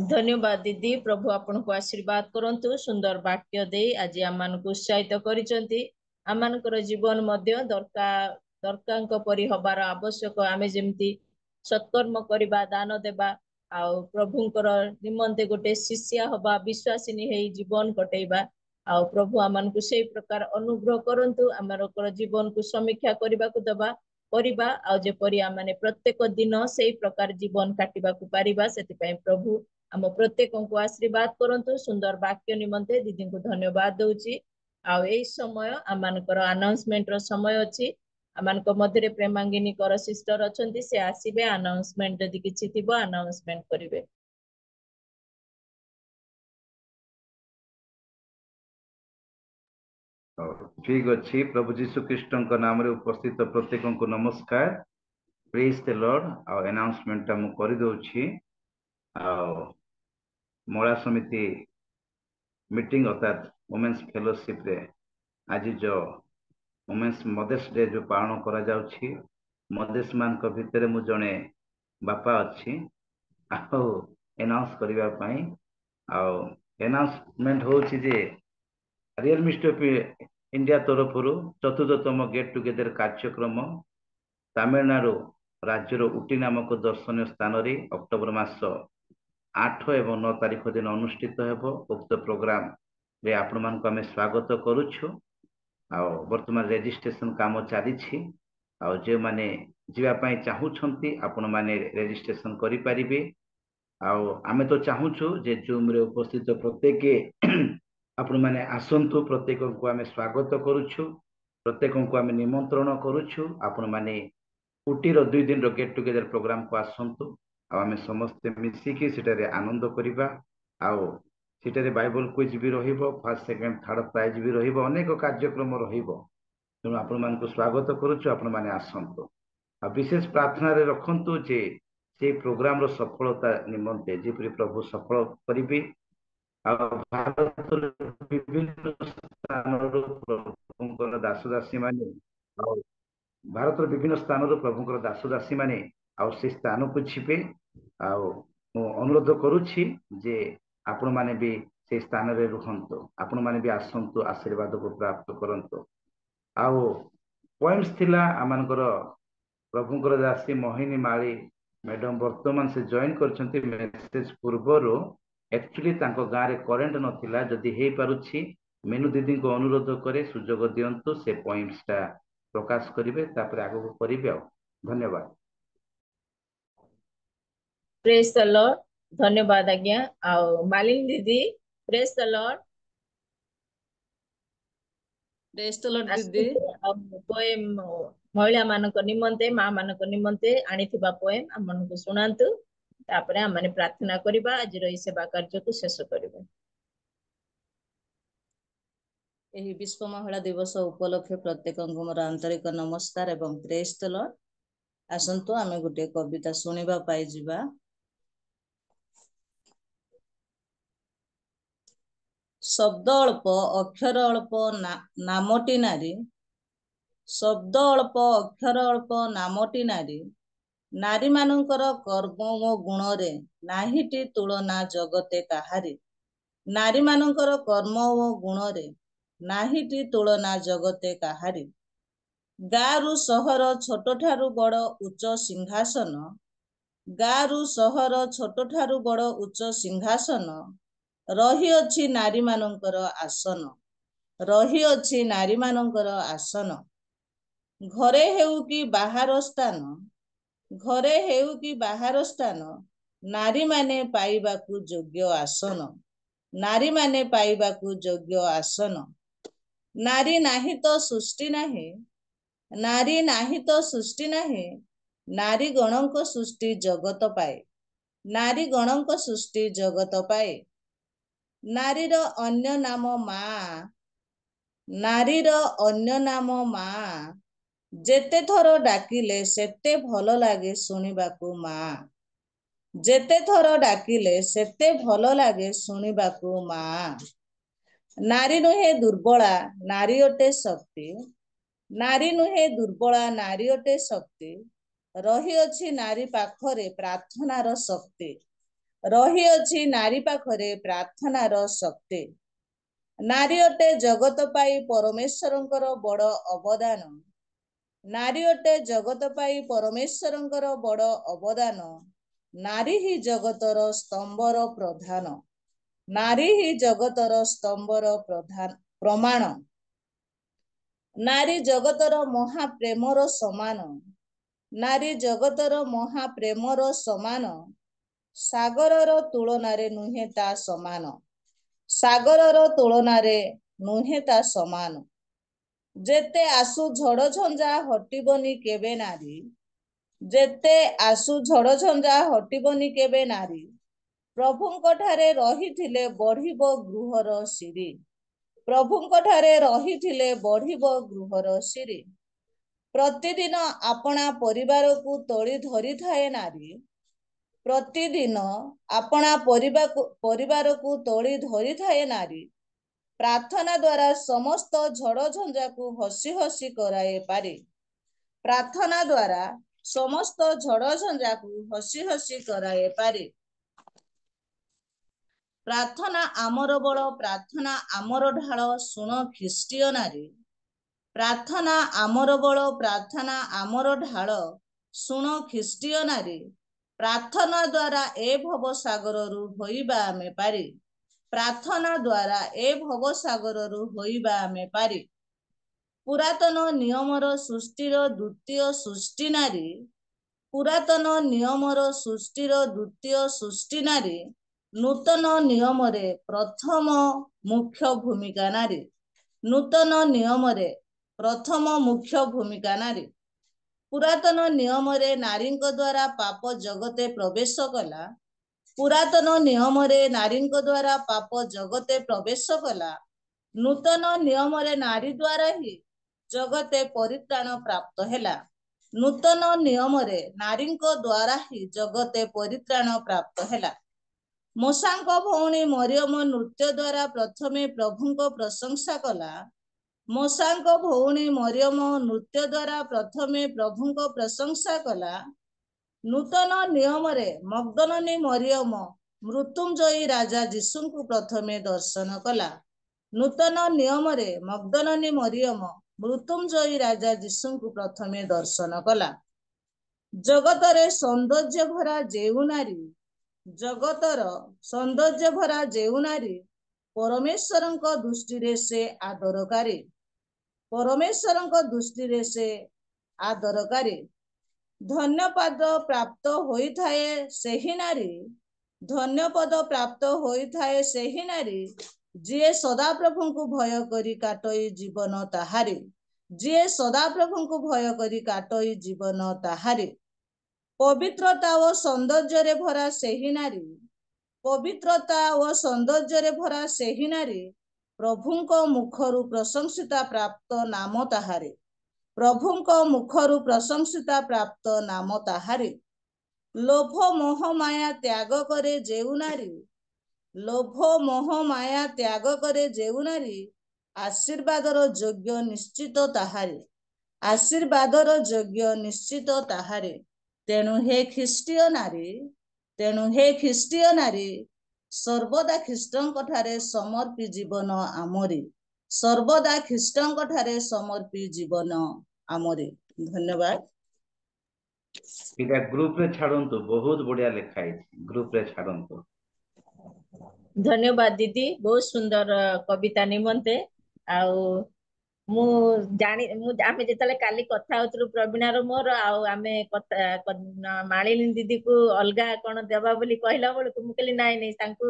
धन्यवाद दीदी प्रभु आपन को आशीर्वाद करंतु सुंदर वाक्य दे आज आमान को उत्साहित करिसंती आमानकर जीवन मध्य दरकार परि हबार आवश्यक आमे जेमती सत्कर्म करबा दान देबा आ प्रभुंकर निमंते गोटे शिष्या हबा विश्वासिनी हेई जीवन कटेबा आ प्रभु आमान को से प्रकार अनुग्रह करंतु आमानकर जीवन को समीक्षा करबा को दबा परिबा आ जे परि आमाने प्रत्येक दिन से प्रकार जीवन काटिबा को पारिबा सेति पय प्रभु आम प्रत्येक को आशीर्वाद करंतु सुंदर वाक्य निमंते दीदी को धन्यवाद दउची आ ए समय आमानकर अनाउंसमेंट रो समय अछि आमानक मध्य प्रेमांगिनी कर सिस्टर अछंती से आसीबे अनाउंसमेंट जदि किछि थिबो अनाउंसमेंट करिवे ठीक अच्छी प्रभु जीशु कृष्ण का नाम रे उपस्थित प्रत्येक को नमस्कार प्रेज द लॉर्ड आ अनाउंसमेंट हम कर दोछि आ मोड़ा समिति मीटिंग अर्थात वुमेन्स फेलोशिप रे आज जो वुमेन्स मदर्स डे जो पालन करा जाउछि मदर्स मान को भितर मु जने बापा अछि आ अनाउंस करबा पई आ अनाउंसमेंट होछि जे रियल मिस्टर इंडिया तरफ चतुर्थतम गेट टुगेदर कार्यक्रम तमिलनाडु राज्यर उटी नामक दर्शनीय स्थान रे अक्टोबर मास 8 एवं 9 तारीख दिन अनुष्ठित हेबो उक्त प्रोग्राम रे आपण मान को हमें स्वागत करूछु आ वर्तमान रजिस्ट्रेशन काम चली छी आ जे माने जीवा पई चाहू छंती आपण माने रजिस्ट्रेशन करि परिबे आ हमें तो चाहूछु जे जूम रे उपस्थित प्रत्येक आपण माने आसंतु प्रत्येक को आमे स्वागत करूछु प्रत्येक को आमे निमंत्रण करूछु आपण माने उटीर 2 दिन रो गेट टुगेदर प्रोग्राम को आसंतु आमे समस्त मिसिकी सेटारे आनंद करिबा आउ सेटारे बाइबल क्विज भी रहिबो फर्स्ट सेकंड थर्ड प्राइज भी रहिबो अनेक कार्यक्रम रहिबो तेणु आपण मान को स्वागत करूछु आपण माने आसंतु आ विशेष प्रार्थना रे रखंतु जे से प्रोग्राम रो सफलता निमंते जेपरि प्रभु सफल करिबे भारत विभिन्न स्थान प्रभुंकर दास दासी माने भारत विभिन्न स्थान प्रभुंकर दास दासी माने से स्थान को छिपे अनुरोध करुछि जे आपण माने भी से स्थान रे रुहंतो आपण माने भी आसंतु आशीर्वाद को प्राप्त करंतो आउ पॉइंट्स थिला आमानकर प्रभुंकर दासी मोहिनी माली मैडम वर्तमान से जॉइन करछंती मेसेज पूर्वरो एक्चुअली तांको गारे करेंट नथिला जदि हे पारुछि मेनू दीदी को अनुरोध करे सुजोग दियंतु से पॉइंट्स ता प्रकाश करिवे तापर आगो को करिवे धन्यवाद प्रेज द लॉर्ड धन्यवाद आज्ञा आउ मालिनी दीदी praise the Lord praise the Lord दीदी पोएम महिला मानक निमंते मां मानक निमंते आनिथिबा पोएम हमन को सुनांतु तापरे हमने प्रार्थना करिबा आज रही सेवा कार्य को शेष करिबा एही विश्व महिला दिवस उपलक्षे प्रत्येक मोर आंतरिक नमस्कार एवं प्रेज द लॉर्ड आसंतु आमे गुटे कविता सुनिबा पाई जिबा शब्द अल्प अक्षर अल्प नामटी नारी शब्द अल्प अक्षर अल्प नामटी नारी नारी मानकर कर्म ओ गुण रे नाहिटी तुलना जगते काहारी नारी मानकर कर्म ओ गुण रे नाहिटी तुलना जगते काहारी गारु सहर छोट ठारु बड़ उच्च सिंहासन गारु सहर छोट ठारु बड़ उच्च सिंहासन रही अछि नारी मानकर आसन रही अछि नारी मानकर आसन घरे हेउ कि बाहर स्थान घरे हेउ कि बाहर स्थान नारी माने पाइबाकू योग्य आसन नारी माने पाइबाकू योग्य आसन नारी नाही तो सृष्टि नाही नारी नाही तो सृष्टि नाही नारी गणक सृष्टि जगत पाए नारी गणक सृष्टि जगत पाए नारीर अन्य नाम मां नारीर अन्य नाम मां जेते थर डाकिले सेते भल लागे सुनिबाकू मां जेते थर डाकिले सेते भल लागे सुनिबाकू मां नारी नुहे दुर्बला नारी अटे शक्ति नारी नुहे दुर्बला नारी अटे शक्ति रही अछि नारी पाखरे प्रार्थनार शक्ति रही अछि नारी पाखरे प्रार्थनार शक्ति नारी अटे जगत पाई परमेश्वरंकर बड़ अवदान नारी अटे जगत पाई परमेश्वरंकर बड़ अवदान नारी ही जगतर स्तंभर प्रधान नारी ही जगतर स्तंभर प्रधान प्रमाण नारी जगतर महाप्रेमर समान नारी जगतर महाप्रेमर समान सागरर तुलनारे नुहे ता समान सागरर तुलनारे नुहे ता समान जेते आसु झड़ झंझा हटिबनी केबे नारी जेते आसु झड़ झंझा हटिबनी केबे नारी प्रभुंक ठारे रहिथिले बढ़िबो गृहर सिरी प्रभुंक ठारे रहिथिले बढ़िबो गृहर सिरी प्रतिदिन आपणा परिवार को तोली धरी थाए नारी प्रतिदिन आपणा परिवार को तोली धरी थाए नारी प्रार्थना द्वारा समस्त झड़ झंझा को हसी हसी कराए पारे प्रार्थना द्वारा समस्त झड़ झंझा को हसी हसी कराए पारे प्रार्थना आमर बड़ प्रार्थना आमर ढाल सुन ख्रीष्टीय नारी प्रार्थना आमर बड़ प्रार्थना आमर ढाल सुन ख्रीष्टीय नारी प्रार्थना द्वारा ए भव सागर रु होइबा आमे पारी प्रार्थना द्वारा ए भव सागर रु होइबा आमे पारी पुरातन नियमर सृष्टिर द्वितीय सृष्टि नारी पुरातन नियमर सृष्टिर द्वितीय सृष्टि नारी ନୂତନ ନିୟମରେ ପ୍ରଥମ ମୁଖ୍ୟ ଭୂମିକା ନାରୀ। ନୂତନ ନିୟମରେ ପ୍ରଥମ ମୁଖ୍ୟ ଭୂମିକା ନାରୀ। ପୁରାତନ ନିୟମରେ ନାରୀଙ୍କ ଦ୍ୱାରା ପାପ ଜଗତେ ପ୍ରବେଶ କଲା। ପୁରାତନ ନିୟମରେ ନାରୀଙ୍କ ଦ୍ୱାରା ପାପ ଜଗତେ ପ୍ରବେଶ କଲା। ନୂତନ ନିୟମରେ ନାରୀ ଦ୍ୱାରା ହିଁ ଜଗତେ ପରିତ୍ରାଣ ପ୍ରାପ୍ତ ହେଲା। ନୂତନ ନିୟମରେ ନାରୀଙ୍କ ଦ୍ୱାରା ହିଁ ଜଗତେ ପରିତ୍ରାଣ ପ୍ରାପ୍ତ ହେଲା। ମୋଶାଙ୍କ ଭଉଣୀ ମରିୟମ ନୃତ୍ୟ ଦ୍ୱାରା ପ୍ରଥମେ ପ୍ରଭୁଙ୍କ ପ୍ରଶଂସା କଲା। ମୋଶାଙ୍କ ଭଉଣୀ ମରିୟମ ନୃତ୍ୟ ଦ୍ୱାରା ପ୍ରଥମେ ପ୍ରଭୁଙ୍କ ପ୍ରଶଂସା କଲା। ନୂତନ ନିୟମରେ ମଗ୍ଦଲନୀ ମରିୟମ ମୃତ୍ୟୁଞ୍ଜୟୀ ରାଜା ଯୀଶୁଙ୍କୁ ପ୍ରଥମେ ଦର୍ଶନ କଲା। ନୂତନ ନିୟମରେ ମଗ୍ଦଲନୀ ମରିୟମ ମୃତ୍ୟୁଞ୍ଜୟୀ ରାଜା ଯୀଶୁଙ୍କୁ ପ୍ରଥମେ ଦର୍ଶନ କଲା। ଜଗତରେ ସୌନ୍ଦର୍ଯ୍ୟ ଭରା ଯେଉଁ ନାରୀ, ଜଗତର ସୌନ୍ଦର୍ଯ୍ୟ ଭରା ଯେଉଁ ନାରୀ ପରମେଶ୍ୱରଙ୍କ ଦୃଷ୍ଟିରେ ସେ ଆଦରକାରୀ। ପରମେଶ୍ୱରଙ୍କ ଦୃଷ୍ଟିରେ ସେ ଆଦରକାରୀ। ଧନ୍ୟପଦ ପ୍ରାପ୍ତ ହୋଇଥାଏ ସେହି ନାରୀ, ଧନ୍ୟପଦ ପ୍ରାପ୍ତ ହୋଇଥାଏ ସେହି ନାରୀ ଯିଏ ସଦାପ୍ରଭୁଙ୍କୁ ଭୟ କରି କାଟଇ ଜୀବନ ତାହାରି। ଯିଏ ସଦାପ୍ରଭୁଙ୍କୁ ଭୟ କରି କାଟଇ ଜୀବନ ତାହାରି। ପବିତ୍ରତା ଓ ସୌନ୍ଦର୍ଯ୍ୟରେ ଭରା ସେହି ନାରୀ, ପବିତ୍ରତା ଓ ସୌନ୍ଦର୍ଯ୍ୟରେ ଭରା ସେହି ନାରୀ ପ୍ରଭୁଙ୍କ ମୁଖରୁ ପ୍ରଶଂସିତା ପ୍ରାପ୍ତ ନାମ ତାହାରି। ପ୍ରଭୁଙ୍କ ମୁଖରୁ ପ୍ରଶଂସିତା ପ୍ରାପ୍ତ ନାମ ତାହାରି। ଲୋଭ ମୋହ ମାୟା ତ୍ୟାଗ କରେ ଯେଉଁ ନାରୀ, ଲୋଭ ମୋହ ମାୟା ତ୍ୟାଗ କରେ ଯେଉଁ ନାରୀ ଆଶୀର୍ବାଦର ଯୋଗ୍ୟ ନିଶ୍ଚିତ ତାହାରି। ଆଶୀର୍ବାଦର ଯୋଗ୍ୟ ନିଶ୍ଚିତ ତାହାରି। ତେଣୁ ହେ ଖ୍ରୀଷ୍ଟୀୟ ନାରୀ, ତେଣୁ ହେ ଖ୍ରୀଷ୍ଟୀୟ ନାରୀ ସର୍ବଦା ଖ୍ରୀଷ୍ଟଙ୍କ ଠାରେ ସମର୍ପି ଜୀବନ ଆମରି। ସର୍ବଦା ଖ୍ରୀଷ୍ଟଙ୍କ ଠାରେ ସମର୍ପି ଜୀବନ ଆମରି। ଧନ୍ୟବାଦ। ଏଇଟା ଗ୍ରୁପ ରେ ଛାଡନ୍ତୁ, ବହୁତ ବଢିଆ ଲେଖା ହେଇଛି, ଗ୍ରୁପ ରେ ଛାଡନ୍ତୁ। ଧନ୍ୟବାଦ ଦିଦି, ବହୁତ ସୁନ୍ଦର କବିତା ନିମନ୍ତେ। ଆଉ ମୁଁ ଆମେ ଯେତେବେଳେ କାଲି କଥା ହଉଥିଲୁ ପ୍ରବୀଣାର ମୋର, ଆଉ ଆମେ ମାଳିନୀ ଦିଦିକୁ ଅଲଗା କଣ ଦେବା ବୋଲି କହିଲା ବେଳକୁ ମୁଁ କହିଲି ନାଇଁ ନାଇଁ ତାଙ୍କୁ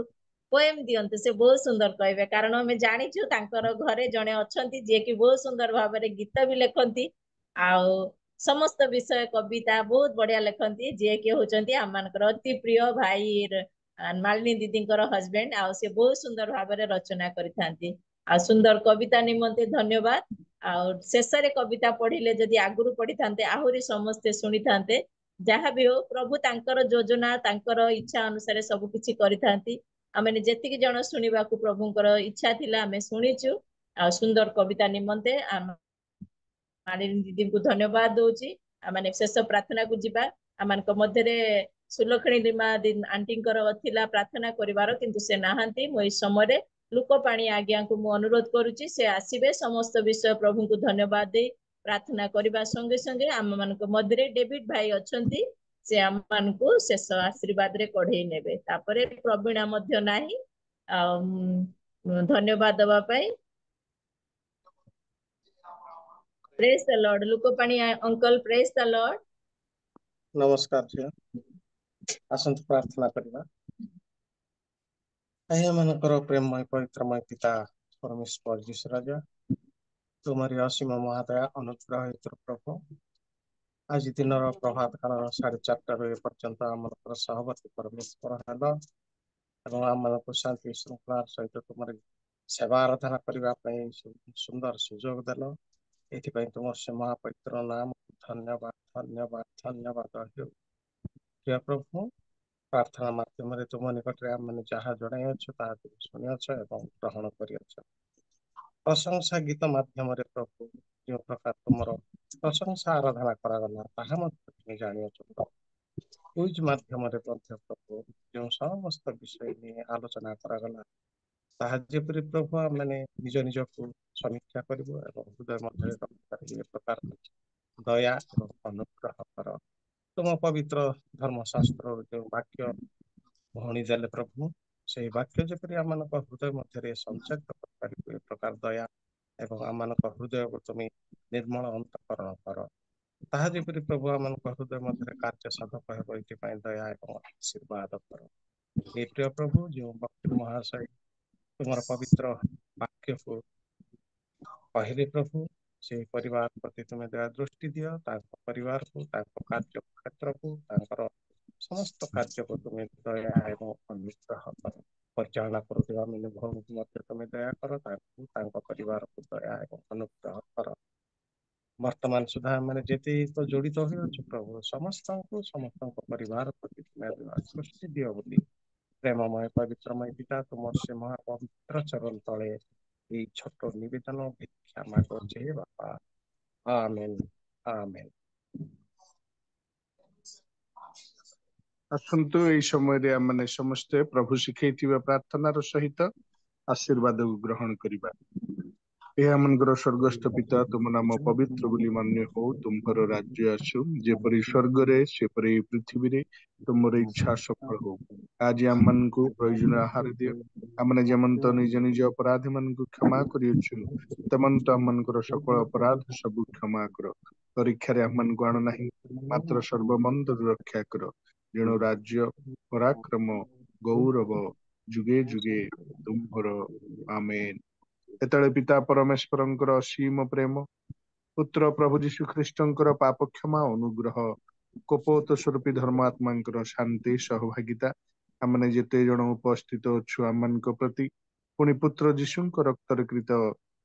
ପୋଏମ ଦିଅନ୍ତୁ, ସେ ବହୁତ ସୁନ୍ଦର କହିବେ। କାରଣ ଆମେ ଜାଣିଛୁ ତାଙ୍କର ଘରେ ଜଣେ ଅଛନ୍ତି ଯିଏକି ବହୁତ ସୁନ୍ଦର ଭାବରେ ଗୀତ ବି ଲେଖନ୍ତି, ଆଉ ସମସ୍ତ ବିଷୟ କବିତା ବହୁତ ବଢିଆ ଲେଖନ୍ତି, ଯିଏକି ହଉଛନ୍ତି ଆମମାନଙ୍କର ଅତି ପ୍ରିୟ ଭାଇ ମାଳିନୀ ଦିଦିଙ୍କର ହଜବେଣ୍ଡ। ଆଉ ସେ ବହୁତ ସୁନ୍ଦର ଭାବରେ ରଚନା କରିଥାନ୍ତି। ଆଉ ସୁନ୍ଦର କବିତା ନିମନ୍ତେ ଧନ୍ୟବାଦ। ଆଉ ଶେଷରେ କବିତା ପଢିଲେ ଯଦି ଆଗରୁ ପଢିଥାନ୍ତେ ଆହୁରି ସମସ୍ତେ ଶୁଣିଥାନ୍ତେ। ଯାହା ବି ହଉ ପ୍ରଭୁ ତାଙ୍କର ଯୋଜନା ତାଙ୍କର ଇଚ୍ଛା ଅନୁସାରେ ସବୁ କିଛି କରିଥାନ୍ତି। ଆମେ ଯେତିକି ଜଣ ଶୁଣିବାକୁ ପ୍ରଭୁଙ୍କର ଇଚ୍ଛା ଥିଲା ଆମେ ଶୁଣିଛୁ। ଆଉ ସୁନ୍ଦର କବିତା ନିମନ୍ତେ ମାଳିନୀ ଦିଦିଙ୍କୁ ଧନ୍ୟବାଦ ଦଉଛି। ଆମେ ଶେଷ ପ୍ରାର୍ଥନାକୁ ଯିବା। ଆମମାନଙ୍କ ମଧ୍ୟରେ ସୁଲକ୍ଷଣୀ ମା ଆଣ୍ଟିଙ୍କର ଥିଲା ପ୍ରାର୍ଥନା କରିବାର, କିନ୍ତୁ ସେ ନାହାନ୍ତି। ମୁଁ ଏଇ ସମୟରେ ଲୁକପାଣି ଆଜ୍ଞାଙ୍କୁ ମୁଁ ଅନୁରୋଧ କରୁଛି ସେ ଆସିବେ। ସମସ୍ତ ବିଷୟ ପ୍ରଭୁଙ୍କୁ ଧନ୍ୟବାଦ ଦେଇ ପ୍ରାର୍ଥନା କରିବା ସଙ୍ଗେ ସଙ୍ଗେ ଆମମାନଙ୍କ ମଧ୍ୟରେ ଡେଭିଡ ଭାଇ ଅଛନ୍ତି, ସେ ଆମମାନଙ୍କୁ ଶେଷ ଆଶୀର୍ବାଦରେ କଢେଇ ନେବେ। ତାପରେ ପ୍ରବୀଣା ମଧ୍ୟ ନାହିଁ, ଆଉ ଧନ୍ୟବାଦ ଦେବା ପାଇଁ। Praise the Lord. ଲୁକପାଣି uncle, praise the Lord. ନମସ୍କାର ଝିଅ, ଆସନ୍ତୁ ପ୍ରାର୍ଥନା କରିବା। ମାନଙ୍କର ପ୍ରେମମୟ ପବିତ୍ରମୟ ପିତା ପରମେଶ୍ୱର ଯୀଶୁ ରାଜା, ତୁମରି ଅସୀମ ମହାଦୟା ଅନୁଗ୍ରହ ହେତୁ ପ୍ରଭୁ ଆଜି ଦିନର ପ୍ରଭାତ କାଳର 4:30 ଏ ପର୍ଯ୍ୟନ୍ତ ଆମମାନଙ୍କର ସହବର୍ତ୍ତୀ ପରମେଶ୍ୱର ହେଲ ଏବଂ ଆମମାନଙ୍କୁ ଶାନ୍ତି ଶୃଙ୍ଖଳାର ସହିତ ତୁମର ସେବା ଆରାଧନା କରିବା ପାଇଁ ସୁନ୍ଦର ସୁଯୋଗ ଦେଲ। ଏଥିପାଇଁ ତୁମର ସେ ମହାପବିତ୍ର ନାମ ଧନ୍ୟବାଦ ଧନ୍ୟବାଦ ଧନ୍ୟବାଦ ହେଉ। ପ୍ରିୟ ପ୍ରଭୁ, ପ୍ରାର୍ଥନା ମାଧ୍ୟମରେ ତୁମ ନିକଟରେ ଆମେ ଯାହା ଜଣାଇଅଛ ତାହା ତୁମେ ଶୁଣିଅଛ ଏବଂ ଗ୍ରହଣ କରିଅଛ। ପ୍ରଶଂସା ଗୀତ ମାଧ୍ୟମରେ ପ୍ରଭୁ ଯେଉଁ ପ୍ରକାର ତୁମର ପ୍ରଶଂସା ଆରାଧନା କରାଗଲା ତାହା ମଧ୍ୟ ତୁମେ ଜାଣିଅଛ। କୁଇଜ ମାଧ୍ୟମରେ ମଧ୍ୟ ପ୍ରଭୁ ଯେଉଁ ସମସ୍ତ ବିଷୟ ନେଇ ଆଲୋଚନା କରାଗଲା ତାହା ଯେପରି ପ୍ରଭୁ ଆମେ ନିଜ ନିଜକୁ ସମୀକ୍ଷା କରିବୁ ଏବଂ ହୃଦୟ ମଧ୍ୟରେ ଏ ପ୍ରକାର ଦୟା ଏବଂ ଅନୁଗ୍ରହ କର। ତୁମ ପବିତ୍ର ଧର୍ମଶାସ୍ତ୍ର ଯେଉଁ ବାକ୍ୟ ଭଉଣୀ ଦେଲେ ପ୍ରଭୁ, ସେହି ବାକ୍ୟ ଯେପରି ଆମମାନଙ୍କ ହୃଦୟ ମଧ୍ୟରେ ସଞ୍ଚାରିତ କରିପାରିବୁ ଏ ପ୍ରକାର ଦୟା ଏବଂ ଆମମାନଙ୍କ ହୃଦୟକୁ ତୁମେ ନିର୍ମଳ ଅନ୍ତଃକରଣ କର। ତାହା ଯେପରି ପ୍ରଭୁ ଆମମାନଙ୍କ ହୃଦୟ ମଧ୍ୟରେ କାର୍ଯ୍ୟ ସାଧକ ହେବ, ଏଥିପାଇଁ ଦୟା ଏବଂ ଆଶୀର୍ବାଦ କର। हे प्रिय प्रभु जो भक्त महाशय तुमर पवित्र वाक्य को कहले प्रभु से परिवार प्रति तुम्हें दया दृष्टि दियो परिवार को कार्य क्षेत्र को समस्त कार्य को तुम्हें दया एवं अनुग्रह कर परिचालना करुवा मैंने भौन को मध्य तुम्हें दया कर परिवार को दया एवं अनुग्रह कर वर्तमान सुधा मैंने जेते तो जड़ित हो प्रभु समस्त परिवार प्रति तुम्हें दया दृष्टि दियो बोली प्रेममय पवित्रमय पिता तुम से महापवित्र चरण तले ये छोट निवेदन भिक्षा मागुचे बापा आमेन आमेन। आसतु एई समय आमने समस्ते प्रभु शिखैथिबा प्रार्थनार सहित आशीर्वाद को ग्रहण करिबा। हे आमनकर स्वर्गस्थ पिता तुम नाम पवित्र बोली मान्य हो तुम्हार राज्य आसु जेपरी स्वर्ग रे सेपरी पृथ्वी रे तुमर इच्छा सफल हो। आज आम मन को प्रयोजन आहार दियो आमने जमंत निज निज अपराध मन को क्षमा करियछु तमंत आमनकर सकल अपराध सब क्षमा कर परीक्षा रे आमन को आण नाही मात्र सर्वमंद रक्षा कर जेणु राज्य पराक्रम गौरव जुगे जुगे तुम्हार आमेन। एतले पिता परमेश्वरंकर असीम प्रेम पुत्र प्रभु जीशु ख्रीष्टंकर पाप क्षमा अनुग्रह कोपोत स्वरूपी धर्मात्मांकर शांति सहभागिता आमने जेते जन उपस्थित अच्छु आम प्रति पुणी पुत्र जीशुंक रक्तर कृत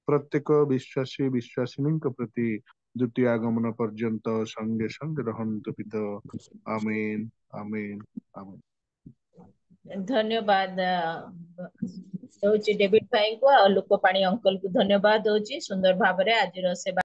प्रत्येक विश्वासी विश्वासिनी प्रति द्वितीय आगमन पर्यंत संगे संगे रहंतु पिता आमेन आमेन आमेन। धन्यवाद डेविड भाई को लोकपाणी अंकल को धन्यवाद सुंदर भाव आज सेवा